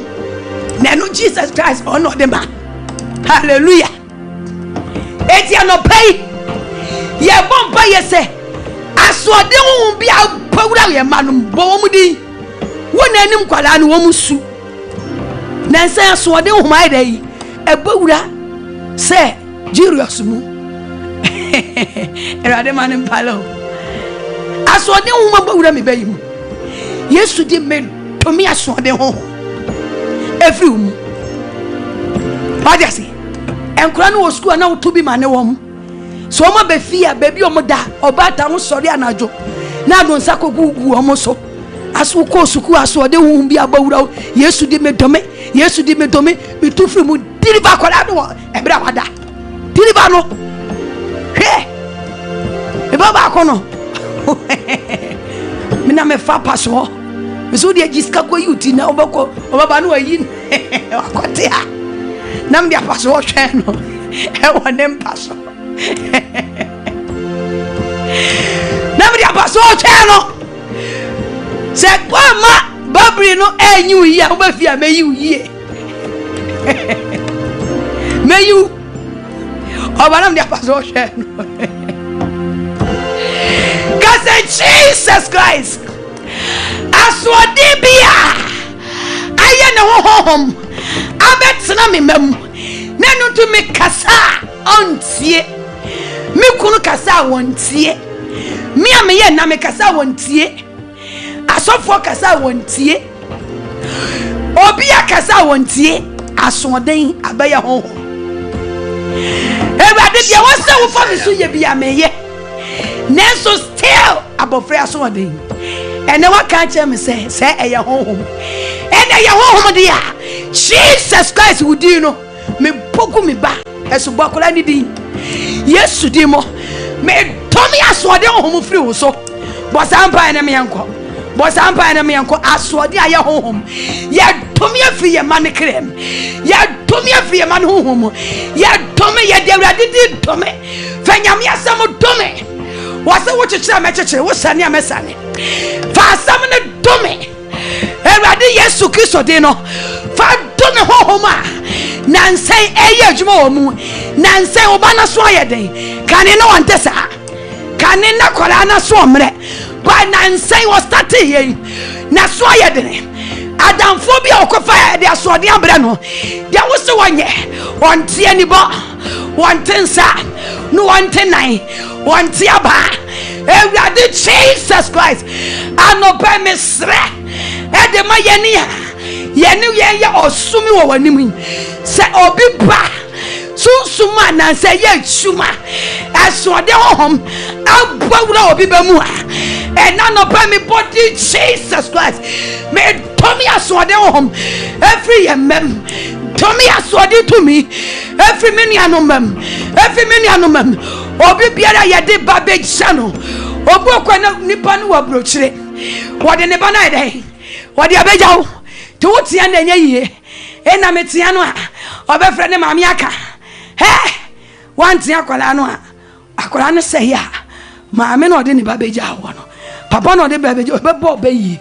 na no Jesus Christ on the man hallelujah eti anopai ye bompa ye se asode honhom bia Pawura ye manum bo mu di wona anim kwala no wo musu na nsan so de ho mai dai e bawura se Jesus mu erade manim palo aso de ho ma bawura me bayi mu Yesu di me to me aso de ho every mu Padasi enkura no wo school na wo to bi ma ne wo mu so ma be fia baby o mo da obata ho sori anajo na do nsa kogugu o mo so aso ko suku aso de hu bi abawura Yesu di me dome Yesu di me dome mi tu firi mu diriba kwala do e bra wada diriba no he e baba kono mi na me fa paso mi so de giska ko yuti na obako obaba no ayi akote ha nam dia paso hwe no e wonem paso nam dia paso hwe no se kwa ma babri no enyu yi a oba fia meyu yi meyu oba nam dia paso hwe no Jesus Christ aswadibia aye ne hohom abetena me mam nenu to me kasa ontie me kunu kasa wontie me ameye na me kasa wontie asofo kasa wontie obi akasa wontie asoden abaya hohom ebade bia wose wo fa me so ye bia meye Nenso still abofre aso odin ene waka che me se eye honhom ene eye honhom dia Jesus Christ wudi no me poku me ba eso bokola ni din Yesu di mo me tomi aso odin honhom firi wo so bo sampa ene me yanko aso odin aye honhom ye tomi afiri ye man krem ye tomi afiri ye man honhom ye tomi ye de awrade di tomi fanyam yasam tomi wase wo chichira mechechire wo sane amesane fa asam ne dome Erade Yesu Kristo de no fa dome hohoma nansen eye adwuma wo mu nansen oba na so ayeden kane no wantesa kane na kola na so omre ba nansen wo start yen na so ayeden adamfo bi okofa de asode ambre no de wo se wonye wontie ni bo wontensa no wontenan wontie aba Erade Jesus Christ anope mesre ede ma yeni ya osumi wo wanim se obi ba sunsuma na se ye chuma asode hohom abawura obi ba mu a na no pa me body Jesus Christ me tomi asode hohom every yemem tomi asode to me every many anomem obi biara ye de babage chano obu okwa nipa no wabrochire wode ne ba na ede wode abejawo to wotia na nya yie ena metia no a obefre ne maame aka he wantia akola no a akola no se ya maame no de ne babejawo no papa no de babejawo bebo obayi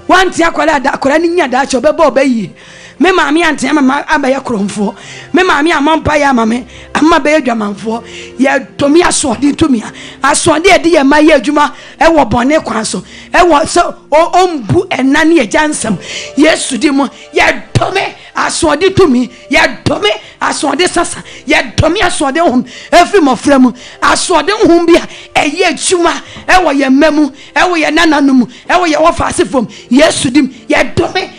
wantia akola da akola ni nya da acho bebo obayi me maame antia mama abaye kromfo me maame amampa ya mame amma be adwamanfo ye tomi asode tomi asode e de ye maye adwuma e wo bone kwanso e wo so ombu enane ye jansam Yesu di mo ye tomi asode tomi ye tomi asode sasa ye tomi asode hom every moframu asode hom bia e ye adwuma e wo ye mamu e wo ye nananum e wo ye wo fasefom Yesu dim ye tomi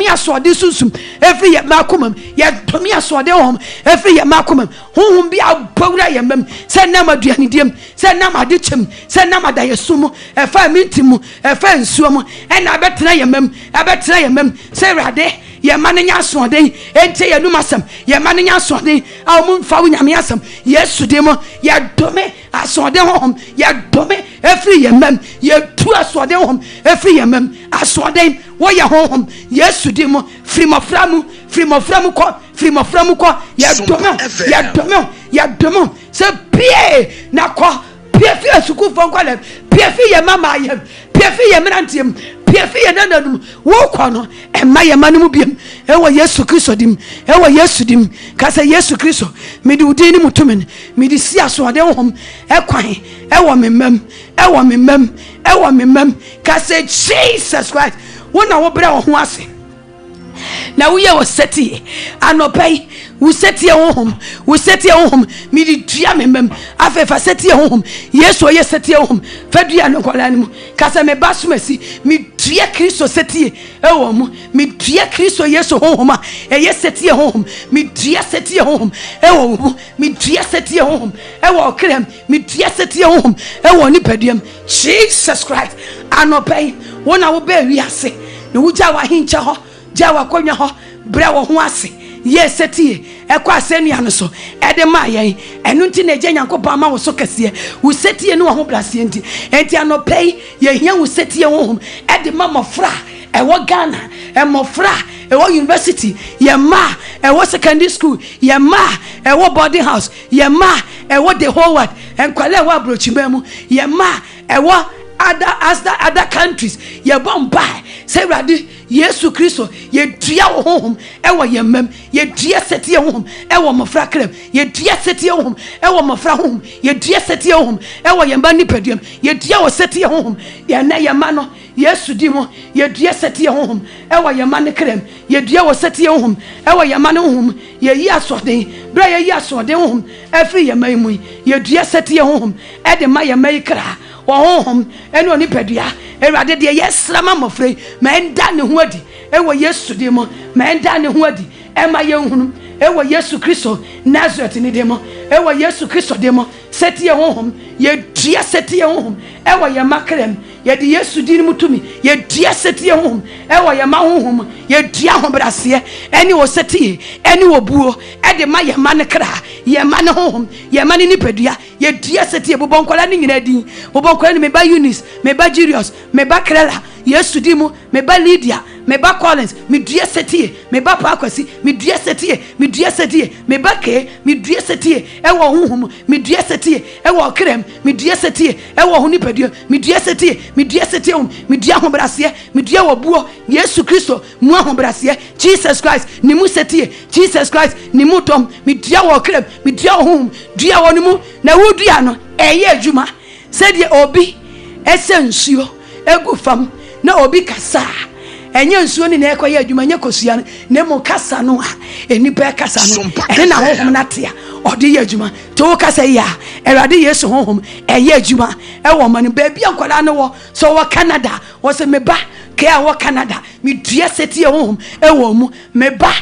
asode susum every ye makomam ye tomi asode hom every ye makomam honhom bi abawura ye mam se na maduani diem se na madechem se na madayesum e fa mintimu e fa nsuom e na betena ye mam se rade ye manenya asode ente ye numasam ye manenya asode a mum fa wunyame asam Yesu demo ye dome asode hom ye dome every ye mam ye tu asode hom every ye mam asode wo ye hom Yesu demo frimoframu ko ye dome se pie na ko pie fi asuku fon kwale pie fi ye mama ye pie fi ye mrantiem Piafi nanadum wo kwa no emma ye manum biem ewo Yesu Kristo dim ewo Yesu dim ka se Yesu Kristo me di udin ni mutumen me di si aso ade hom ekwan ewo memem ka se Jesus Christ wona wo bra wo ho ase na wo ye wo seti anopai wo seti honhom mi di dua memem afefa seti honhom Yesu ye seti honhom fadua no kola ni mu ka se me basumasi mi dua Kristo seti ewo mu mi dua Kristo Yesu honhom a ye seti honhom mi dua seti honhom ewo mu mi dua seti honhom ewo krem mi dua seti honhom ewo ni paduam Jesus Christ anopai wona wo ba wiase ne wo gya wa hincha ho gya wa konwa ho bra wo ho ase yes seti ekwa asenia no so ede ma yen enu nti na gya Nyankopɔn ma wo so kase wo seti ne wo ho blase enti anopai ye hia wo seti honhom ede ma mofra ewo Ghana emofra ewo university ye ma ewo secondary school ye ma ewo boarding house ye ma ewo the whole world enkwale ewo abrochima mu ye ma ewo other countries ye bomba say radi Yesu Kristo ye dua honhom ewo yemam ye dua seti honhom ewo mofra krem ye dua seti honhom ewo mofra honhom ye dua seti honhom ewo yemba nipaduam ye dua wo seti honhom ye na yema no Yesu di mo ye dua seti honhom ewo yema ne krem ye dua wo seti honhom ewo yema ne honhom ye yi asoden bra ye yi asoden honhom afri yema mu ye dua seti honhom e de ma yema ikra honhom eno ni padua Erade de yesrama mofrei ma enda ne ho adi ewo Yesu de mo ma enda ne ho adi e ma ye hunu ewo Yesu Kristo Nazareth ni de mo ewo Yesu Kristo de mo seti honhom ye dua seti honhom ewo ye makrem ye de Yesu di ni mutumi ye dua seti honhom ewo ye ma honhom ye dua hobrase eni wo seti eni wo buo e de ma ye ma ne kra ye ma ne honhom ye ma ne nipadua ye dua seti bobonkola ni nyina din bobonkola ni me ba Eunice me ba Julius me ba Krela Yesu di mu me ba Lydia me ba Collins me dua seti me ba Pakwasi me dua seti me ba Ke me dua seti ewo honhom me dua seti ewo krem me dua seti ewo honipadua me dua seti me dua hobrase me dua wobuo Yesu Kristo mu hobrase Jesus Christ ni mu seti Jesus Christ ni mu tom me dua wo krem me dua honhom dua wo ni mu na wo dua no eye adwuma said obi esensuo egu fam na obi kasa enye nsuo ni na ekoye adwuma nye kosua na mo kasa no a enipa kasa no ene na honhom na tea ode ye adwuma to kasa ya erade Yesu honhom eye adwuma ewo mane ba bia nkwala no wo so wo Canada wo se meba ke a wo Canada mi dua seti honhom ewo mu meba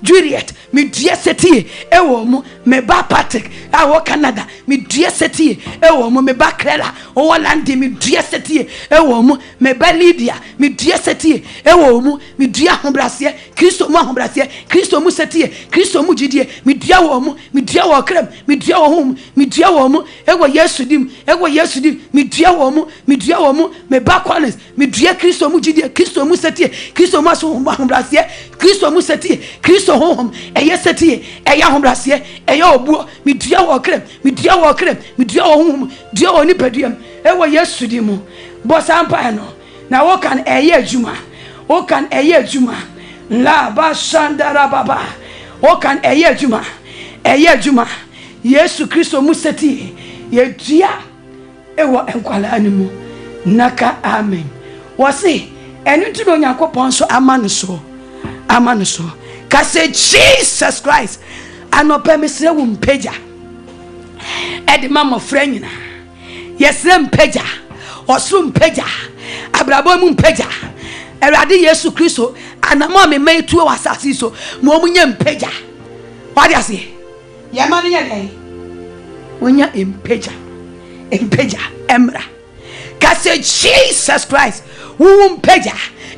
Juliet mi dua seti ewo mu meba Patrick a wo Canada mi dua seti ewo mu meba Krela o Holland mi dua seti ewo mu meba Lydia mi dua seti ewo mu mi dua hobrase Kristo mu hobrase Kristo mu seti Kristo mu jidie mi dua wo mu mi dua wo krem mi dua wo hom mi dua wo mu ewo Yesu dim mi dua wo mu meba Collins mi dua Kristo mu jidie Kristo mu seti Kristo mu so hobrase Kristo mu seti Kristo honhom eye seti eye hobrase eye obuo mi dua wo krem mi dua wo honhom dua wo ni paduam ewo Yesu di mu bo sampa no na wo kan eye adwuma la ba shandara baba wo kan eye adwuma Yesu Kristo mu seti ye dua ewo enkwala animu naka amen wo se enu ti no Nyankopɔn so amane so ka say Jesus Christ anopa mesre wo mpagya ede mama franyina yesre mpagya osro mpagya abrabo mu mpagya erade Yesu Kristo anamo me metu wasasi so mo munya mpagya wadi ase ye ma nya dai wonya mpagya emra ka say Jesus Christ wo mpagya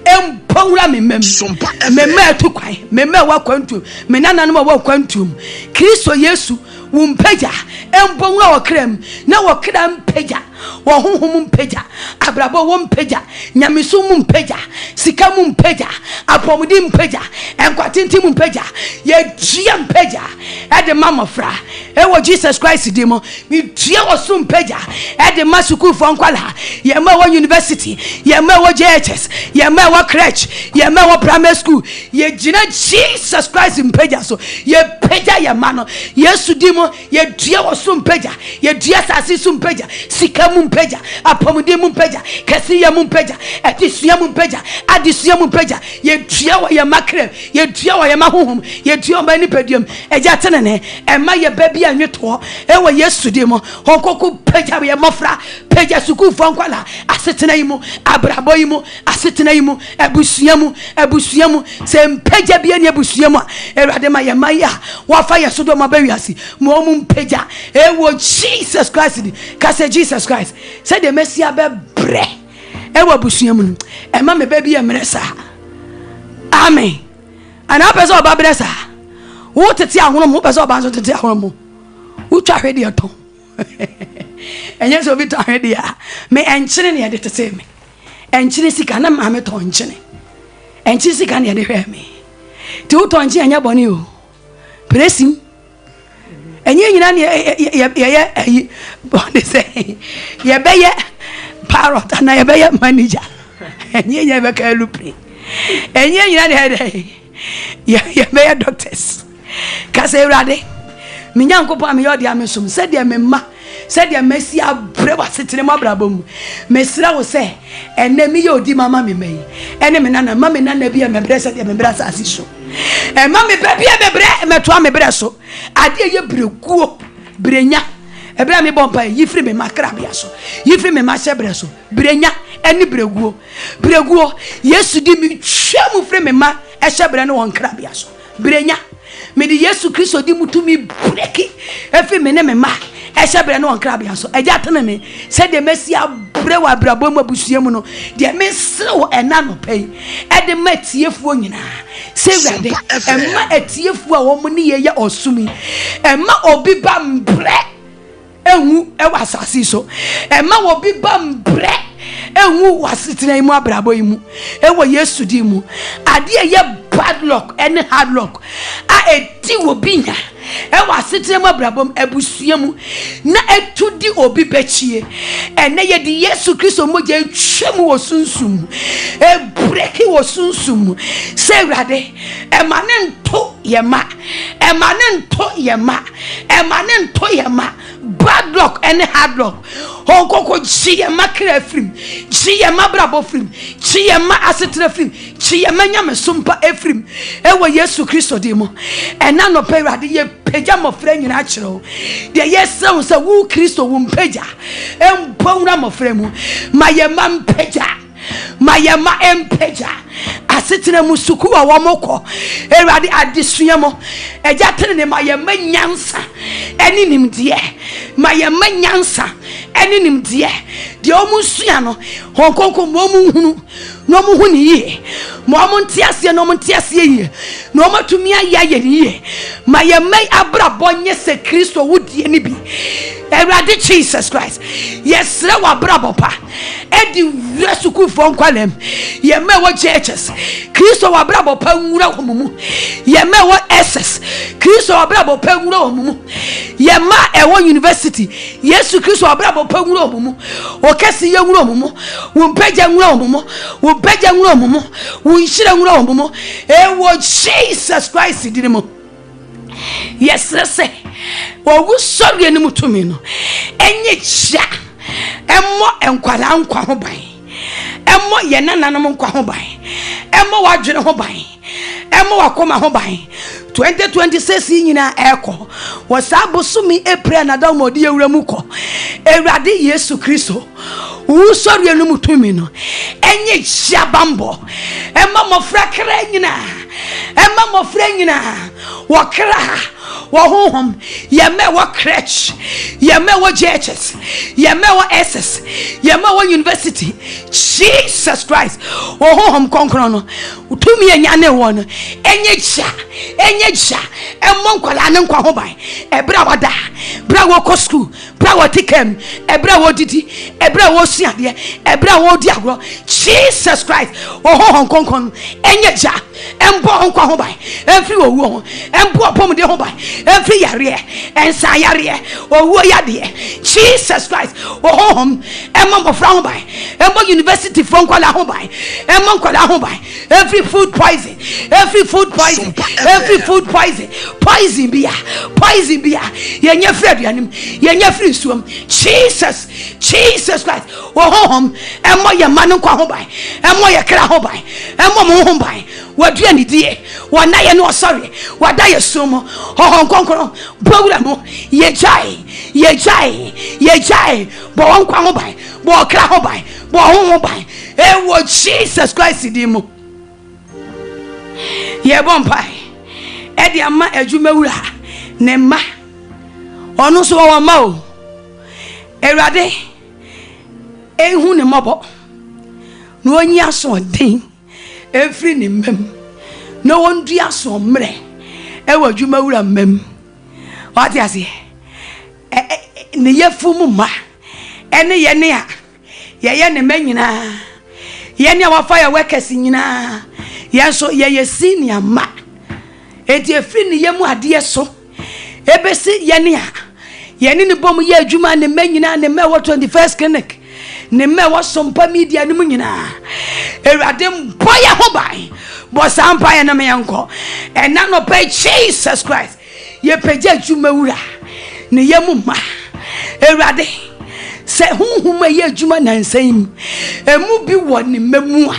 empowra memem memetu kwai meme wa Akwantuo menana no wa Akwantuo Kristo Yesu wo mpagya empowra wo kram na wo kram mpagya wo honhom mpagya abrabo wo mpagya nyameso mu mpagya sika mu mpagya apomudi mpagya enkwatenti mu mpagya ye dua mpagya ede mama fra ewo Jesus Christ di mo mi dua wo so mpagya ede masuku fo nkwala ye ma wo university ye ma wo JHS ye ma wo crèche ye ma wo primary school ye gina Jesus Christ mpagya so ye pagya ye ma no Yesu di mo ye dua wo so mpagya ye dua sase so mpagya sika mu mpagya apomudi mu mpagya kesi ye mu mpagya etisua mu mpagya adisua mu mpagya ye dua wo ye makrem ye dua wo ye mahonhom ye dua wo ni pedium eja tenene ema ye baby anweto ewo Yesu di mo honkoku pagya ye mofra pagya suku fo nkwala asetena yimu abrabo yimu asetena yimu abusua mu se mpagya bia ne abusua mu ewade ma ye maya wafa ye sodo ma bawiasi mo mu mpagya ewo Jesus Christ di ka se Jesus Christ say the Messiah be bre ewo abusua mu ema me baby emresa amen ana pesa oba bresa wo tete ahono mo pesa oba so tete ahono mo wo twa hwede aton enye so bi twa hwede a me enkyene ne de tete me enkyene sika na ma me to enkyene sika ne de hwe me ti wo to enkyene anya boni o presim enye nyina ne ye boni say ye be ye parrot na ye be ye manager enye nya be ka lupre enye nyina ne ye be ye doctors ka say urade me nyankopo am yodi amesum said de memma said de mesi abre wasetene mabrabom mesra wo se enne mi yodi mama me mai enne me nana mama me nana bia me bre said de me bre asasi so e mama me bia me bre me to am bre so ade ye brekuo brenya e bre me bompa yifri me makra bia so yifri me ma shebre so brenya eni breguo Yesu di mi twam fre me ma e shebre ne won kra bia so brenya me di Yesu Kristo di mutumi breki efi me ne me ma e shebre ne won kra bia so eja tene me se de Mesia bre wa brabo mu abusua mu no de me sew ena no pei e de matiefuo nyina se wrade e ma atiefuo a wo mu ne ye osumi e ma obi ba mbre ehu e wasasi so e ma obi ba mbre ehu wasitena imu abrabo imu ewo Yesu di mu ade ye bad luck and hard luck a eti obi nya e wasitena mu abrabo abusua mu na etudi obi bechie ene ye di Yesu Kristo moja twemu wo sunsum e breki wo sunsum se wrade e mane nto ye ma e mane nto ye ma e mane nto ye ma bad luck and hard luck honkoko jiye makra frim jiye mabrabo frim jiye ma asetra frim jiye manyame sompa efrim ewo Yesu Kristo dimo ena no pewade ye pagya mofra nyina akiro de yesu se wu Kristo wu mpagya empawra mofra mu maye mam pagya maye ma empagya asetra musuku wa womoko ewade adesua mo eja tene ne maye manyansa eni nimde maye manyansa eni nimde de omusua no honkonko mo mu hunu no mu hu ni ye mo ntiase no mo ntiase ye no matumi ayaye ni ye maye mai abrabo nye se Kristo wudie ni bi ewade Jesus Christ yesre wa abrabo pa edi resuku fo nkwalem ye me wo churches Kristo wa abrabo pa nwura homumu ye me wo SS Kristo wa abrabo pa nwura homumu ye ma ewo university Yesu Kristo wa abrabo pa nwura homumu o kesi ye nwura homumu wo mpagya nwura homumu wo pagya nwura homumu wo nshira nwura homumu ewo Jesus Christ dinimo yes se wo wusori eni mutumi no enye chia emmo enkwala nkwa ho ban emmo ye nananom nkwa ho ban emmo wadwene ho ban emmo wakoma ho ban 2026 nyina eko wasabosumi April na dawmodi ewuramu ko ewrade Yesu Kristo wusori eni mutumi no enye chia bambo emma mofra kra nyina wakra wa honhom yeme wa crèche yeme wa JHS yeme wa SS yeme wa university Jesus Christ wa honhom konkron no utumi enya ne won enye cha emmo nkwala ne nkwa ho ban ebra wada bra wo ko school bra wo tikem ebra wo didi ebra wo suade ebra wo di agro Jesus Christ ho konkon enye ja embo honko ho bai emfiri owu ho embo opom de ho bai emfiri yare ensa yare owu yade Jesus Christ ho emmo mofra ho bai embo university from kwala ho bai emmo kwala ho bai every food poison every food poison poison bia yenye free aduanim yenye free suom Jesus Christ ho emmo ye manu kwa ho bai emmo ye kra ho bai emmo mo ho bai wadua ni die wana ye no sorry wada ye sumo ho konkoro bawura mo ye jai bo won kwa ho bai bo kra ho bai bo ho bai e wo Jesus Christ di mo ye bompai e di ama adwumawura ne ma onu so wo ma o Ewurade ehu ne mobo no onyi aso den every ni mem no one do aso mre e wadwumawura mem what you say ne yefumu ma ene ye ne a ye ne manyina ye ne wafa ya workers nyina ye so ye senior ma eti efri ne yemu ade so ebesi ye ne a ye ne bom ye adwuma ne manyina ne mewo 21st clinic ne mewo Sompa media ne munyina Ewurade mboya ho bai bo sampa ye na me yanko ena no pe Jesus Christ ye peja adwumawura ne yemu ma Ewurade se hunhuma ye adwuma nansam emu bi wo ne memu a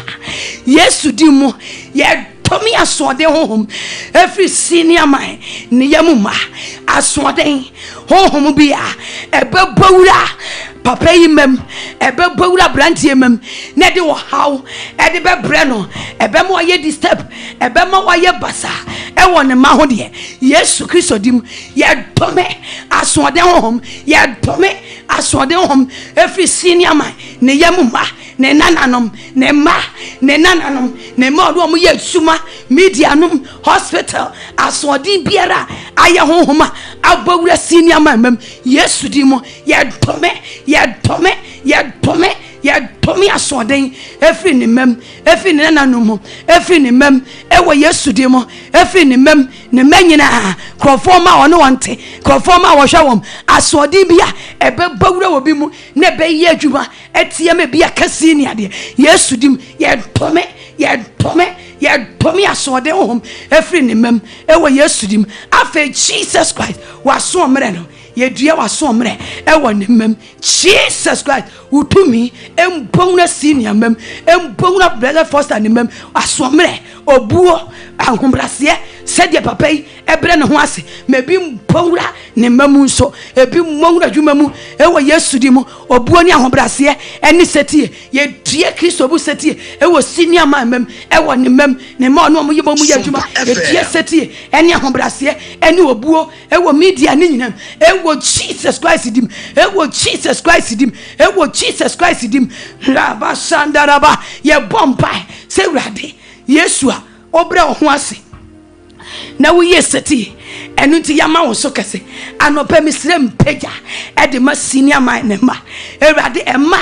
Yesu di mu ye tomi asode honhom every senior man ne yemu ma asode honhom bi a ebebawura papa yi mem ebebawura brantie mem ne de wo haw e de bebre no ebema ye disturb ebema wa ye basa e won ma ho de Yesu Kristo dim ye tome asode honhom ye tome asode honhom every senior man ne yemu ma ne nananom ne ma ne nananom ne ma do mo ye suma media num hospital asode biara aye honhoma abawura senior man mem Yesu di mo ye tome asoden every ni mem every ni nananom every ni mem ewo Yesu di mo every ni mem ne manyina krofoma ono wonte krofoma wo hwa wom asode bia ebebawura wo bi mu ne be ye adwuma etie me bia kasi ni ade Yesu dim ye tome asode hom every ni mem ewo Yesu dim afa Jesus Christ waso mre no ye dua waso mre ewo ni mem Jesus Christ utumi embona senior mem embona brother foster ni mem waso mre obuo ahombrase sede papa yi ebre ne ho ase mebi mpowura ne mamu nso ebi mmowura dwumamu ewo Yesu di mu obuo ni ahombrase eni setie ye due Kristo bu setie ewo senior man mem ewo ne mem ne ma no mo ye mamu ye dwuma e due setie eni ahombrase eni obuo ewo media ni nyinam ewo Jesus Christ dim ewo Jesus Christ dim raba sandaraba ye bompai se Ewurade Yesu a obra ho ase na wo yeseti enu nti yama wo so kese anopa misre mpeja e de ma senior man ne ma Ewurade ema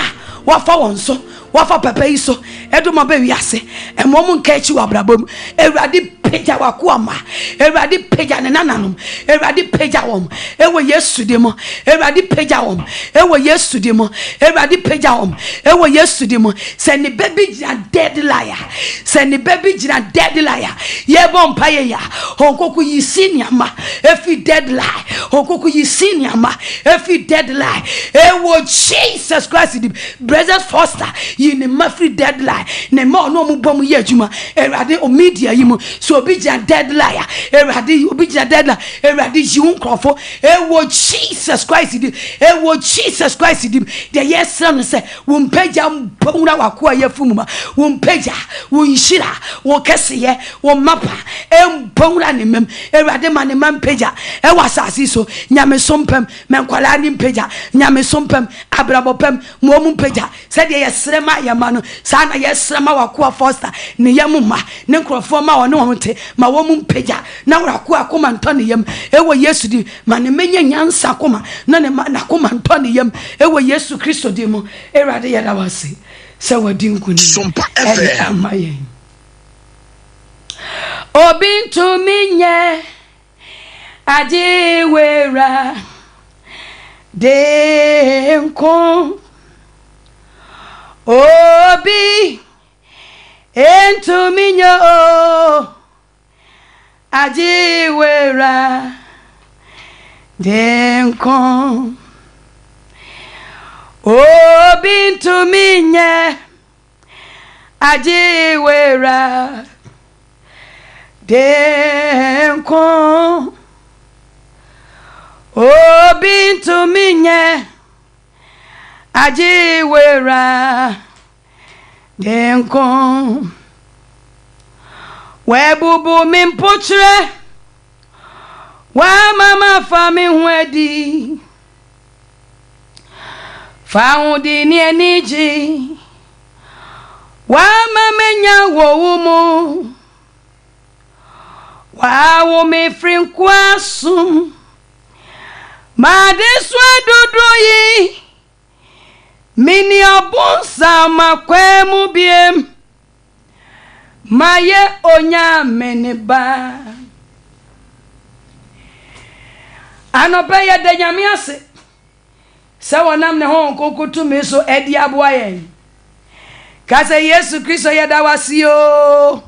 wafa won so wafa papa yi so edo ma ba wiase emom nka chi wabrabom Ewurade peja wakuama Ewurade peja ne nananom Ewurade peja wom ewo Yesu de mo Ewurade peja wom ewo Yesu de mo Ewurade peja wom ewo Yesu de mo se ne baby jina dead liar ye bompa ye ya honkoku yi senior ma efi dead lie honkoku yi senior ma efi dead lie ewo Jesus Christ di brothers foster yi ne ma free dead lie ne ma no mu bom ye adwuma Ewurade o media yi mu so obi jina dead liar Ewurade obi jina dead lie Ewurade ji unkrofo ewo Jesus Christ di the yes son say wo mpaja mpawura wakoa yafumu ma wo mpaja wo nshira wo kese wo mapa mpawura ne mem Ewurade ma ne man mpaja e wasasi so nyame sompem menkwala ni mpaja nyame sompem abrabopem mo mu mpaja se de yesrema ma yamano sa na yesra ma wakoa foster ne yam ma ne nkrofo ma won ho te ma wo mu mpagya na wako akoma nto ne yam ewo Yesu di ma ne menya nyansa akoma na ne ma na akoma nto ne yam ewo Yesu Kristo di mu Erade yada wase se wadi nkuni Sompa FM amaye obintu minye ajiwera denko obi entu minyo ajiwera denko obi entu minye ajiwera denko obi entu minye ajiwera denko webubu mimpotre wa mama fami hwedi faudi ni eniji wa mamenya wowumu wa wo me frinkwasu madeswa dodoyi mini abunsa makwemu biem maye onya meneba anope ya de nyame ase se wonam ne ho kokotu me so edi aboa yen ka se Yesu Kristo ya dawasi o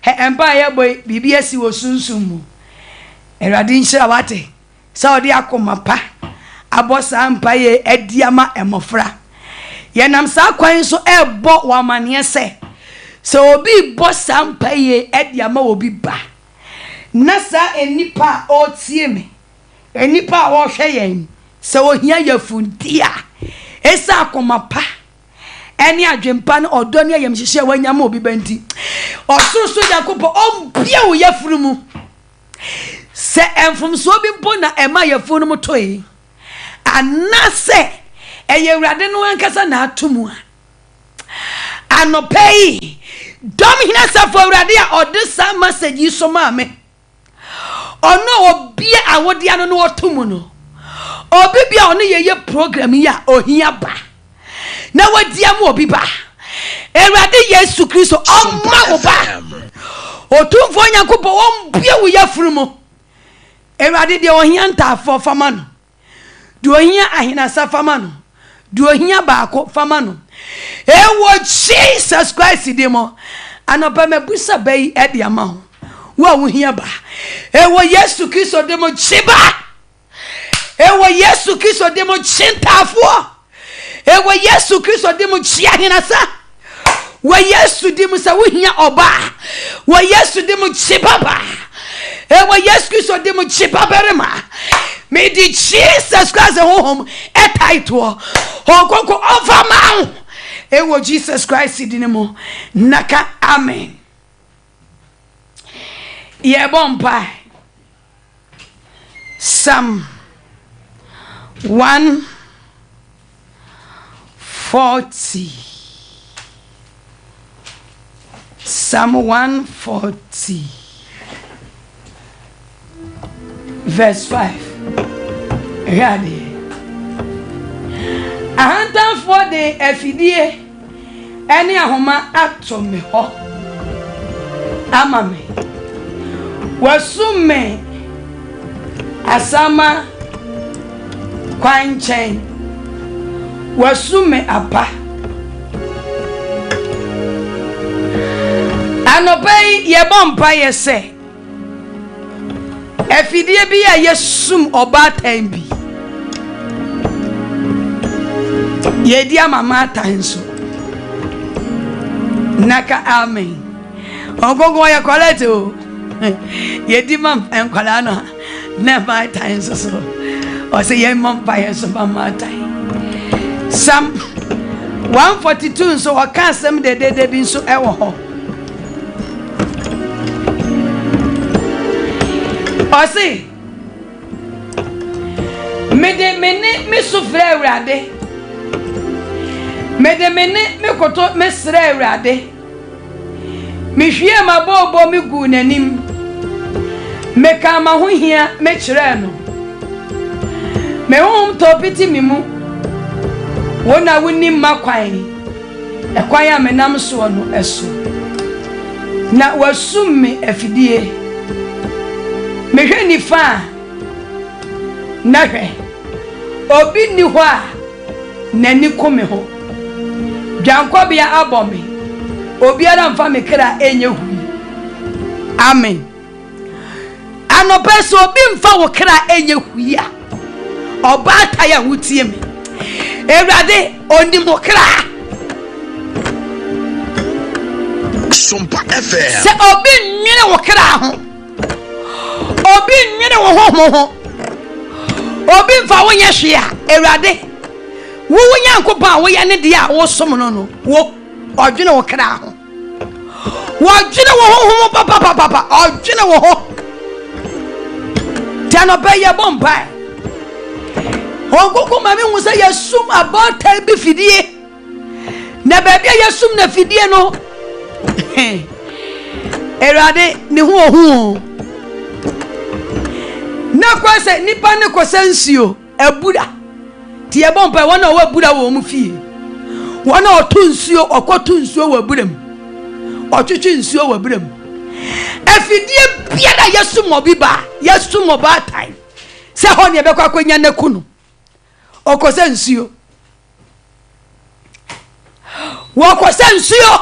he empa ya boy bibi asi wo sunsumu Erade nhyira wate se odi akoma pa abosa mpa ye edi ama emofra yenam sa kwan so ebo wamane se obi bosa mpa ye edi ama obi ba na sa enipa o tie me enipa wo hwe yen se ohia yafuntia esa akoma pa eni adwempa no odo ne yam hyehye wanyam obi banti osusu yakopo ombia wo yafurumu se enfumso obi mpo na ema yafurumu toyi anase Ewurade no ankasa na atomu anopei dom hina safo Ewurade a odisa message so maame ono obi awode ano no otomu no obi bia ono yeye program ya ohia ba na wadia mu obi ba Ewurade Yesu Kristo omma wo ba otumfo nyakopo ombia wo yafurumu Ewurade de ohia ntafo fama no de ohia ahina safama no do ohia baako fama no ewo Jesus Christ demo anopa mebusa bai edi ama ho wo ohia ba ewo Yesu Kristo demo chiba ewo Yesu Kristo demo chintafo ewo Yesu Kristo demo chiahinasa wo Yesu demo sa wo hia oba wo Yesu demo chibaba ewo Yesu Kristo demo chibaberema me di Jesus Christ home a title Hokoko over man ewo Jesus Christ dinemo naka amen ye bompa Psalm 140 Psalm 140 verse 5 ready ahanta for the afidie ene ahoma atome ho amame wasume asama kwanchen wasume apa anopai ye bompa ye se afidie bi ya yesum obatan bi yedi amama tanso naka amen ogogo ya kwalete o yedi mam enkwala no na my tanso so o se ye mam pa yeso mama tan Psalm 142 so o kan sem de bi so ewo ho o se me sufre Ewurade medemene mekoto mesra awurade mehwie mabobo megu nanim meka ma ho hia mekire no mehom topiti mimu wona wonim makwan ekwan ya menam so no eso na wasum me afidie mehwe nifa na hwe obi ni ho a nani kome ho Jankobia abomi obiara mfa mekra enye hu amen anopeso obi mfa wo kra enye hu ya obata ya wutie me ewrade oni mo kra Sompa FM se obi nwene wo kra ho obi nwene wo ho obi mfa wo nye hwe a ewrade wo nyankopon wo ye ne de a wo som no wo odwene wo kra ho wo odwene wo ho papa odwene wo ho tano be ye bomba ogogo mame hu se yesum about Tabi fidie na ba bia yesum na fidie no erade ni hu na kwase nipa ne kosansuo abura tie bompa wona wa bura wo mu fie wona otunsuo okotunsuo wa buram otwetwe nsuo wa buram afidie biara yesum obi ba yesum oba time se ho ne be kwa kwanya naku no okosansuo wo kosansuo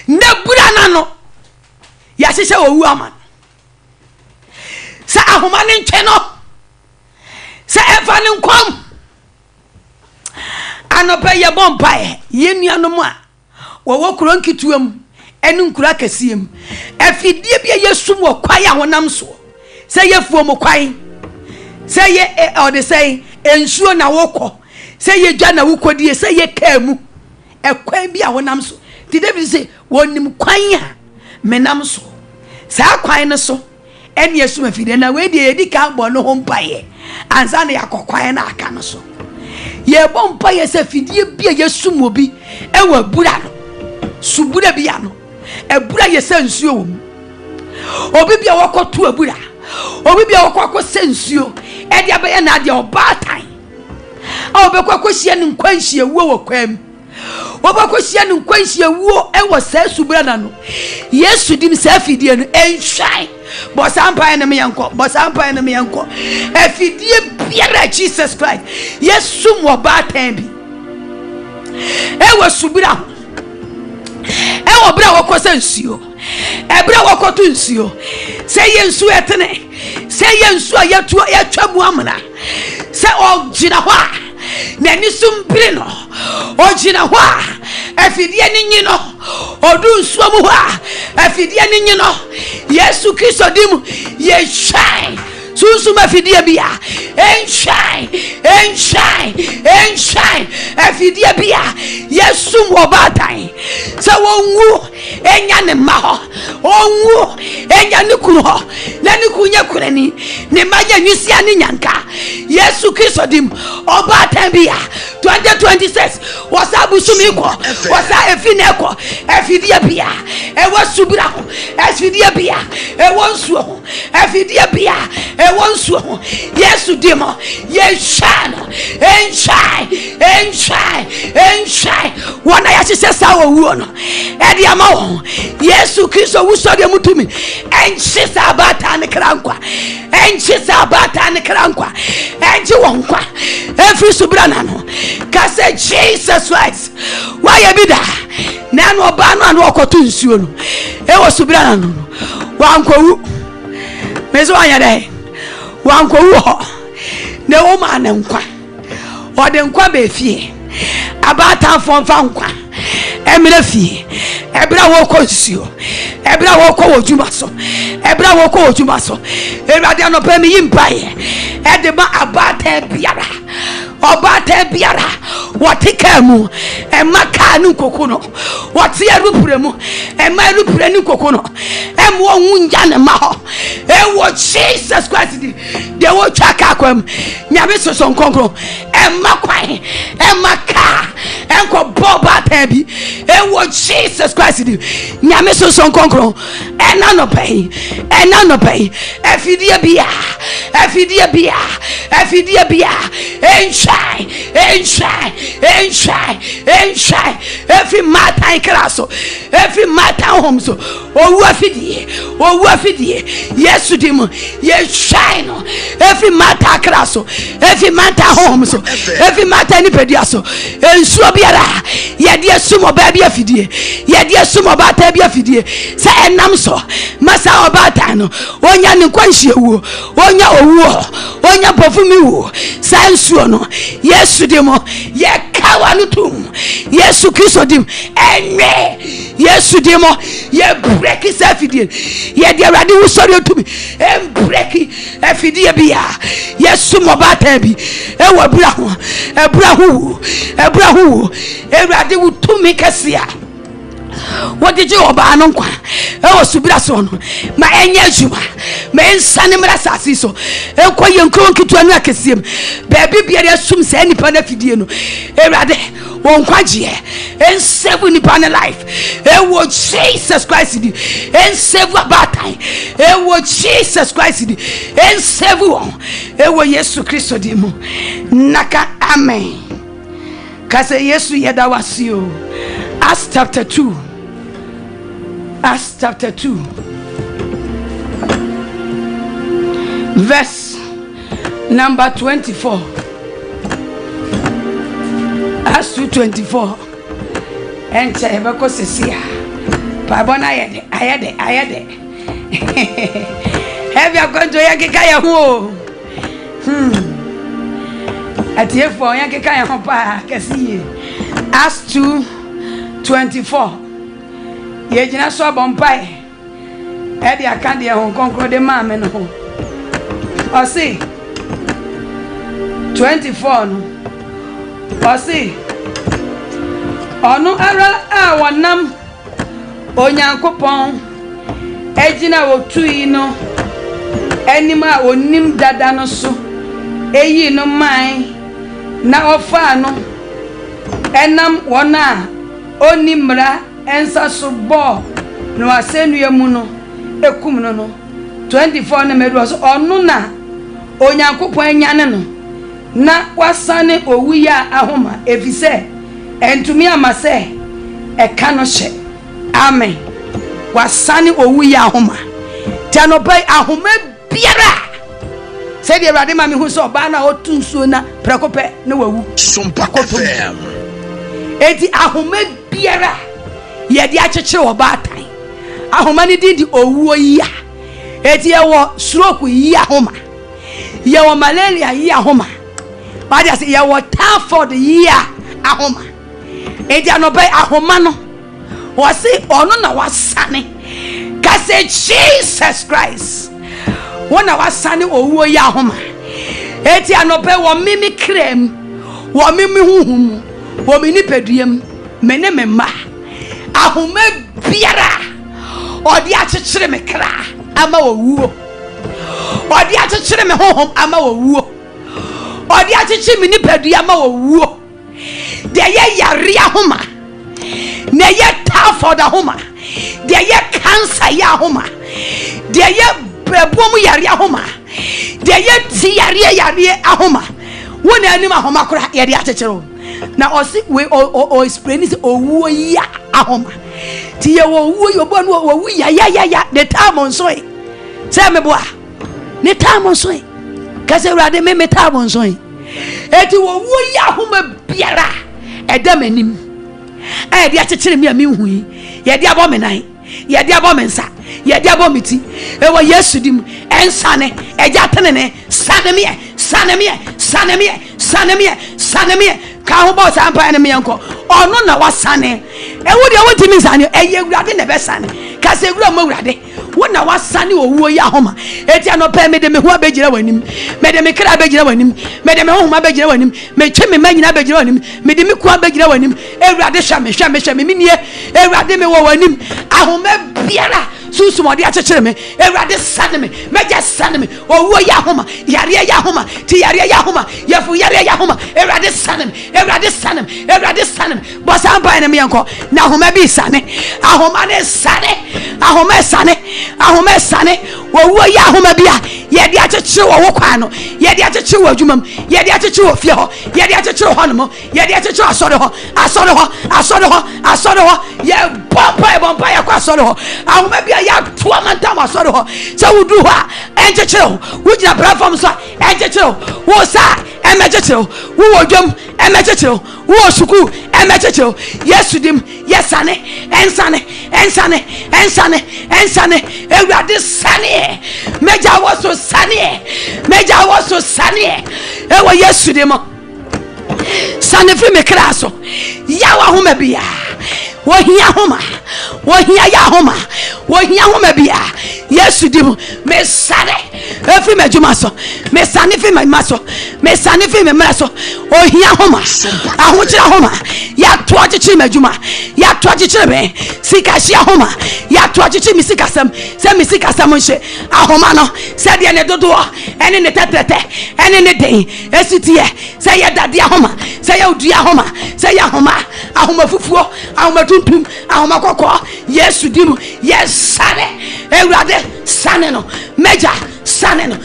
na bura na no ya sese owu aman sa ahoma ne ntwe no sa efa ne nkwam anopa ye bompae ye nuanom a wo kuro nkituam enu nkura kasiem afidie bia yesum wo kwai a wonam so sa yefuo mo kwai sa ye ode say ensuo na wokọ sa ye dwa na wokodie sa ye kamu ekwan bia wonam so ti David say wonim kwan a menam so sa kwan ne so ene yesum afidie na we die edika gbo no ho mpae anza na yakokwan na aka no so ye bompa ye se fidie bia yesum obi ewa bura no subura bia no ebura ye se nsuo wo obi bia wakoto abura obi bia wakoko se nsuo e dia be na dia obatan obekwakohia ne nkwanhia wo kwam obekwakohia ne nkwanhia wo ewo sa subura na no yesu dim sa fidie no enhwan bosampa ene me yanko afidie biara Jesus Christ yesu mo batan bi ewo subura ewo bra wakosa nsuo ebra wakoto nsuo se ye nsuo etene se ye nsuo yatwa mu amana se ogina ho a na nisum bire no ogina ho a afidie ni nyi no odu nsuo mu ho a afidie ni nyi no Yesu Kristo dim ye shine susuma afidie bia enshine afidie bia Yesu obatan se wonwu enya ne ma ho onwu enya ne kunu ho na ne kunya kurani ne maja nwisia ne nyanka Yesu Kristo dim obatan bia 2026 wasabu sumiko wasa efineko afidie bia ewo subira ho afidie bia ewo nsuo ho afidie bia ewo nsuo ho Yesu dim ye shine wana ya sise sawo wuo no edi ama wo Yesu Kristo wuso de mutumi enchisa abata ne krankwa enchi wonkwa every subrana no kase Jesus Christ why bida na no ba no an okoto nsuo no ewo subrana no wankowu mezo anya dai wankowu ho na wo ma na nkwa ode nkwa be fie abata fonfa nkwa emire fie ebra wo ko nsuo ebra wo ko wojuma so erade no pa mi yimpae ede ma abata biara obata biara watika mu emaka nu kokono wate erupre mu ema erupre ni kokono emwo hunja ne ma ho ewo Jesus Christ de wo twaka kwam nyame soso nkonkro ema kwan emaka enko bobata bi ewo Jesus Christ nyame soso nkonkro ena no pay efidie bia enshine every matter classo every matter home so owu afidie yesu dim ye shine every matter classo every matter home so every matter ni pedia so ensuo biara ye de sumo ba bia afidie ye de sumo ba ta bia afidie se enam so masa obata no onya ne kwanhie wuo onya owuo onya pofumi wuo sansuo no yesu demo ye kawa no tum yesu kristo dim enwe yesu demo ye break afidie ye de awade wo sori tum em break afidie bia yesu mobata bi e wo bra ho awade wo tumi kasia what did you oba no kwa e wo subira so no ma enya adwuma ma ensane mra sase so enkoye nkron kitu anu akesiem ba bibia de sum se nipa na fidie no ewrade won kwaje en save nipa na life e wo Jesus Christ di en save abatai e wo Jesus Christ di en save won e wo Yesu Kristo di mu naka amen kase Yesu yeda wasio Acts chapter 2 verse number 24. Acts 2:24. Enter ebeko sesia pabona ayede have you gone to yakeka ya ho atiefo yakeka ya ho pa kasiye Acts 2:24 ye jina so bompai e de akande e hon konkro de maame no ho o si 24 no o si onu ara a wonam onyankopon ejina wotui no anima onim dada no so eyi no man na ofa no enam wona onimra ensa so bo no asenua mu no ekum no 24 na medu so onu na onyankopon anyane no na wasane owuya ahoma efise entumi amase eka no hye amen wasane owuya ahoma tanopai ahoma biara se de rade ma me hu so ba na otunsuo na prekope na wawu Sompa FM eti ahoma biara ye de akyekyere wo baatan ahoma ni di owuo yi a eti ye wo stroke yi ahoma ye wo malaria yi ahoma ba dia se ye wo typhoid yi ahoma eti anobai ahoma no wo se ono na wasane ka se Jesus Christ wona wasane owuo yi ahoma eti anobai wo mimi krem wo mimi huhum wo mini peduam mene memma ahoma biara odi akyekyere me kra ama wowuo odi akyekyere me honhom ama wowuo odi akyekyere me nipadua ama wowuo de ye yare ahoma na ye typhoid ahoma de ye cancer ya ahoma de ye bebom yare ahoma de ye ti yare ahoma wona anim ahoma kra ye de akyekyere na osi we o explain is owuo ya ahoma ti ye wo owuo yo bo no owu ya the time on so say me boa the time on so ka se urade me time on so eti wo owuo ya ahoma biara edamanim e de akyekyere me hu yi ye de abo me nan ye de abo me nsa ye de abo me ti e wo Yesu dim ensane eja tenene sanemie ka ho bo sampa ene me enko ono na wasane e wo de wotimi sane e ye urade na be sane kase wura mo wurade wona wasane owuo ya homa eti anopa me de me ho abegira wanim me de me kra abegira wanim me de me ho abegira wanim me twe me manyina abegira wanim me de me ku abegira wanim ewurade hwa me nie ewurade me wo wanim ahoma biara susumo de achechere me ewurade sane me meja sane me owuo ya homa yare ya homa ti yare ya homa yafu yare ya homa ewurade sane me ewurade sane me ewurade sane me bosa mpa ne me yanko na ahoma bi sane ahoma ne sane ahoma sane wo ya ahoma bia ye de achechere wo kwan no ye de achechere wo adwumam ye de achechere wo fie ho ye de achechere ho no ye de achechere asore ho ye bompa ya kwa asore ho ahoma bia ya toa mantam asore ho se wudu ho enchechere ho wugina platform so enchechere wo sa emechechere wo odwam emechechere wo suku emechechere yesu dim yesane ensane ewurade sane meja wo so sane ewo yesu dim sane fi me kraso ya wa homa bia wo hia homa bia yesu dim me sane efi medjuma so me sane fi me maso me sane fi me mraso o hia homa ahochira homa ya to achichi medjuma ya to achichi me sika hia homa ya to achichi mi sika sam se mi sika sam nche ahoma no se de ne dodo ene ne tetete ene ne den esitie se ye dade ahoma se ye odua ahoma se ye ahoma fufuo ahoma tuntum ahoma kokko yesu dim yesane ewurade sane no meja sane no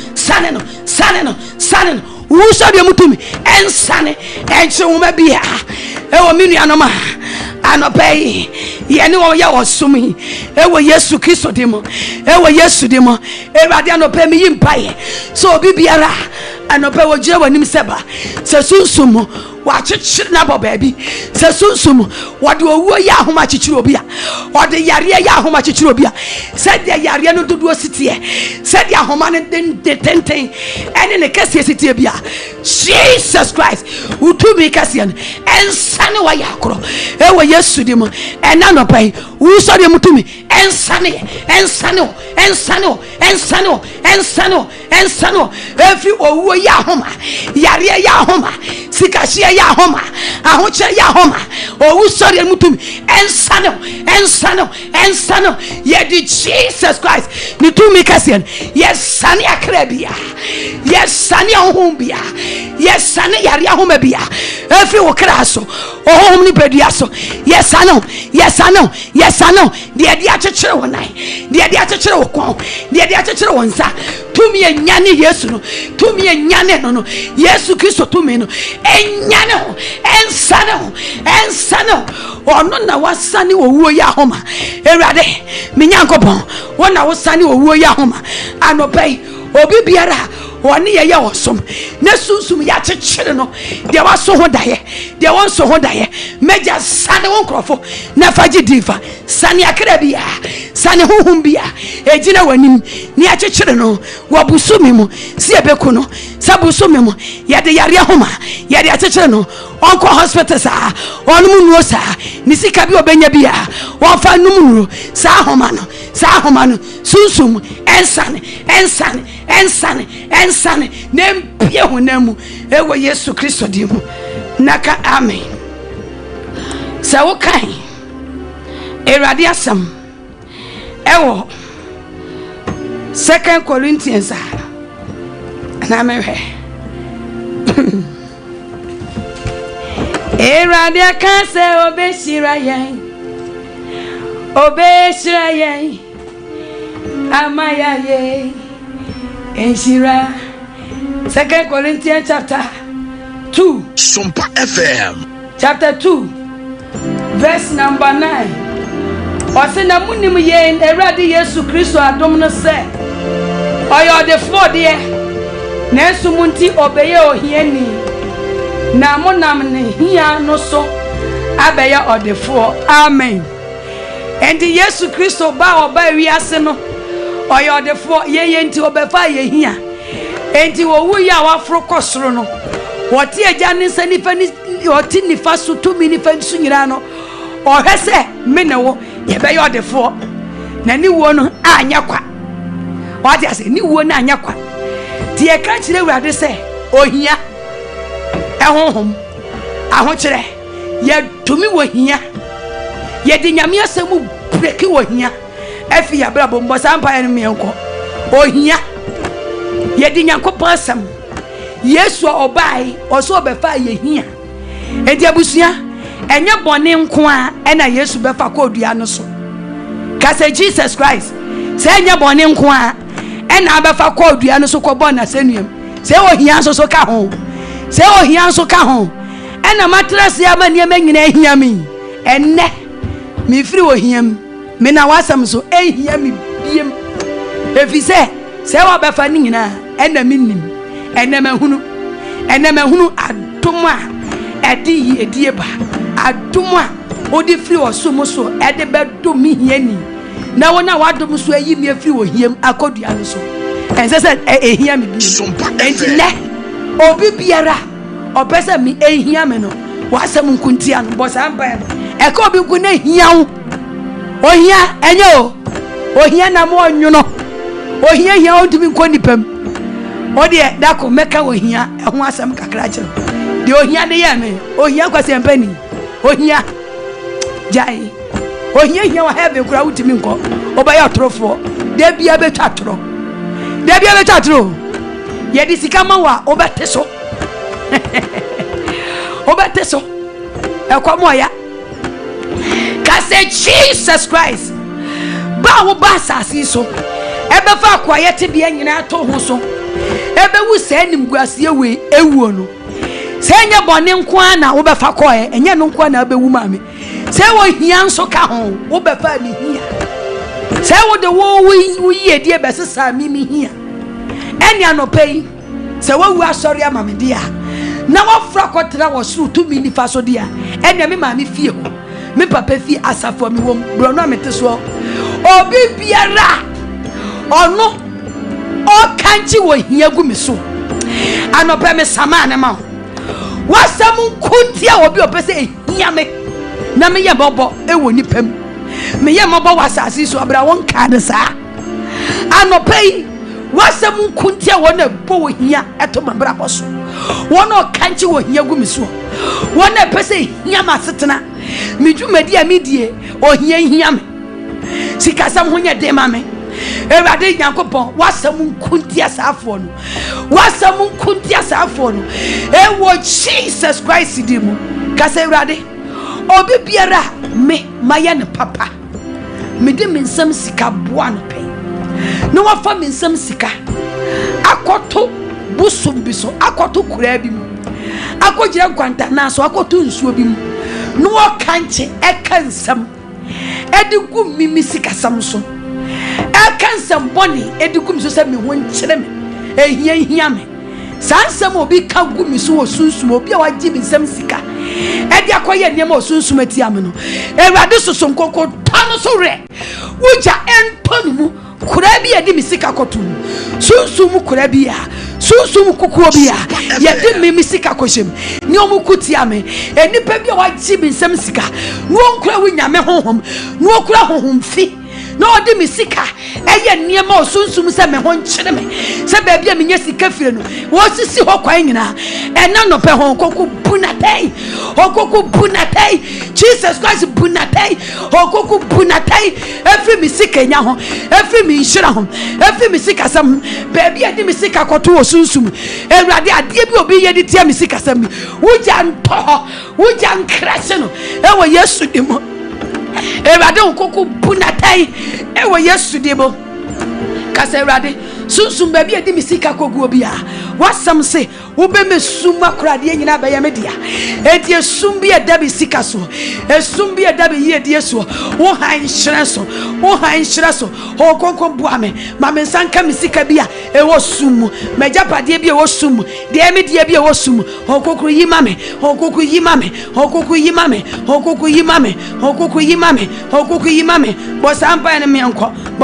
wuso de mutumi ensane enche wo mabia ewo minu anoma anopai ye ne wo ya wosumi ewo yesu kristo dimo ewurade anopai mi yimpaye so bibiara anopai wo jira wanim seba se sunsumo wa chichiri na bo baby se sunsumo wode owuo ya ahoma chichiri obi a wode yare ya ahoma chichiri obi a se de yare no dodo sitie se de ahoma ne tenten ene ne kase sitie bia Jesus Christ utubi kase en ensane wa yakro ewo yesu dimo ena no pai wuso de mutumi ensane efi owuo ya ahoma yare ya ahoma sikashia ya homa ahoche ya homa owu sori mutumi ensano ye di Jesus Christ mitumi kasien yesane akrabia yesane ohumbia yesane yare ahoma bia efi wo kraso ohom ni bediaso yesano de dia chechere wonai de dia chechere wo kon de dia chechere wonsa tumi enyane yesu no tumi enyane no yesu Kristo tumi no enyane ho ensane ono na wasane owuo ya homa ewurade menyankopon wona wasane owuo ya homa anopai obi biara woni ye wosom na sunsum ya chechere no de waso ho daye de wonso ho daye meja sane won krofo na faji difa sane akra bia sane hohum bia ejina wanim ni a chechere no wabusumi mu si ebeku no sabusumi mu ye de yare homa ye de a chechere no onko hospital sa onum nuo sa ni sika bi obenya bia wonfa num nuo sa homa no sunsum ensane nempie honamu ewo yesu Kristo dimu naka amen sa wo kan erade asam ewo 2 Corinthians na mewe erade kan se obeshira yen amaya ye enshira 2 Corinthians chapter 2 Sompa FM chapter 2 verse number 9 osena munim ye erade yesu Kristo adom no se oyo de fodie na esumunti obeye ohiani na monam ne hia no so abeye odefo amen endi yesu Kristo ba oba wiase no oyo defo ye nti obefa ye hia enti wo wu ya wafro kosoro no woti agya ne sanifa ni woti nifa so to mi nifa su nyira no ohwese me ne wo ye be yo defo na ni wo no anya kwa wati ase ni wo na anya kwa ti e ka kire Awurade se ohia ehonhom ahokyere ye tumi wo hia ye di nyame asemu breki wo hia afi ya brabo mbo Sampa no mienko ohia ye di Nyankopon asem Yesu obai oso obefa ye hia edi abusua enye bone nko a ena Yesu befa ko odua no so ka se Jesus Christ se enye bone nko a ena befa ko odua no so ko bona senuam se ohia so ka ho se ohia so ka ho ena matrase amani amanyina ehia mi enne mi firi ohiam me na wasam so ehia mi biem efise se wa befa ni nyina ena minim ena mahunu adoma edi edieba adoma odi firi osumo so ede bedo mi hiani na wona wadom so ayi mi afiri ohiam akodua no so ense ehia mi biem entine obi biara opese mi ehia me no wasam nkuntia no bo Sampa e ka obi ku na ehia ohia enyo ohia na mo onwono ohia hia odumi nkonipam odi dako meka ohia eho asam kakra kire de ohia de ye me ohia kwase mpani ohia jai ohia hia wa heaven kura utimi nko obaya otrofo de bia betwatro ye di sikama wa obeteso ekwamoya kase Jesus Christ ba wo ba sasi so ebefa kwayete bia nyina to ho so ebe wu se nimguase we ewuo no se nya bone nko ana wo befa koe enye no nko ana bewu maame se wo hia nso ka ho wo befa mi hia se wo de wo yie die besesa mi hia eni anopei se wo wu asori amame dia na wo fra kotra wo suru to mi nifa so dia eni me maame fie ho me papa fie asafo mi wom bro no amete so obi biara ono o kanchi wo hia gu mi so anope me samane ma wasam kuntia obi opese hia me na me ye bobo ewo nipam me ye mobo wasasi so abra won ka ne sa anope wasam kuntia wona bo wo hia eto mabra boso wona kanchi wo hia gu mi so wona pese hia masetena medwumadi a medie o hia me sikasam honya de ma me Ewade Nyankopon wasam nkuntia saafo no ewo Jesus Christ di mu kase Ewade obi biara me maye ne papa me de mensam sika boa no pe no wafa mensam sika akoto busum biso akoto kura bi mu akogira kwanta na so akoto nsuo bi mu no kanche ekansam edigu mimi sika samso ekansam boni edigu miso se me won kire me ehia me sansam obi ka gu miso osunsum obi a waji binsam sika edi akoye niam osunsum atiam no Ewade soso nkoko tano so re wuja entonu mu kura bi edi misika kotu sunsum kura bi ya sunsum kukuo bi ya yedi mimi sika koshem ni omukutia me enipa bi a waji binsam sika no nkura wunyame honhom no okura honhom fi no odi misika eye niema osunsum se me hon kire me se ba bia me nya sika fire no wo sisi ho kwan nyina ena no pe hon koku bunatai Jesus Christ bunatai hokoku bunatai every misika nya ho every mi nhira ho every misika sam ba bia di misika koto osunsum Ewurade ade bi obi ye di tia misika sam bi wuja nto wuja nkrase no ewo Yesu dimo Ewurade hokoku bunatai ewo Yesu dimo kase Ewurade sunsum ba bia di misika kogu obi a wasam se wo be mesuma krade nyina ba ya media enti esum bia dabi sika so esum bia dabi ye die so wo han hyere so ho konkon bua me ma me sanka misika bia e wo sum majapade bia wo sum de media bia wo sum ho kokru yi mame bo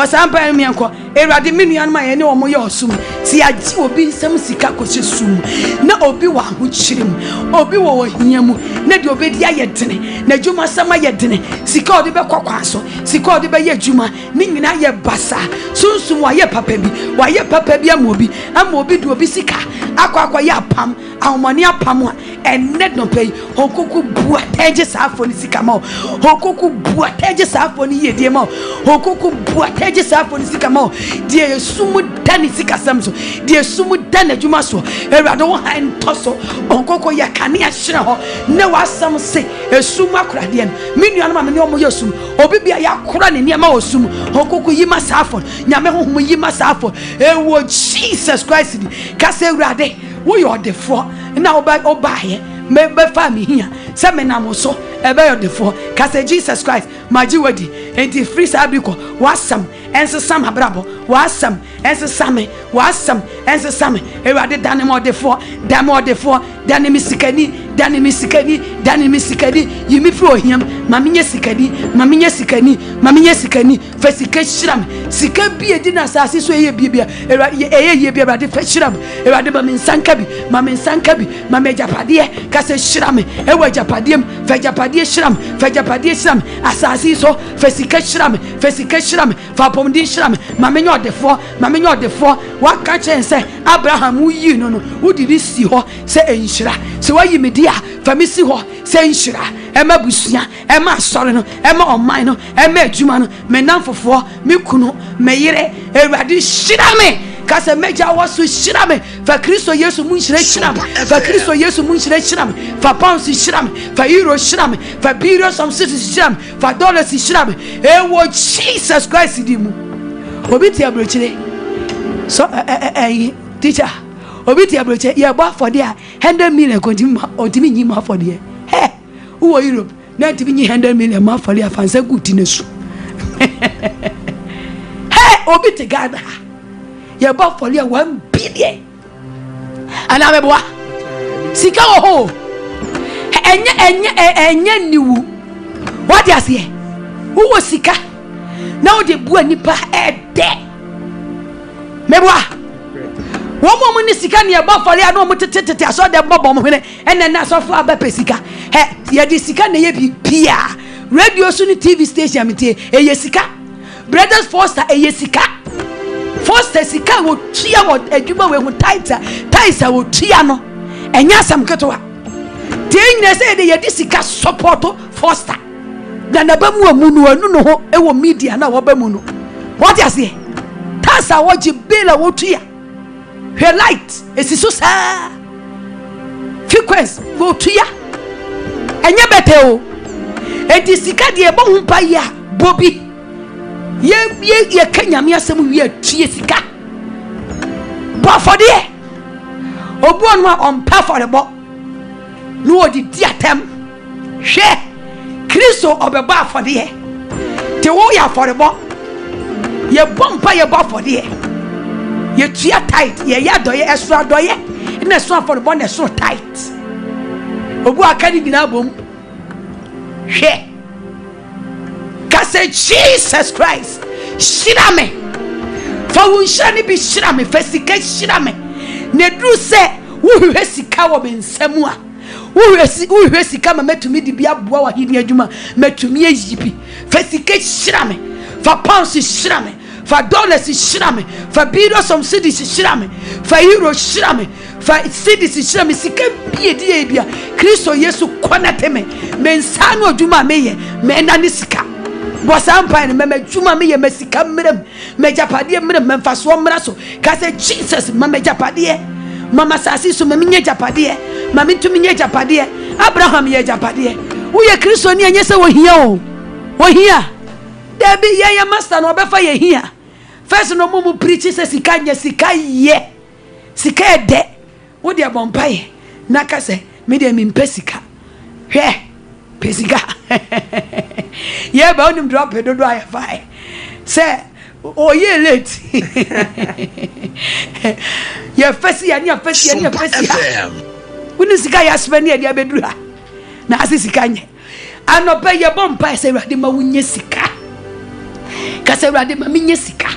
Sampa ne mienko Ewurade menu an ma ye ne omo ye osum si aji obi nsam sika sika ko sum na obi wa ho chirim obi wo hiamu na de obedi ayedene na djuma sama yedene sika odi be kwakwa so sika odi be ye djuma ni nyina ye basa sunsum wa ye papa bi amobi de obi sika akwa ya pam ahomani apam a enne no pay hokuku bua teje safo ni sika ma hokuku bua teje safo ni yedie ma hokuku bua teje safo ni sika ma die sumu dani sika samso die sumu dani adwuma so ewrade wo han toso hokuku ya kane ahira ho ne wasam se esumu akorade no menu anama me ne omo yesum obi bia ya kora ne niam osum hokuku yima safo nyame hohom yima safo ewo Jesus Christ ka se ewrade wo yo defo na obaye me fa me hia se me na mo so ebe yo defo ka se Jesus Christ maji wadi enti free sabiko wasam ense sam abrabo wasam ense same wasam ense same ewade dane mo defo dane misikani yimi fro hiam mamenye sikani fasika shiram sika bi edina asase so eye bibia eye bibia ewade fa shiram ewade ba mensankabi mamejapade ka se shiram ewa japadiem fa japade shiram asase so fasika shiram fa pomdi shiram mamenye odefo waka chense Abraham uyi no udiri si ho se enhira se wayi media famisi ho se enhira ema busia ema sore no ema oman no ema adwuma no menamfofo mekunu meyire ewade shirame kase meja wasu shirame fa Kristo Yesu munhire shirame fa pounds shirame fa euro shirame fa billions of cities shirame fa dollars shirame ewo Jesus Christ dimu obi ti abrochire so teacher obi ti abroche ye bo for there 100 million continue nyima for there who Europe na ti bi 100 million ma for there fansa guti nesu obi ti Ghana ye bo for there 1 billion ana me bo sika ho enye niwu what you say who sika now de bua nipa ede meboa wo mo ni sika ne ba fori anu mo tetete aso de bobo mo hene enne na sofo aba sika ye di sika ne ye bi pia radio so ni TV station amite eye sika brothers Foster eye sika Foster sika wo tua wo adwuma we hu taita wo tua no enya sam ketwa tin ne say de ye di sika support Foster na ba mu amunu anu no ho e wo media na wo ba mu no what you say tasa wo ji bela wo tua her light esiso sa frequency wo tua enye bete o enti sika de e bo hu pa ya bobi ye kanyame asem wi atue sika bo for de obu onu on pa for the bo no odi diatem hwe Kristo obeba for de te wo ya for the bo ye bompa ye bo for de ye tua tight ye ya doye extra doye na so for the bo na so tight obu akani bina bom hwe kase Jesus Christ shirame fa won shani bi shirame fasika shirame ne dru se wo hwe sika wo bensam a wo hwe sika ma metumi di bia boa wa hini adwuma metumi eyipi fasika shirame fa pounds shirame fa dollars shirame fa billions of cities shirame fa euro shirame fa cities shirame sika bie die bia Kristo Yesu konate me mensano adwuma meye me na ni sika bosampa ne me adwuma meye mesika mrem me japade mrem memfaso mraso ka se Jesus mama japade mama sasi so me japade mama ntumi nye japade Abraham ye japade wo ye Kristo ni enye se wo hia Tabi ye master no befa ye hia first no mumu preach se sika nye sika ye sika de wo de bompaye na ka se me de mi mpesika hwe pesika ye ba onim drop do aye fine say oh ye late ye fesi ya ni fesi woni sika ya spend ye dia bedura na asisika nye anope ye bompaye se rade ma wunye sika kase rade ma minye sika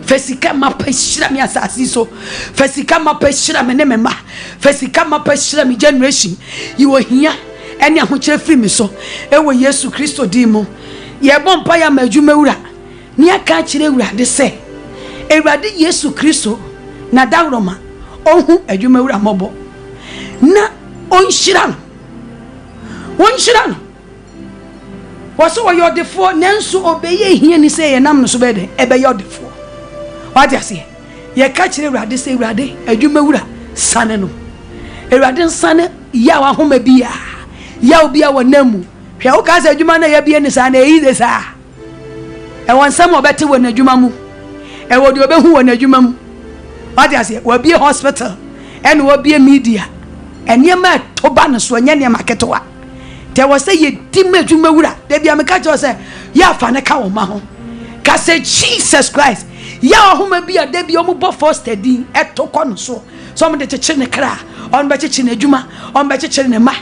Fesika mapa shira me asasi so. Fesika mapa shira me ne mema. Fesika mapa shira me generation. You were here. Eni ahokyere free me so. Ewo Yesu Kristo di mu. Ye bompa ya madwuma wura. Ni aka kire wura de se. Ewurade Yesu Kristo na dawroma. Ohu adwuma wura mobo. Na onhyira no. Wonhyira no. Waso wo yodefo nanso obeye hia ni se ye nam no so be de ebe yodefo. What you say? Ye ka kire Ewurade se Ewurade adwuma wura sane no. Ewurade sane ya wa homa bia. Ya obi a wonamu. Hwe wo ka se adwuma na ya bia ni sa na eyi de sa. E wonsam obete wo na adwuma mu. E wo de obehu wo na adwuma mu. What you say? Wo bia hospital. En wo bia media. Eniema to ba no so nya ne maketowa. There was say ye dim adwuma wura. De bia me ka cho se ya fa ne ka wo ma ho. Ka se Jesus Christ. Ya homa bia de bia omo bo first din etoko no so. So mo de cheche ne kra. On be cheche ne adwuma. On be cheche ne ma.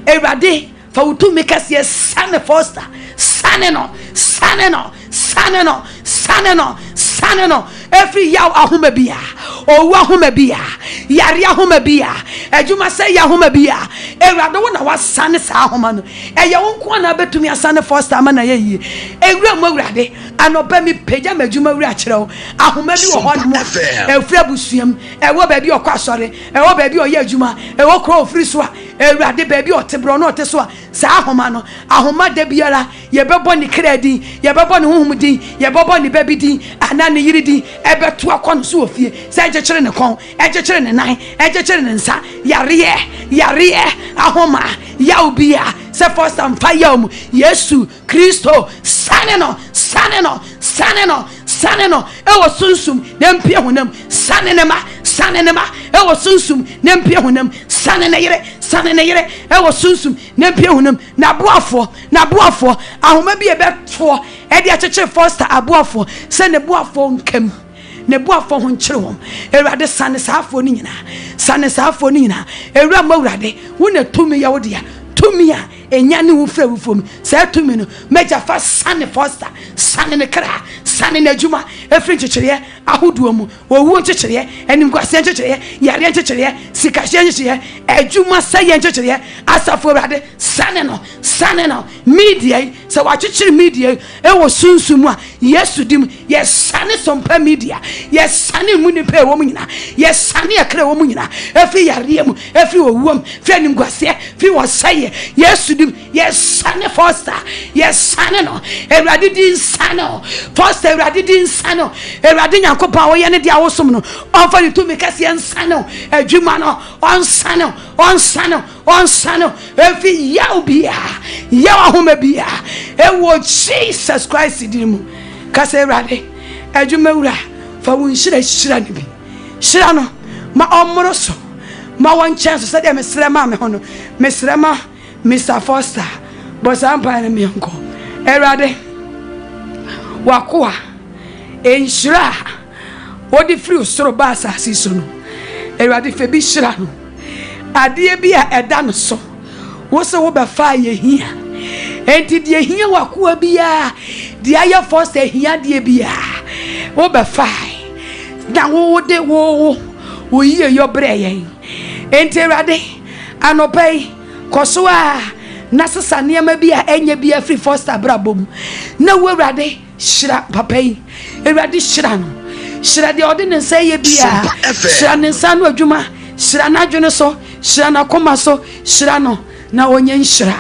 Ewurade fa wutu me ka se sane foster. Sane no. Every yaw ahoma bia. Owu ahoma bia. Yare ahoma bia. Adwuma say ya ahoma bia. Ewurade wo na wasane sa ahoma no. Eye wo nko na betumi asane foster ama na ye. Ewura mo Ewurade anoba mi peja madwuma wura kire wo. Ahoma bi wo ho no. Efura busuam. Ewo ba bi okwa sore. Ewo ba bi oye adwuma. Ewo kro ofiri so a. Ewurade ba bi otebro no ote so a. Sa ahoma no. Ahoma da biara ye bebo ni kredi. Ye bebo ni huhum din. Ye bebo ni baby din. Ana ni yiri din. Ebe to akon so ofie. Sa ejekere ne kon. Ejekere ne nan. Ejekere ne nsa. Yare ahoma. Ya ubia. Se first and fire mu. Yesu Kristo sane no. Ewo sunsum nempie honam. Sane ne ma. Ewo sunsum nempie honam. Sane ne yere. Ewo sunsum nempie honam. Na boafo. Ahoma bi ebe to. E dia cheche first aboafo. Se ne boafo nkam. Ne boafo ho nkyere wom. Ewurade sane saafo ni nyina. Ewura ma Ewurade wo na tumi ya wo dia. Tumi a enya ne wo fra wo fom. Sa tumi no meja fa sane foster. Sane ne kra. Sane na adwuma. Efri nkyekere ahodo mu. Wo nkyekere enim kwase nkyekere. Yare nkyekere. Sikahye nkyekere. Adwuma saye nkyekere. Asafo Ewurade sane no. Media se wa kyekere media e wo sunsumu a Yesu dim. Yes sane Sompa media. Yes sane mu ni pe wo mu nyina. Yes sane akra wo mu nyina. Efri yare mu. Efri wo wom. Fri enim kwase. Fri wo saye. Yesu dim. Yes sane foster. Yes sane no. Ewurade din sane. Foster Ewurade din sane. Ewurade nyakopa wo ye ne dia wo som no. Onfa ni to me kase sane. Adwuma no. On sane. Efi yaw bia. Yaw ahoma bia. Ewo Jesus Christ dimu. Kase Ewurade. Adwuma wura. Fa wo nhyira ne bi. Hyira no. Ma omro so. Ma won chance so de mesrɛ ma me hono. Mesrɛ ma Mr. Foster. Bosa ampa na me nko. Ewurade. Wakoa. Enhyira. Odi free soro ba asase so no. Ewurade fe bi hyira no. Ade bia eda no so. Wo se wo be fa ye hia. Enti de hia wakoa bia. De aye Foster hia de bia. Wo be fa. Na wo de wo yi yo breye. Enti Ewurade anopai koso a nasesa niam bia enye bia free Foster brabom. Na wo Ewurade hyira papai. Ewurade hyira no. Hyira de ode ne nsa ye bia. Hyira ne nsa no adwuma. Hyira na adwene so. Hyira na koma so. Hyira no na onye nhyira.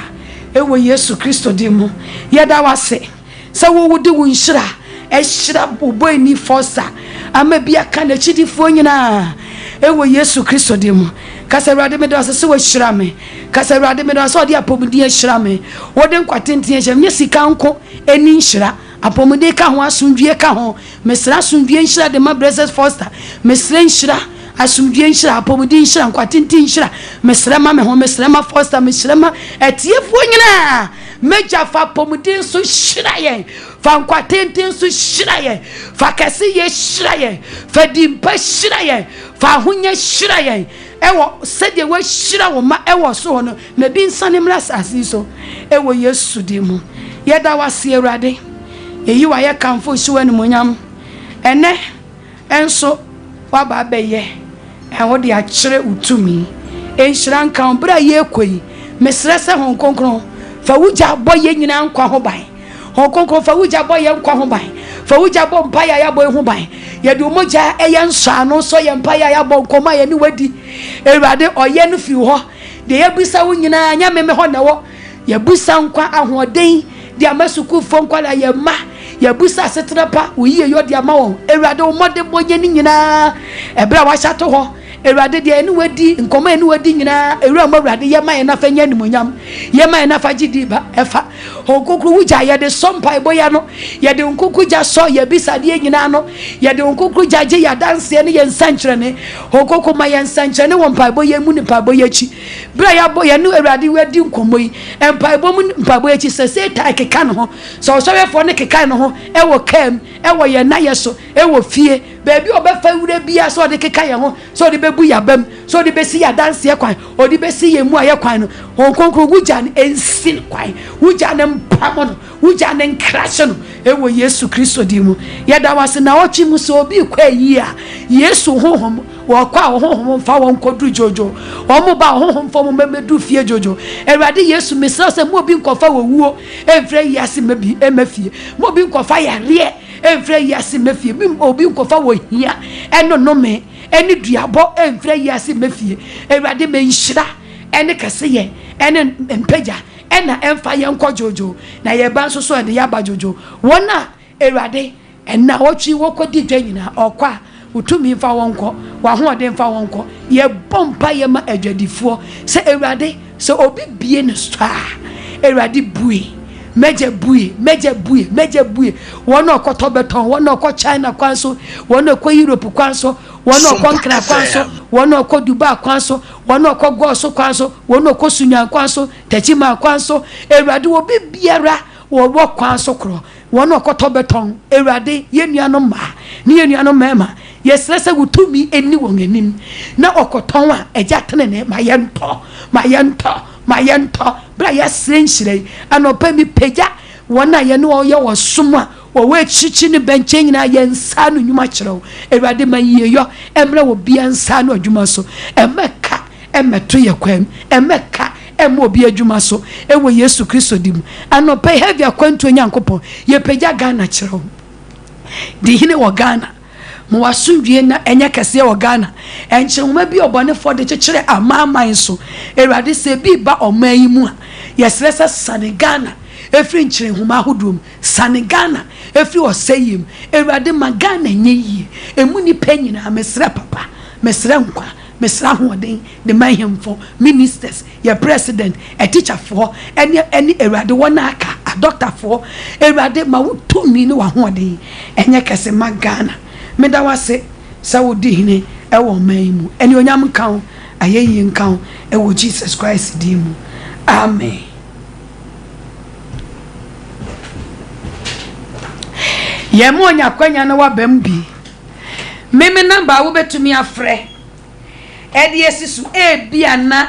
Ewo Yesu Kristo dimu. Yeda wase. Sa wo wudi wo nhyira. E hyira boy ni Foster. Ama bia ka na chidifo nyina. Ewo Yesu Kristo dimu. Kasa Ewurade me do se wo hyira me. Kasa Ewurade me do se odi apomudi hyira me. Wode nkwatenten hyem nye sika nko eni nhyira. Apomudi ka ho asundwie ka ho. Mesra asundwie nhyira de ma Blessed Foster. Mesra nhyira asundwie nhyira apomudi nhyira nkwatenten nhyira. Mesra ma me ho mesra ma Foster mesra ma etiefo nyina. Meja fa apomudi so hyira ye. Fa nkwatenten so hyira ye. Fa kase ye hyira ye. Fa dimpa hyira ye. Fa hunya hyira ye. Ewo sede we hyira wo ma ewo so no na bi nsane mra asase so ewo Yesu dimu. Yeda wase Ewurade. Eyi wa ye kamfo hyiwa ni monyam. Ene enso waba beye wo de akire utumi enhira nkan bra ye koi mesre se hon konkron fa wugya boye nyina nkwa ho ban hon konkron fa wugya boye nkwa ho ban fa wugya bo mpaya ya boye ho ban ye de umogya eye nsa no so ye mpaya ya bo nkoma ye ni wadi ewurade oye no fi ho de ye bisa wo nyina nya meme ho na wo ye bisa nkwa ahoden de amasuku fo nkwa la ye ma ye busa setrapa uyiye yo de ama won ewurade wo mode boye ni nyina ebra wa hyato ho ewurade de eni wadi nkoma eni wadi nyina ewura mo ewurade ye ma ye na fa nya nimonyam ye ma ye na fa gidi ba efa honkokru wuja ye de sompa boya no ye de nkokru ja so ye bisa de nyina no ye de nkokru ja je ya dance ne ye nsankyere ne honkokru ma ye nsankyere ne won pa boye mu ni pa boye chi bra ya boye no ewurade wadi nkomo yi empa bo mu pa boye chi se ta keka no ho so so yefo ne keka no ho ewo kam ewo ye na ye so ewo fie baby obefa wure bia so de keka ye ho so de bebu ya bam so de besi ya dance ye kwan o de besi ye mu aye kwan no honkonkro wuja ne ensin kwan wuja ne mpamo no wuja ne crash no ewo Yesu Kristo di mu ye da wase na ochi mu so obi kwa yi a Yesu honhom wo kwa honhom fa won kodru jojo o mu ba honhom fa mu memedu fie jojo ewade Yesu mesra se mu obi nkofa wo wuo emfre yi ase mebi emafie mu obi nkofa ya re emfre yi ase mafie bi obi nkofa wo hia eno no me eni duabo emfre yi ase mafie ewade me nhira ene kase ye ene empeja ena emfa ye nko jojo na ye ban so so de ya ba jojo wona ewade ena wotwi wokodi dwanyina okwa utumi mfa wonko wa hoode mfa wonko ye bompa ye ma adwadifo se ewade se obi bie ne star ewade bue meje bue wona okoto beton wona okọ China kwanso wona okọ Europe kwanso wona okọ Nkra kwanso wona okọ Dubai kwanso wona okọ Goso kwanso wona okọ Sunya kwanso Techima kwanso ewade obi biara wo kwanso kro wona okoto beton ewade yenuano ma ni yenuano mema yeslese gutumi eni wonganim na okoton a eja tenene mayento bra yesrenhyire anopa mi peja wona ye no ye wo soma wo wechichi ne benche nyina ye nsa no nyuma kyerɛw ewade mayeyo emre wo bia nsa no adwuma so emeka emeto ye kwam emeka emo obi adwuma so ewo Yesu Kristo dim anopa heavy Akwantuo Nyankopɔn ye peja Ghana kyerɛw di hine wo Ghana mo wasundwie na enye kese wo Ghana enkyeruma bi obone fo de kyekere amaman so ewade se bi ba oman yi mu a yeslesa sane Ghana efri nkyere huma hodum sane Ghana efri oseyim ewade ma Ghana nyeyi emu ni panyina mesra papa mesra nkwa mesra hoden de mahemfo ministers ya president a teacher for any ewade wona aka a doctor for ewade ma wutumi ni wa hoden enye kese ma Ghana meda wase sawodi hine ewo maimu eni onyam kan ayeyi nkan ewo Jesus Christ di mu amen. Yemo onya kwanya na wabam bi meme namba wo betumi afre edi esisu bia na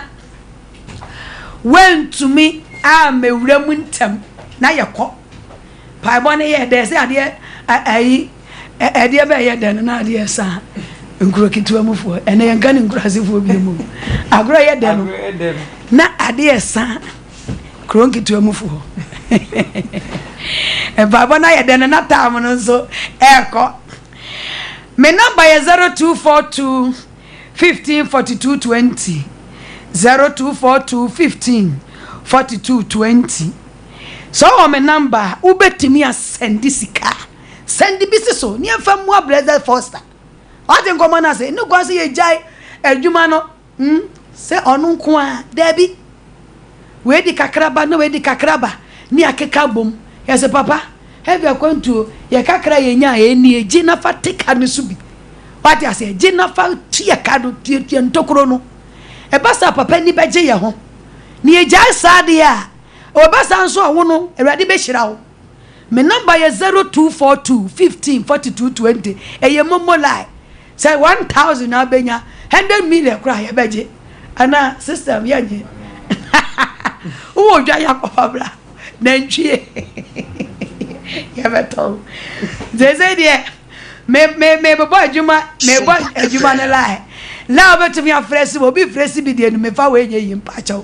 wentumi a mewura mu ntam na yekọ paibọ ne ye de se ade ayi ede be ye den na ade sa nkuro kitua mufo ene ye ngani nkurasefo bi mu agro ye den na ade sa kuro kitua mufo e baba na ye den na tam no so eko me number ye 0242 15 42 20 0242 15 42 20 so me number ubetimi asendi sika sendi bisiso ni afam wa brother Foster ati nkomo na se no kwanse ye jai adwuma no se onu nko a dabi we di kakraba no we di kakraba ni akeka bom ye se papa heavy Akwantuo ye kakra ye nya eni eji na fatika no subi wati ase eji na fa tie kado tie ntokoro no e basa papa ni beje ye ho ni ejai sade a obasa nso awo no ewrade be hira wo me number ye 0242 15 42 20 eye momo lie say 1000 abenya 100 million kra ye beje ana system ye nye wo dwa yakobra na ntwie ye beto zeze de me boy juma ne lie la obetumi afresi obi fresi bi de no me fa we nye yimpa chaw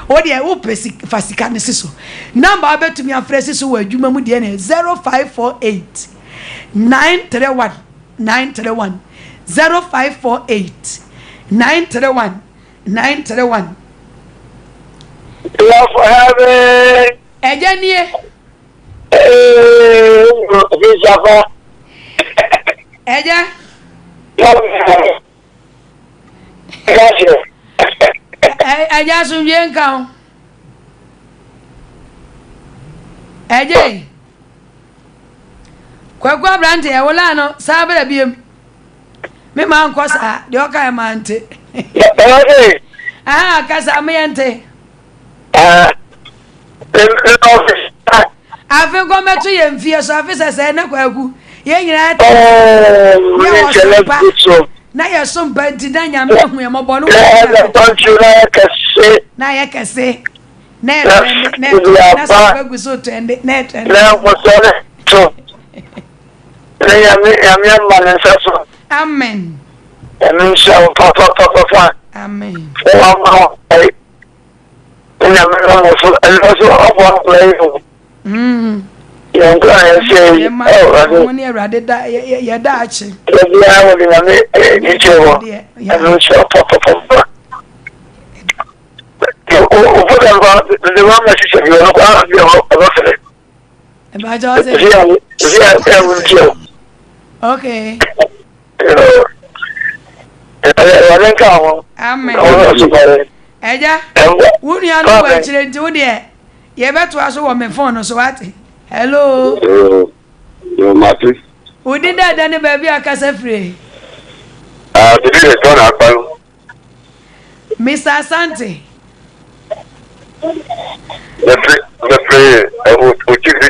o de wo presi fasika ne siso number obetumi afresi so wa adwuma mu de ne 0548 931 0548 931 Love for heaven. Ejanie Vijava. Eja Gracias. Eja sunje nka o Eje Kwakwa brante e wola no sabere biem me ma nkosa de oka e mante kasa me yente afi gometu ye mfie so afi sese ne kwaku ye nyina ta na ye sompa nti na nyame hu ye mobo no na ye kese na so kwaku so tende na tende na mo so to na yame manensaso amen amen shall papa amen na me no so also of play yang kan say oh ni erade da ye da achi ya wodi na me ni chewo amen shall papa o put about the one message you know about it e ba jo say okay amen eja wunu ya no wa chire nti wo de ye beto aso wo me phone so ati hello yo mati odi dada ne ba bi akasa free bibi le ton akpan Mr. Asante the play o chiri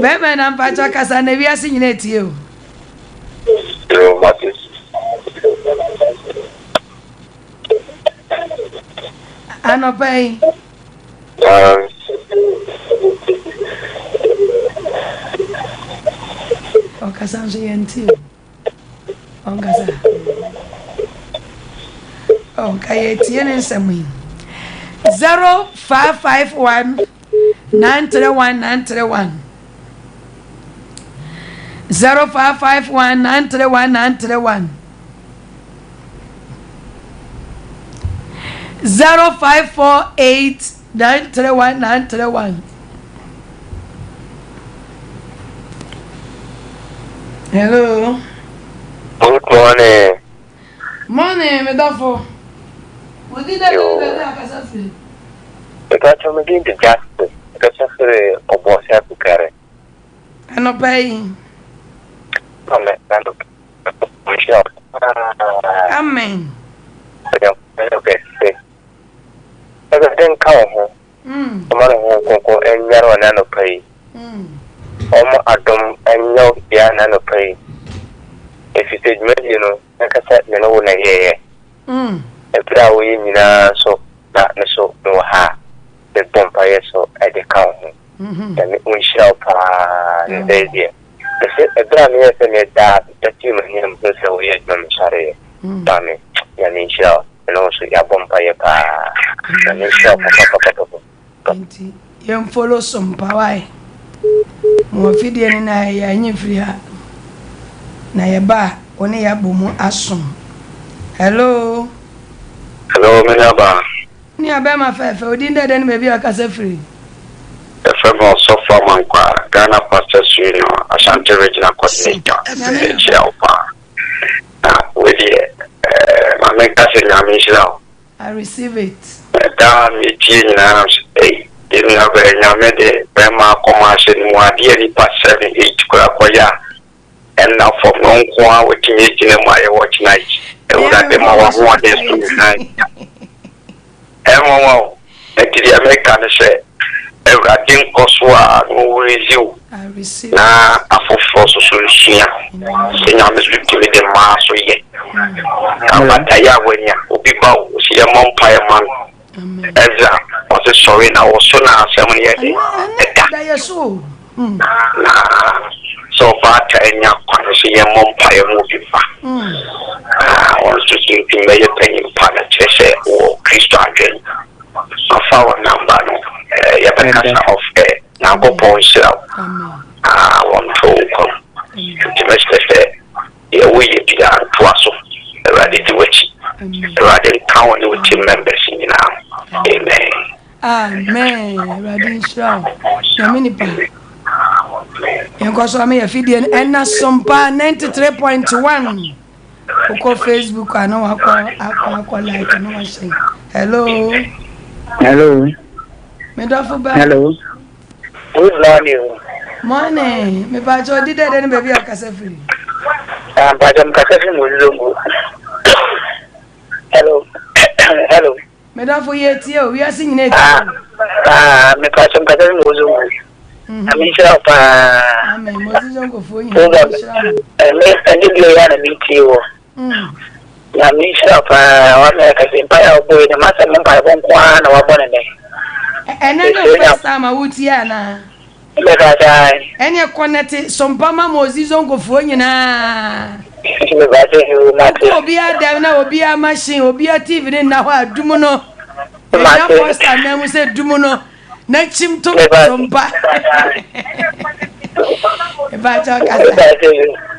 be me na mpacha kasa na wi ase nyina tie o yo mati anopai kasa nso yenti kasa kaya tie ne nsɛm 0551 931 0551 931 0548 931 Hello. Good morning. Morning, Medafo. What did I do with that? Because I'm going to justice. Because I'm a boss have to carry. I'm not paying. Amen. Amen. Okay. I didn't come. And you're an pay. Adam and no piano pay. If you said, you know, like I said, you know, if I win, so that so no ha, the vampire so at the count. Then we shall pass the day. A grand yes and that you may him this away at Mamsari. Damn Yanin shall, and also your vampire pa. And shall young follow some power. Mo fidie ni na ya nyefiri ha na ye ba oni ya bomu asom hello me aba ni aba ma fefe odi ndede ni bebi akasa free FM Sofo Maame Ghana Pastor Suino Asante Regional Coordinator Chiapa with the Maame Kase nyame shira I receive it da mi tie na in a very yamede Bema commercial Muadia 7-8 Kurakoya and now for non qua with in my watch night. And that the more days to be night. And the American say, I think Coswa no review. I receive na afofo solution. Senya mesukti with the mass yet. Abataya wenya obi ba o si e monpae man. Ezra was sorry now so na asem ne yede. Da yeso. so far enya kwase ye mompae mu bifa wants to see the major penny partner chese o Christo adwen afa wa number no ya bekasa of na go ponshira want to come to message ye we bia to aso ready to watch ready town with team members in now amen ready show yamini pa enkoso ame ya fidie na Sompa 93.1 uko Facebook ana wako like no wa say hello medafu ba hello good morning me ba jo did dey baby akasa free ba jam kasa free mo zongo hello medafu yeti o wi asi nyina eti me pa jam kasa free mo zongo Amisha pa amen mo zongo fo yin and you are a meeting na misha pa wana kasimpa ya boy na masa mpa bon kwa na wabona ne no first time awuti ana Lega dai ene connect Sompa Mamozi zongo fo nyina lega dai mate obi adam na obi a machine obi a TV ne na ho adumu no na poster na mu se dumu no na chimto Sompa eba cha kasa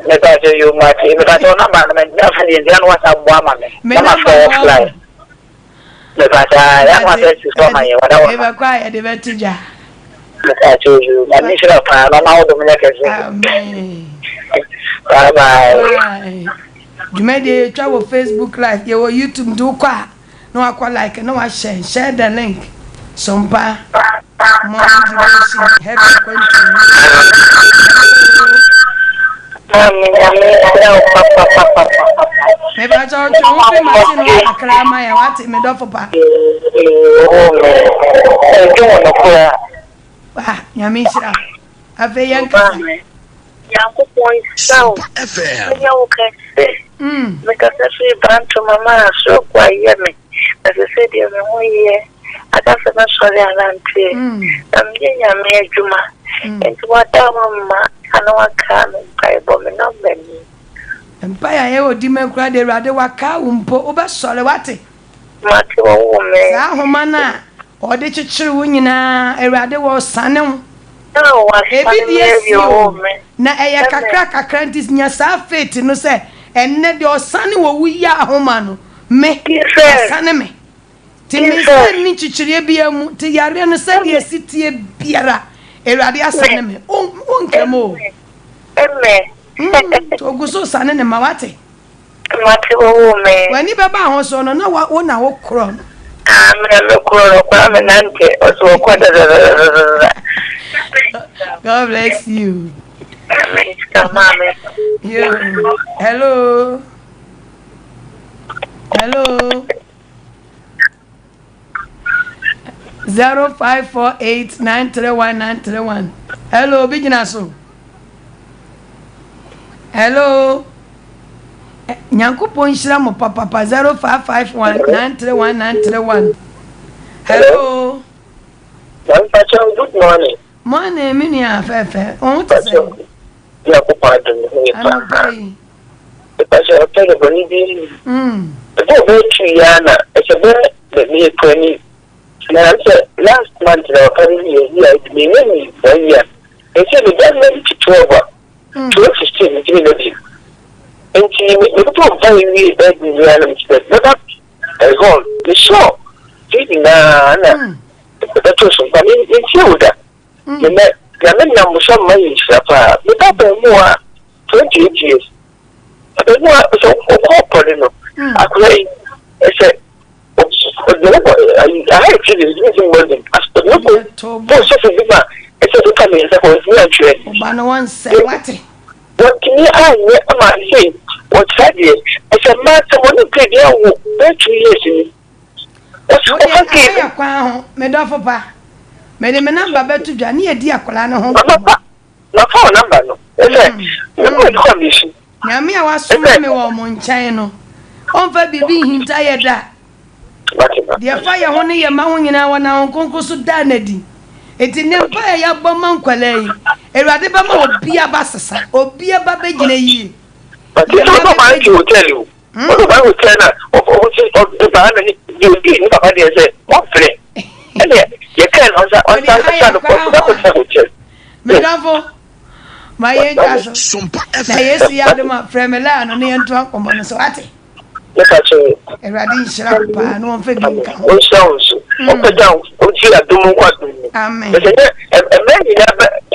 lega dai you mate lega dai na ma na fani ndia whatsapp bwa ma me na fly lega dai ya ma se so ma ye wada eba kwa ya de betija lega dai you na misha pa na na odo me kesi amen bye bye Jumede twa wo Facebook live ye wo YouTube do kwa no akwa like no wa share the link Sompa more information have Akwantuo me ba jo jo wo pe machine no akra ma ya wate me do fopa nyame shira ave yanka Yankopon Sompa FM. Because I say brand to mama so quiet me. As I said, you know, I got some sorry and I'm Juma. And what mama, I know I can't buy bomb no many. Empire e odi me kura de rade waka umpo oba sole wate. Mati wo me. Sa homa na odi chichiri wo nyina erade wo sane wo. No, what na eya kakra ntis nya sa faith no se enne de osane wo wuya ahoma no me sane me ti me se ni chichiri bia mu ti yare no se de sitie biara erade asane me onkemo to guso sane ne mawate mati wo me wani baba ho so no na wo na wo kro no me lo kro kwa me nante o so kwa God bless you. You. Hello. 0548931931. Hello, Biginaso. Hello. Nyankopon nhyira mo papa 0551931931. Hello. Good morning. Morning, Minia Fefe. On to say. Yeah, pardon. I'm okay. Because I tell you, Bonnie, the boy Triana, it's a bird that me 20. Last month, I was me many 1 year. They said the government to 12 15 and she put very weird bed in the elements, but not at all. The show, feeding that was something in Florida. The number some money, the papa more 28 years. I don't know so I could say, I had to do using welding. As the local it's a coming as a whole one say what can you say? What's that? It's a man, someone who played there 2 years. What's okay? Medofopa. Mede me number betu dwa ne edi akola ne ho. Na phone number no. No condition. Nyame a wasoma me wo mo nkyɛn no. Onfa bibi hinta ye da. De fa ye ho ne ye ma ho nyina wona onkonko so da na di. enti ne mpa ya boma nkwala yi Ewurade ba ma obi abasesa obi aba begina yi but you don't know my hotel you what do I hotel na of the ban you be papa dey say what free and you can on the hotel me davo my angel Sompa na FM. yesi ya de ma fremela no ne ento akomo no so ate let us say Ewurade nhyira pa no mfa bi nka ho o sounds o pe down o ti adumu kwa amen but e me na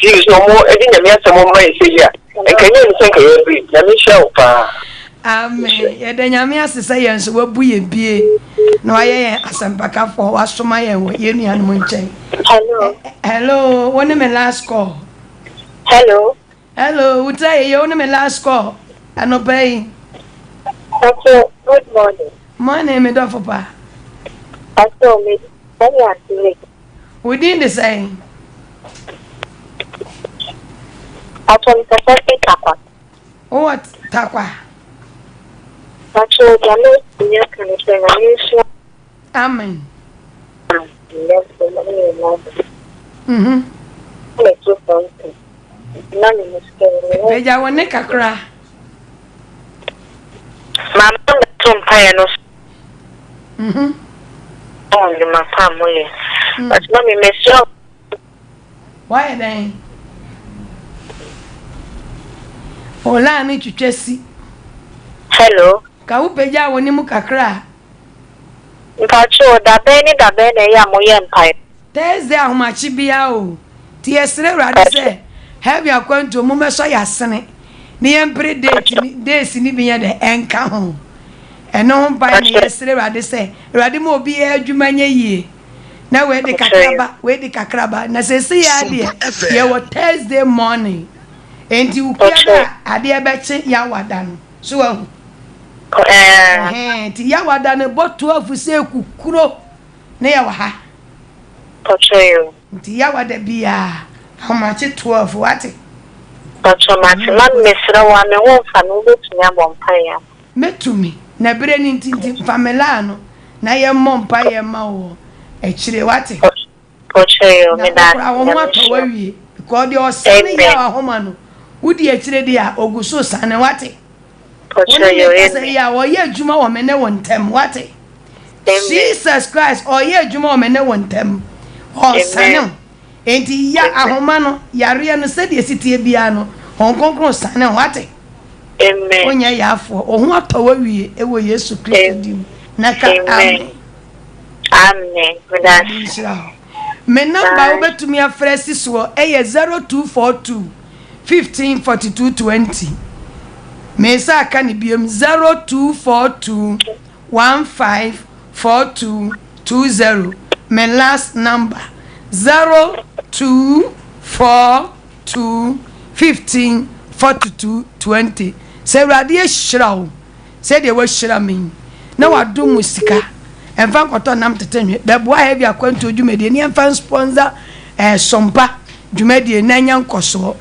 Jesus no more e di nyame asemo mai say ya e kanye ni sen kaye bi na me show pa amen ye de nyame asesa yen so wabu ye bie na waye yen asempakafo wasoma yen wo ye nua no nchen hello one me last call hello utai ye one me last call anobei okay good morning me do fopa also me very happy within the same actually perfect takwa what takwa actually the new kind of thing I use amen let's do something none in this peja wone kakra mama Sompa no on the family but mommy me so why then ola ni twetwesi hello ka wo peja woni mu kakra mpacho da bene ya mo ye mpai Thursday ahomachi bia o ti esre Ewurade se have your Akwantuo mu meso yasene ne yempre days ni biya de enka ho eno ho mpai ne esre Ewurade se Ewurade mo obi adwuma nya yie na we de kakraba na se se ya de ye wo Thursday morning enti ukua ade ebeche ya wada no so wahu ti ya wada no boto afuse kukuro na ya wa ha pocho nti ya wada bia ahomachi 12 wate pocho mati man mesra wa me ho fa no betumi abompa ya metumi na bere ni ntinti famela no na ye mompa ye ma wo echire wate pocho me da na wo ho atawawie ko de osane ya ahoma no wudi echire dia oguso sane wate pocho yo ya wo ye adwuma wo mene wo ntem wate Jesus Christ o ye adwuma wo mene wo ntem o sane enti ya ahoma no yare no se de sitie bia no honkonkron sane wate amen onya yafo ohun atawawie ewo Yesu Kristo dim na ka amen amen me number wo betumi afresi so eye 0242 154220 me sa aka ni biem 0242 154220 me last number 0242 154220 se Ewurade ehirawo se de wo hira me na wado musika emfa nkoto nam tetenwe da boa heavy Akwantuo dwumedie ni emfa sponsor Sompa dwumedie na nya nkoso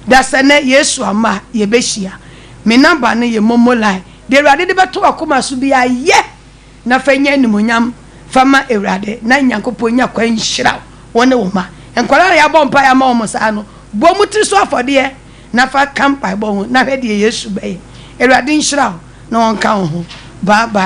da sene Yesu ama ye behia me number ne ye momolai de Ewurade de beto akoma so bia ye na fa nya nimonyam fama Ewurade na nyankopon nya kwan hira wone wo ma enkwara ya bompa ya ma omo sa no bo mutri so afode na fa kampai bo na hwe de Yesu be Ewurade hira na wonka ho bye bye.